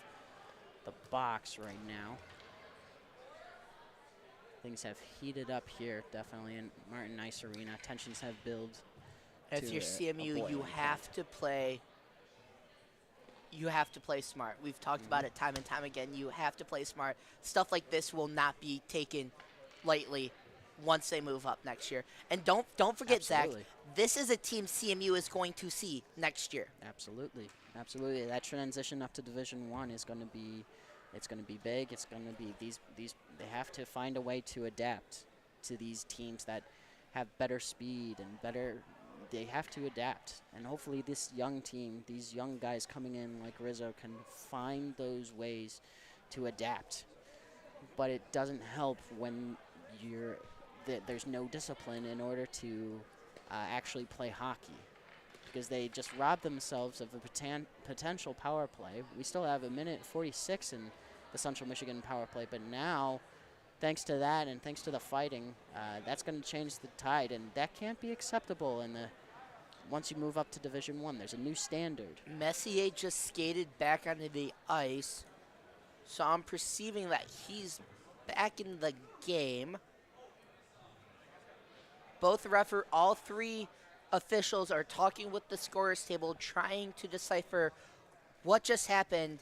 the box right now. Things have heated up here, definitely in Martin Ice Arena. Tensions have built. If you're CMU, you have to play. You have to play smart. We've talked about it time and time again. You have to play smart. Stuff like this will not be taken lightly once they move up next year. And don't forget, Absolutely. Zach, this is a team CMU is going to see next year. Absolutely, absolutely. That transition up to Division I is going to be, it's going to be big. It's going to be these. They have to find a way to adapt to these teams that have better speed and better. They have to adapt, and hopefully this young team, these young guys coming in like Rizzo, can find those ways to adapt. But it doesn't help when there's no discipline in order to actually play hockey, because they just rob themselves of a potential power play. We still have a minute 46 in the Central Michigan power play, but now, thanks to that and thanks to the fighting, that's going to change the tide, and that can't be acceptable once you move up to Division I. There's a new standard. Messier just skated back onto the ice, so I'm perceiving that he's back in the game. All three officials are talking with the scorer's table, trying to decipher what just happened.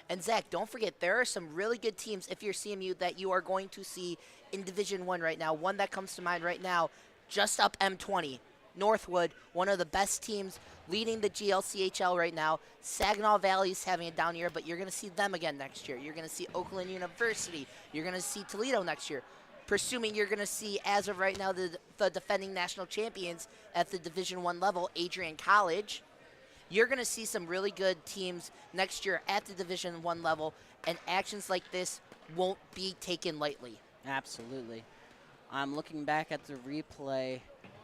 And Zach, don't forget, there are some really good teams, if you're CMU, that you are going to see in Division I right now. One that comes to mind right now, just up M20, Northwood, one of the best teams leading the GLCHL right now. Saginaw Valley's having a down year, but you're going to see them again next year. You're going to see Oakland University. You're going to see Toledo next year. Presuming you're going to see, as of right now, the defending national champions at the Division I level, Adrian College. You're going to see some really good teams next year at the Division I level, and actions like this won't be taken lightly. Absolutely. I'm looking back at the replay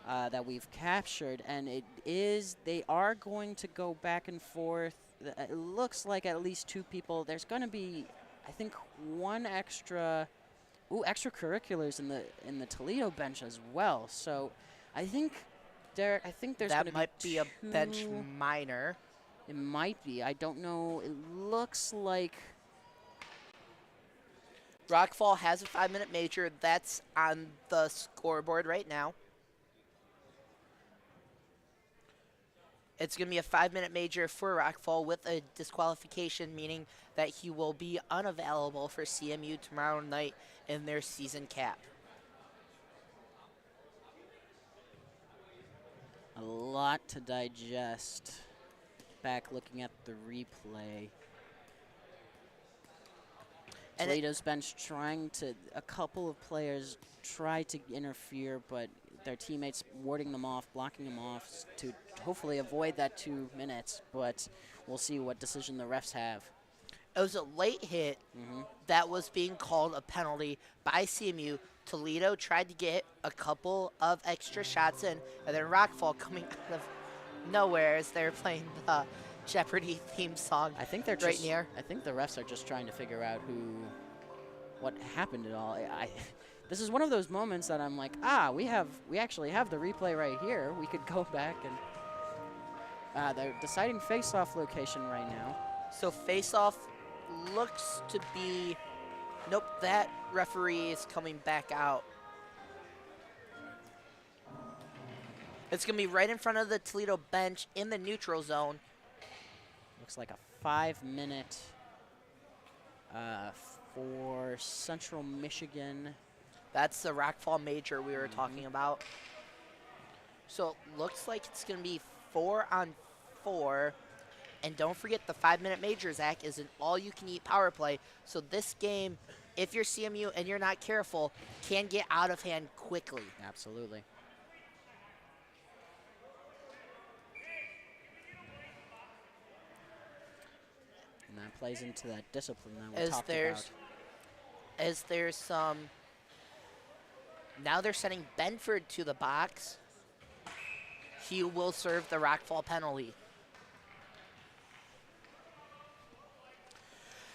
that we've captured, and they are going to go back and forth. It looks like at least 2 people. There's going to be, I think, one extracurriculars in the Toledo bench as well. So I think there's going to be That might be a 2. bench minor. It might be. I don't know. It looks like Rockfall has a 5-minute major. That's on the scoreboard right now. It's going to be a 5-minute major for Rockfall with a disqualification, meaning that he will be unavailable for CMU tomorrow night in their season cap. a lot to digest. Back looking at the replay. And Toledo's bench a couple of players try to interfere, but their teammates warding them off, blocking them off to hopefully avoid that 2 minutes, but we'll see what decision the refs have. It was a late hit that was being called a penalty by CMU. Toledo tried to get a couple of extra shots in, and then Rockfall coming out of nowhere as they're playing the Jeopardy theme song. I think they're right near. I think the refs are just trying to figure out what happened at all. This is one of those moments that I'm like, we actually have the replay right here. We could go back and they're deciding face-off location right now. So face-off looks to be, nope, that referee is coming back out. It's going to be right in front of the Toledo bench in the neutral zone. Looks like a 5-minute for Central Michigan. That's the Rockfall major we were talking about. So it looks like it's going to be 4-on-4. And don't forget the 5-minute major, Zach, is an all-you-can-eat power play. So this game, if you're CMU and you're not careful, can get out of hand quickly. Absolutely. And that plays into that discipline that we talked about. As there's some, now they're sending Benford to the box. He will serve the Rockfall penalty.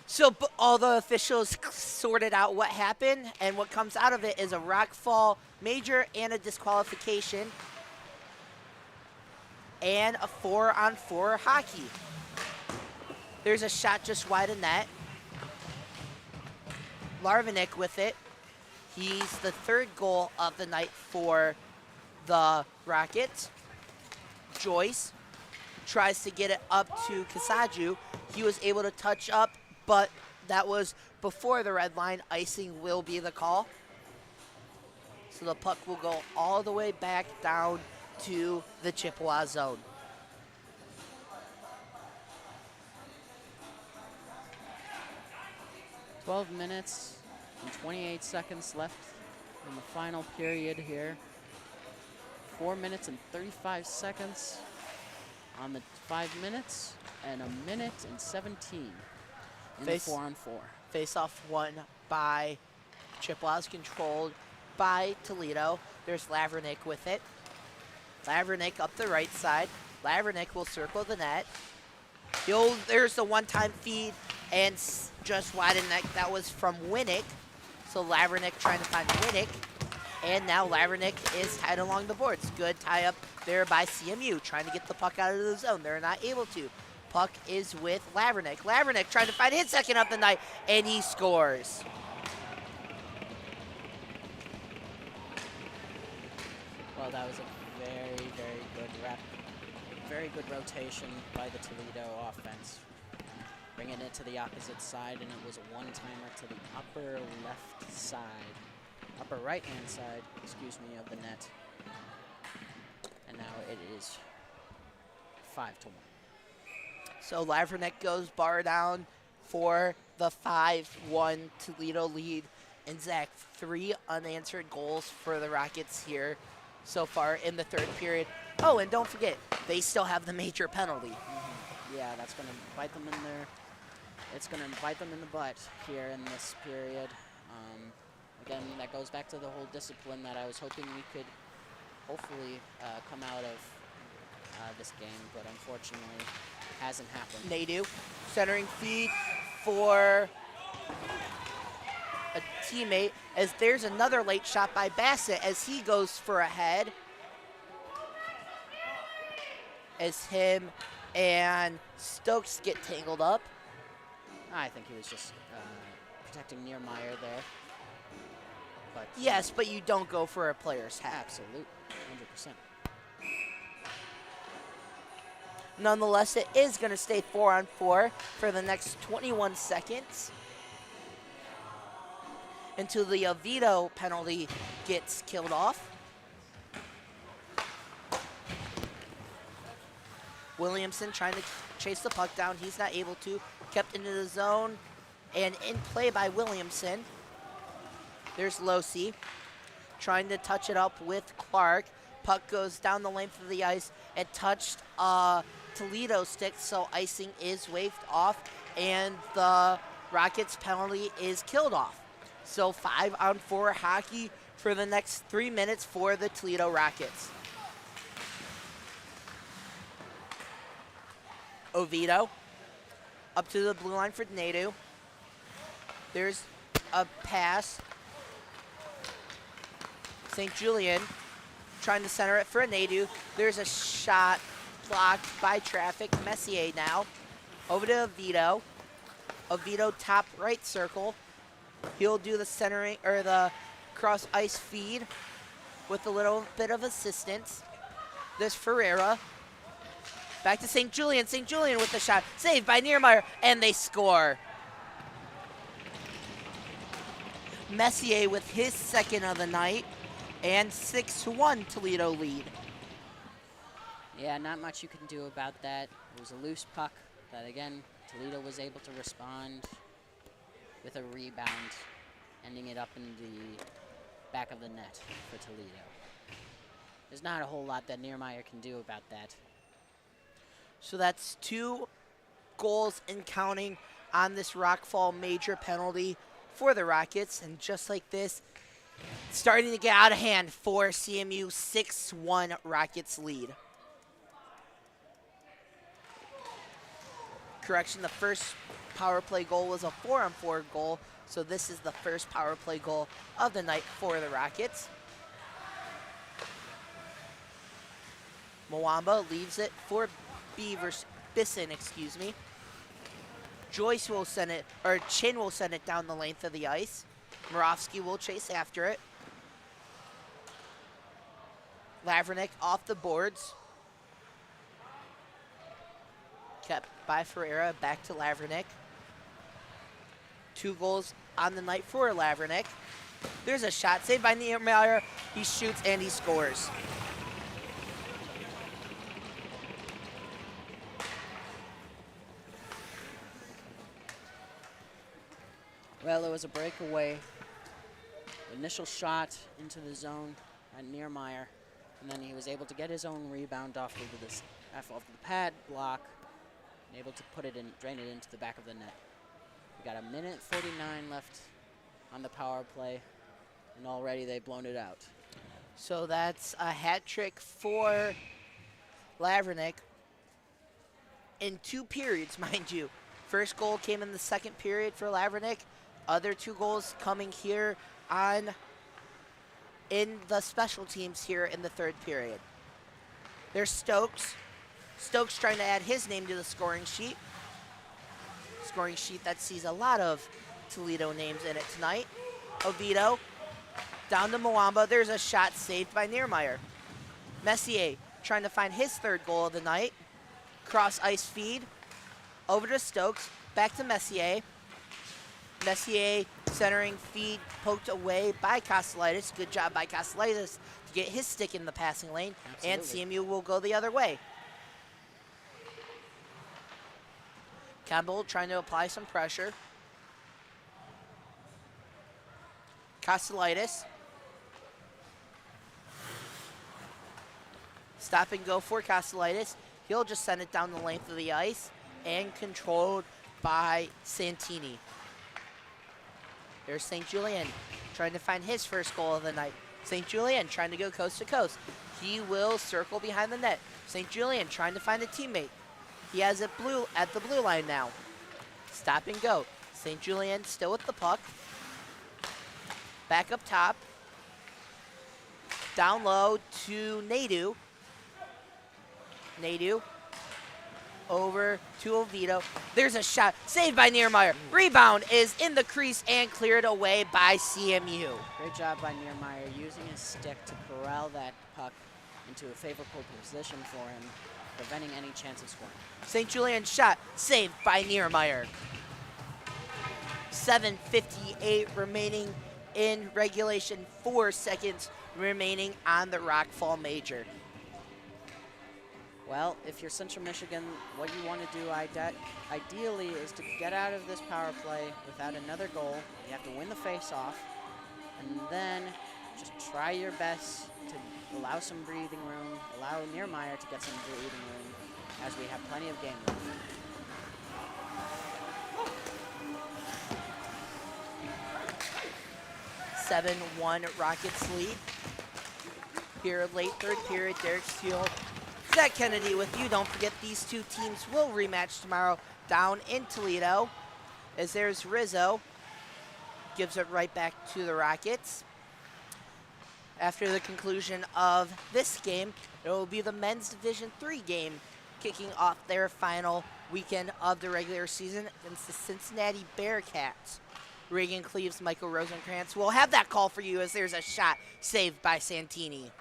So all the officials sorted out what happened, and what comes out of it is a Rockfall major and a disqualification and a 4-on-4 hockey. There's a shot just wide of net. Larvanik with it. He's the 3rd goal of the night for the Rockets. Joyce tries to get it up to Kasaju. He was able to touch up, but that was before the red line. Icing will be the call. So the puck will go all the way back down to the Chippewa zone. $12 minutes and 28 seconds left in the final period here. 4 minutes and 35 seconds on the 5 minutes, and 1 minute and 17 in the 4-on-4. Face-off won by Chippewas, controlled by Toledo. There's Lavranik with it. Lavranik up the right side. Lavranik will circle the net. There's the one-time feed, and just wide in net. That was from Winnick. So Lavranik trying to find Winnick. And now Lavranik is tied along the boards. Good tie-up there by CMU, trying to get the puck out of the zone. They're not able to. Puck is with Lavranik. Lavranik trying to find his second of the night, and he scores. Well, that was a very, very good rotation by the Toledo offense. Bringing it to the opposite side, and it was a one-timer to the upper right-hand side, of the net. And now it is 5-1. So Lavranek goes bar down for the 5-1 Toledo lead. And Zach, 3 unanswered goals for the Rockets here so far in the 3rd period. Oh, and don't forget, they still have the major penalty. Yeah, that's going to bite them in their. It's going to bite them in the butt here in this period. Again, that goes back to the whole discipline that I was hoping we could hopefully come out of this game, but unfortunately hasn't happened. Nadu centering feed for a teammate, as there's another late shot by Bassett as he goes for a head. As him and Stokes get tangled up. I think he was just protecting Niermeyer there. But Yes, but you don't go for a player's hat. absolute, 100%. Nonetheless, it is going to stay 4-on-4 for the next 21 seconds until the Oviedo penalty gets killed off. Williamson trying to chase the puck down. He's not able to. Kept into the zone and in play by Williamson. There's Losi trying to touch it up with Clark. Puck goes down the length of the ice and touched Toledo stick, so icing is waved off and the Rockets penalty is killed off. So 5-on-4 hockey for the next 3 minutes for the Toledo Rockets. Oviedo up to the blue line for Nadu. There's a pass. St. Julian trying to center it for Nadu. There's a shot blocked by traffic. Messier now over to Oviedo. Oviedo top right circle. He'll do the centering or the cross ice feed with a little bit of assistance. There's Ferreira. Back to St. Julian. St. Julian with the shot. Saved by Niermeyer, and they score. Messier with his second of the night, and 6-1 Toledo lead. Yeah, not much you can do about that. It was a loose puck that, again, Toledo was able to respond with a rebound, ending it up in the back of the net for Toledo. There's not a whole lot that Niermeyer can do about that. So that's 2 goals and counting on this Rockfall major penalty for the Rockets. And just like this, starting to get out of hand for CMU, 6-1 Rockets lead. Correction, the first power play goal was a 4-on-4 goal, so this is the first power play goal of the night for the Rockets. Mwamba leaves it for Bisson, excuse me. Joyce will send it, or Chin will send it down the length of the ice. Moravsky will chase after it. Lavranek off the boards. Kept by Ferreira, back to Lavranek. 2 goals on the night for Lavranek. There's a shot saved by Niermeyer. He shoots and he scores. Well, it was a breakaway. Initial shot into the zone at Niermeyer, and then he was able to get his own rebound off of the pad block, and able to put it in, drain it into the back of the net. We got 1:49 left on the power play, and already they've blown it out. So that's a hat trick for Lavranek in 2 periods, mind you. First goal came in the second period for Lavranek. Other 2 goals coming here in the special teams here in the 3rd period. There's Stokes. Stokes trying to add his name to the scoring sheet. Scoring sheet that sees a lot of Toledo names in it tonight. Oviedo down to Mwamba. There's a shot saved by Niermeyer. Messier trying to find his 3rd goal of the night. Cross ice feed. Over to Stokes. Back to Messier. Messier centering feed poked away by Castellitis. Good job by Castellitis to get his stick in the passing lane. Absolutely. And CMU will go the other way. Campbell trying to apply some pressure. Castellitis. Stop and go for Castellitis. He'll just send it down the length of the ice and controlled by Santini. There's St. Julien trying to find his first goal of the night. St. Julian trying to go coast to coast. He will circle behind the net. St. Julian trying to find a teammate. He has it at the blue line now. Stop and go. St. Julian still with the puck. Back up top. Down low to Nadu. Nadu over to Oviedo. There's a shot. Saved by Niermeyer. Rebound is in the crease and cleared away by CMU. Great job by Niermeyer using his stick to corral that puck into a favorable position for him, preventing any chance of scoring. St. Julian's shot saved by Niermeyer. 7:58 remaining in regulation. 4 seconds remaining on the Rockfall Major. Well, if you're Central Michigan, what you want to do ideally is to get out of this power play without another goal. You have to win the face-off, and then just try your best to allow some breathing room, allow Niermeyer to get some breathing room, as we have plenty of game left. (7-1) Rockets lead. Here, late third period, Derek Steele, Zach Kennedy with you. Don't forget these two teams will rematch tomorrow down in Toledo. As there's Rizzo, gives it right back to the Rockets. After the conclusion of this game, it will be the men's Division III game, kicking off their final weekend of the regular season against the Cincinnati Bearcats. Reagan Cleaves, Michael Rosenkrantz will have that call for you as there's a shot saved by Santini.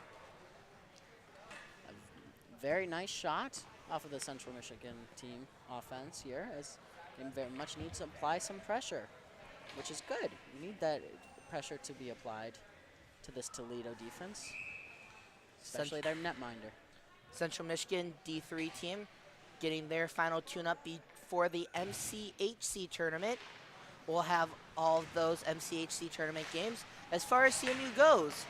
Very nice shot off of the Central Michigan team offense here, as they very much need to apply some pressure, which is good. You need that pressure to be applied to this Toledo defense, especially their netminder. Central Michigan D3 team getting their final tune-up before the MCHC tournament. We'll have all of those MCHC tournament games. As far as CMU goes,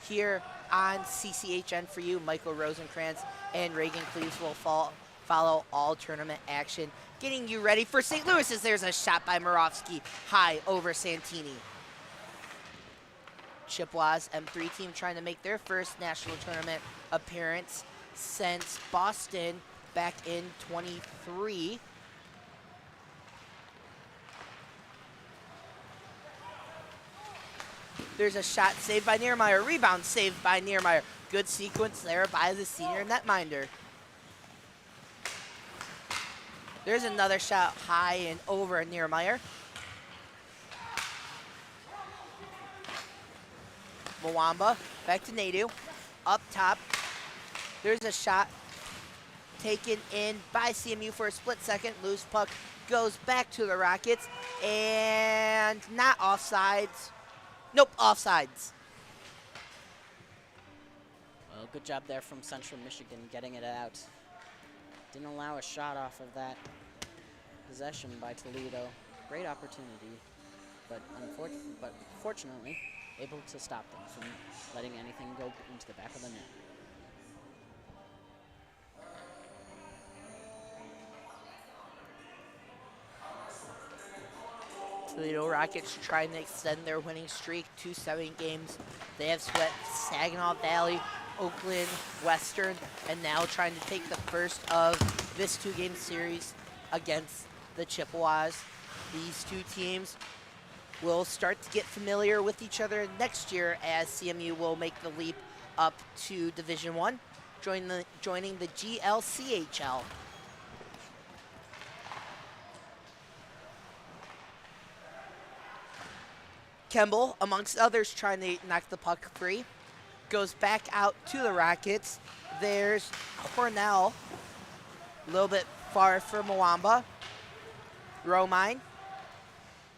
here on CCHN for you, Michael Rosenkrantz and Reagan Cleaves will follow all tournament action, getting you ready for St. Louis as there's a shot by Morovsky high over Santini. Chippewas M3 team trying to make their first national tournament appearance since Boston back in 23. There's a shot saved by Niermeyer. Rebound saved by Niermeyer. Good sequence there by the senior netminder. There's another shot high and over Niermeyer. Mwamba back to Nadu. Up top. There's a shot taken in by CMU for a split second. Loose puck goes back to the Rockets. And not offsides. Nope, offsides. Well, good job there from Central Michigan getting it out. Didn't allow a shot off of that possession by Toledo. Great opportunity, but fortunately able to stop them from letting anything go into the back of the net. Toledo Rockets trying to extend their winning streak to 7 games. They have swept Saginaw Valley, Oakland, Western, and now trying to take the first of this 2-game series against the Chippewas. These two teams will start to get familiar with each other next year as CMU will make the leap up to Division I, joining the GLCHL. Kemble, amongst others, trying to knock the puck free. Goes back out to the Rockets. There's Cornell. A little bit far for Mwamba. Romine.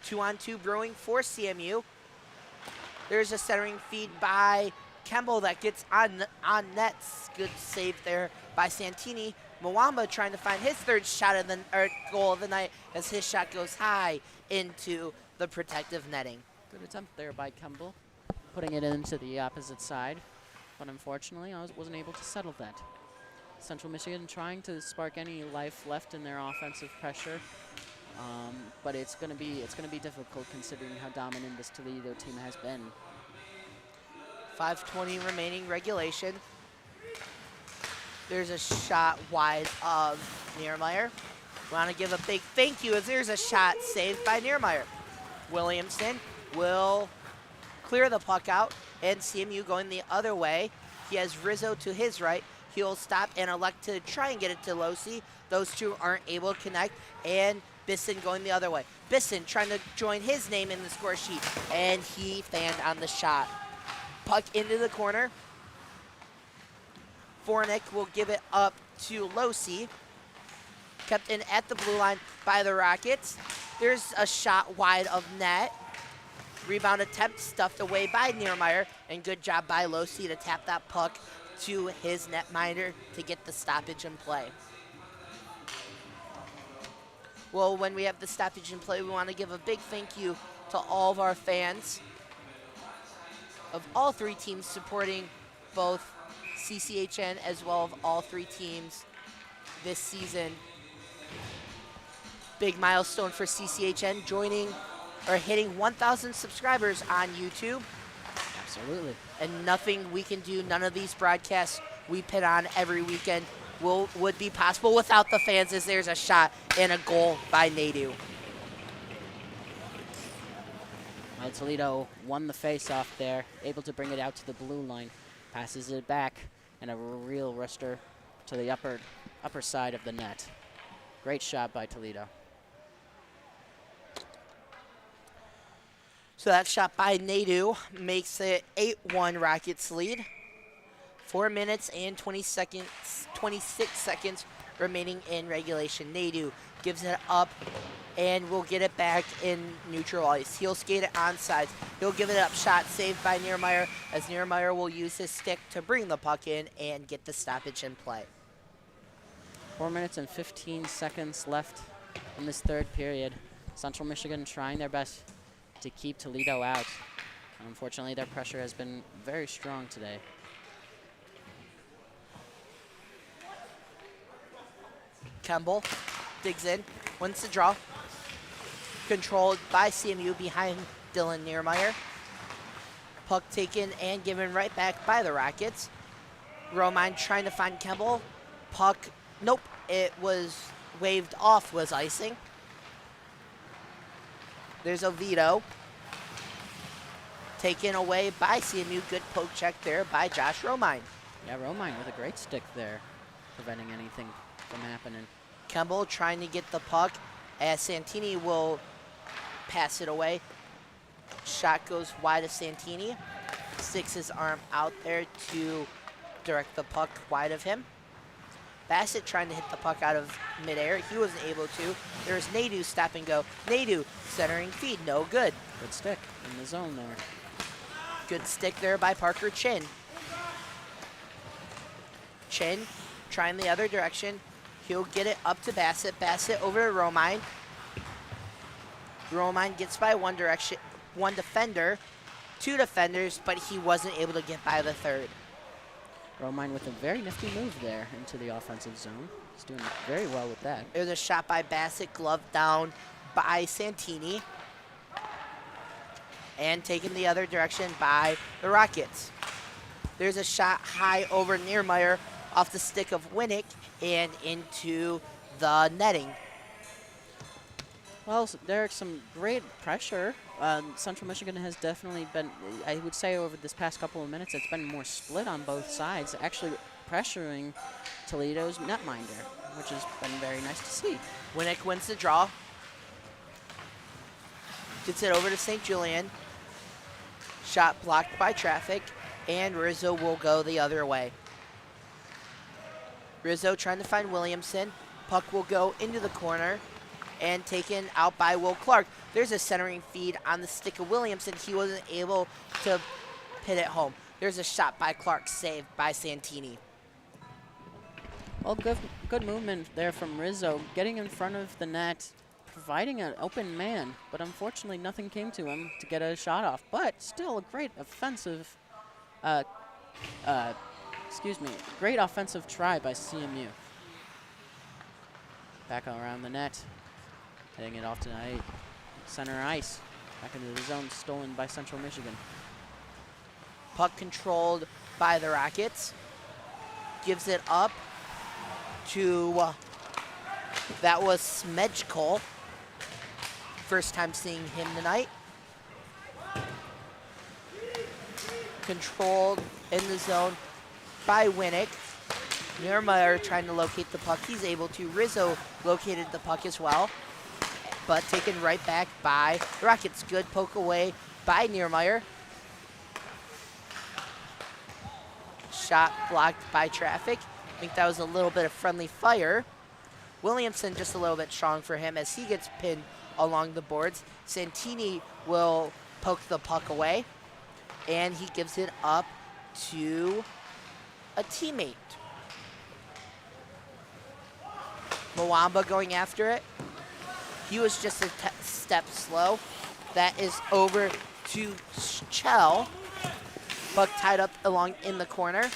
2-on-2 brewing for CMU. There's a centering feed by Kemble that gets on nets. Good save there by Santini. Mwamba trying to find his third shot of goal of the night as his shot goes high into the protective netting. Good attempt there by Kemble, putting it into the opposite side, but unfortunately I wasn't able to settle that. Central Michigan trying to spark any life left in their offensive pressure, but it's going to be difficult considering how dominant this Toledo team has been. 5:20 remaining regulation. There's a shot wide of Niermeyer. Want to give a big thank you as there's a shot saved by Niermeyer. Williamson will clear the puck out, and CMU going the other way. He has Rizzo to his right. He'll stop and elect to try and get it to Losi. Those two aren't able to connect, and Bisson going the other way. Bisson trying to join his name in the score sheet, and he fanned on the shot. Puck into the corner. Fornick will give it up to Losi. Kept in at the blue line by the Rockets. There's a shot wide of net. Rebound attempt stuffed away by Niermeyer, and good job by Losi to tap that puck to his netminder to get the stoppage in play. Well, when we have the stoppage in play, we want to give a big thank you to all of our fans of all three teams supporting both CCHN as well as all three teams this season. Big milestone for CCHN joining or hitting 1,000 subscribers on YouTube. Absolutely. And nothing we can do, none of these broadcasts we put on every weekend would be possible without the fans, as there's a shot and a goal by Nadu. Well, Toledo won the face-off there, able to bring it out to the blue line, passes it back, and a real wrister to the upper side of the net. Great shot by Toledo. So that shot by Nadu makes it 8-1 Rockets lead. 4 minutes and 26 seconds remaining in regulation. Nadu gives it up and will get it back in neutral ice. He'll skate it onside. He'll give it up. Shot saved by Niermeyer, as Niermeyer will use his stick to bring the puck in and get the stoppage in play. 4 minutes and 15 seconds left in this third period. Central Michigan trying their best to keep Toledo out. Unfortunately, their pressure has been very strong today. Kemble digs in, wins the draw. Controlled by CMU behind Dylan Niermeyer. Puck taken and given right back by the Rockets. Romine trying to find Kemble. Puck, nope, it was waved off, was icing. There's a veto. Taken away by CMU. Good poke check there by Josh Romine. Yeah, Romine with a great stick there, preventing anything from happening. Kemble trying to get the puck as Santini will pass it away. Shot goes wide of Santini. Sticks his arm out there to direct the puck wide of him. Bassett trying to hit the puck out of midair. He wasn't able to. There's Nadu stop and go. Nadu centering feed, no good. Good stick in the zone there. Good stick there by Parker Chin. Chin trying the other direction. He'll get it up to Bassett. Bassett over to Romine. Romine gets by one defender, two defenders, but he wasn't able to get by the third. Romine with a very nifty move there into the offensive zone. He's doing very well with that. There's a shot by Bassett, gloved down by Santini. And taken the other direction by the Rockets. There's a shot high over Niermeyer off the stick of Winnick and into the netting. Well, there's some great pressure. Central Michigan has definitely been, I would say over this past couple of minutes, it's been more split on both sides, actually pressuring Toledo's netminder, which has been very nice to see. Winnick wins the draw. Gets it over to St. Julian. Shot blocked by traffic, and Rizzo will go the other way. Rizzo trying to find Williamson. Puck will go into the corner and taken out by Will Clark. There's a centering feed on the stick of Williamson. He wasn't able to hit it home. There's a shot by Clark, saved by Santini. Well, good movement there from Rizzo, getting in front of the net, providing an open man, but unfortunately nothing came to him to get a shot off. But still a great offensive, great offensive try by CMU. Back around the net, heading it off to center ice. Back into the zone, stolen by Central Michigan. Puck controlled by the Rockets. Gives it up to, that was Smejkol. First time seeing him tonight. Controlled in the zone by Winnick. Niermeyer trying to locate the puck. He's able to. Rizzo located the puck as well, but taken right back by the Rockets. Good poke away by Niermeyer. Shot blocked by traffic. I think that was a little bit of friendly fire. Williamson just a little bit strong for him as he gets pinned along the boards. Santini will poke the puck away, and he gives it up to a teammate. Mwamba going after it. He was just a step slow. That is over to Chell. Puck tied up along in the corner.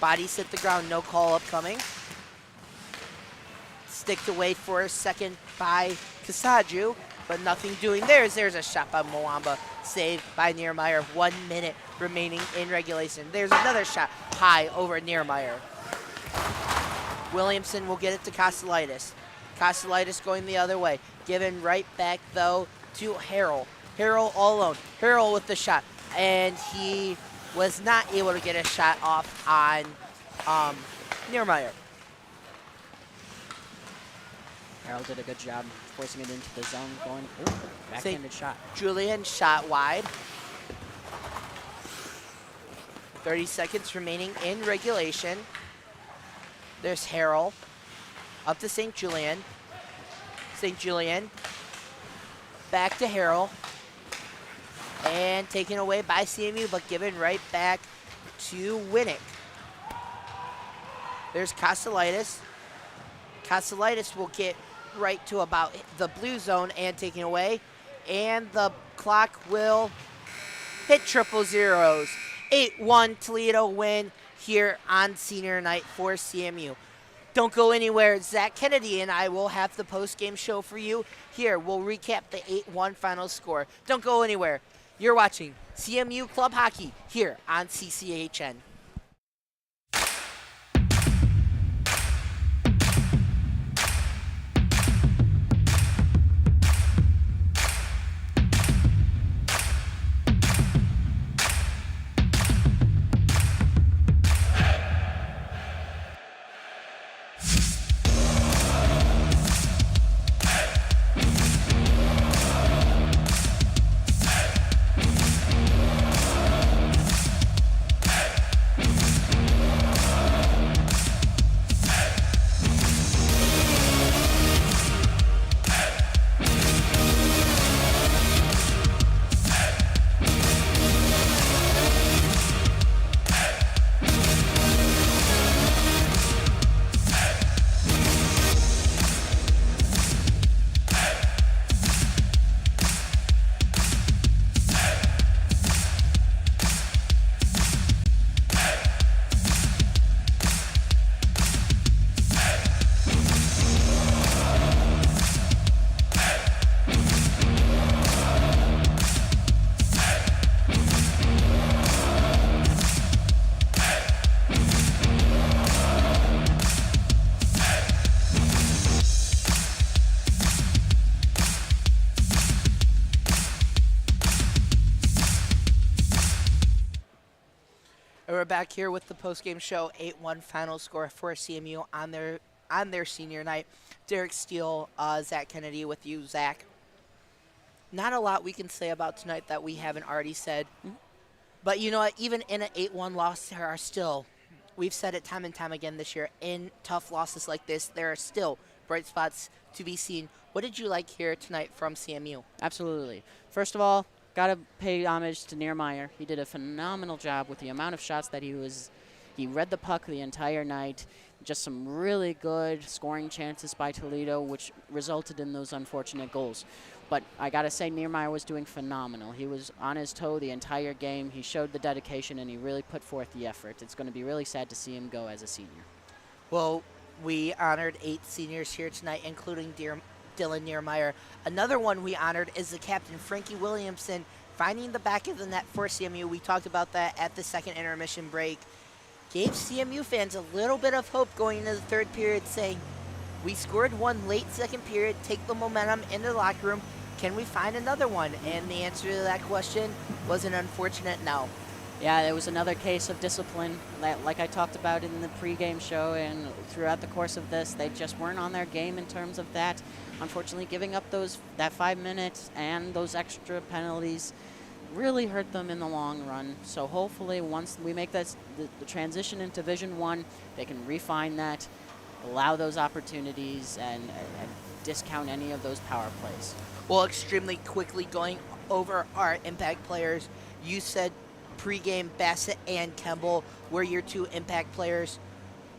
Bodies hit the ground, no call upcoming. Sticked away for a second by Kasaju, but nothing doing there. There's a shot by Mwamba, saved by Niermeyer. 1 minute remaining in regulation. There's another shot high over Niermeyer. Williamson will get it to Kostelitis. Kostelitis going the other way. Given right back, though, to Harrell. Harrell all alone. Harrell with the shot. And he was not able to get a shot off on Niermeyer. Harold did a good job forcing it into the zone, going, backhanded shot. Julian shot wide. 30 seconds remaining in regulation. There's Harrell up to St. Julian. St. Julian back to Harrell. And taken away by CMU, but given right back to Winnick. There's Kostelitis. Kostelitis will get right to about the blue zone and taken away. And the clock will hit triple zeros. 8-1 Toledo win here on senior night for CMU. Don't go anywhere. Zach Kennedy and I will have the post-game show for you. Here, we'll recap the 8-1 final score. Don't go anywhere. You're watching CMU Club Hockey here on CCHN. We're back here with the post-game show. 8-1 final score for CMU on their senior night. Derek Steele, Zach Kennedy with you, Zach. Not a lot we can say about tonight that we haven't already said. Mm-hmm. But you know what? Even in an 8-1 loss, there are still, we've said it time and time again this year, in tough losses like this, there are still bright spots to be seen. What did you like here tonight from CMU? Absolutely. First of all, got to pay homage to Niermeyer. He did a phenomenal job with the amount of shots that he read the puck the entire night. Just some really good scoring chances by Toledo, which resulted in those unfortunate goals. But I got to say, Niermeyer was doing phenomenal. He was on his toe the entire game. He showed the dedication, and he really put forth the effort. It's going to be really sad to see him go as a senior. Well, we honored 8 seniors here tonight, including Dylan Niermeyer. Another one we honored is the captain, Frankie Williamson, finding the back of the net for CMU. We talked about that at the second intermission break. Gave CMU fans a little bit of hope going into the third period, saying, we scored one late second period, take the momentum into the locker room. Can we find another one? And the answer to that question was an unfortunate no. Yeah, it was another case of discipline, like I talked about in the pregame show and throughout the course of this. They just weren't on their game in terms of that. Unfortunately, giving up that 5 minutes and those extra penalties really hurt them in the long run. So hopefully once we make the transition into Division I, they can refine that, allow those opportunities, and discount any of those power plays. Well, extremely quickly going over our impact players. You said pregame Bassett and Kemble were your two impact players.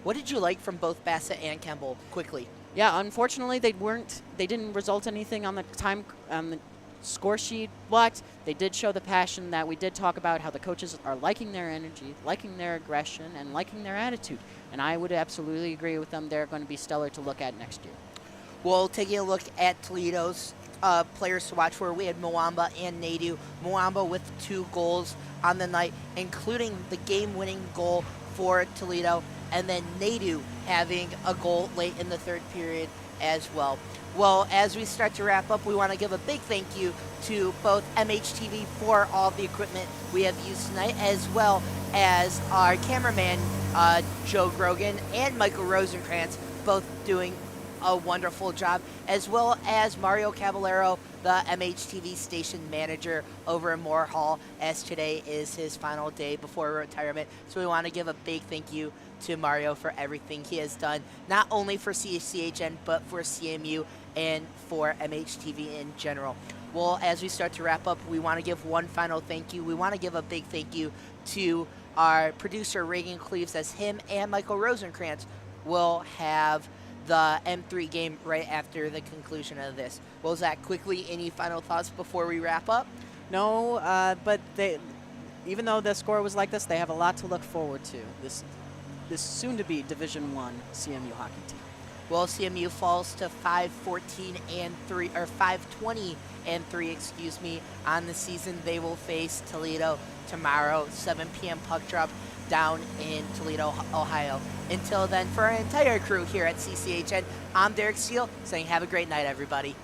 What did you like from both Bassett and Kemble quickly? Yeah, unfortunately they didn't result anything on the score sheet, but they did show the passion that we did talk about, how the coaches are liking their energy, liking their aggression, and liking their attitude. And I would absolutely agree with them. They're going to be stellar to look at next year. Well, taking a look at Toledo's players to watch for, we had Mwamba and Nadu. Mwamba with 2 goals on the night, including the game-winning goal for Toledo, and then Nadu having a goal late in the third period as well. Well, as we start to wrap up, we want to give a big thank you to both MHTV for all the equipment we have used tonight, as well as our cameraman, Joe Grogan, and Michael Rosenkrantz, both doing a wonderful job, as well as Mario Caballero, the MHTV station manager over in Moore Hall, as today is his final day before retirement. So we want to give a big thank you to Mario for everything he has done, not only for CHN, but for CMU and for MHTV in general. Well, as we start to wrap up, we want to give one final thank you. We want to give a big thank you to our producer, Reagan Cleaves, as him and Michael Rosenkrantz will have the M3 game right after the conclusion of this. Well, Zach, quickly, any final thoughts before we wrap up? No, but even though the score was like this, they have a lot to look forward to. This soon-to-be Division I CMU hockey team. Well, CMU falls to 5-20-3, excuse me, on the season. They will face Toledo tomorrow, 7 p.m. puck drop down in Toledo, Ohio. Until then, for our entire crew here at CCHN, I'm Derek Steele saying have a great night, everybody.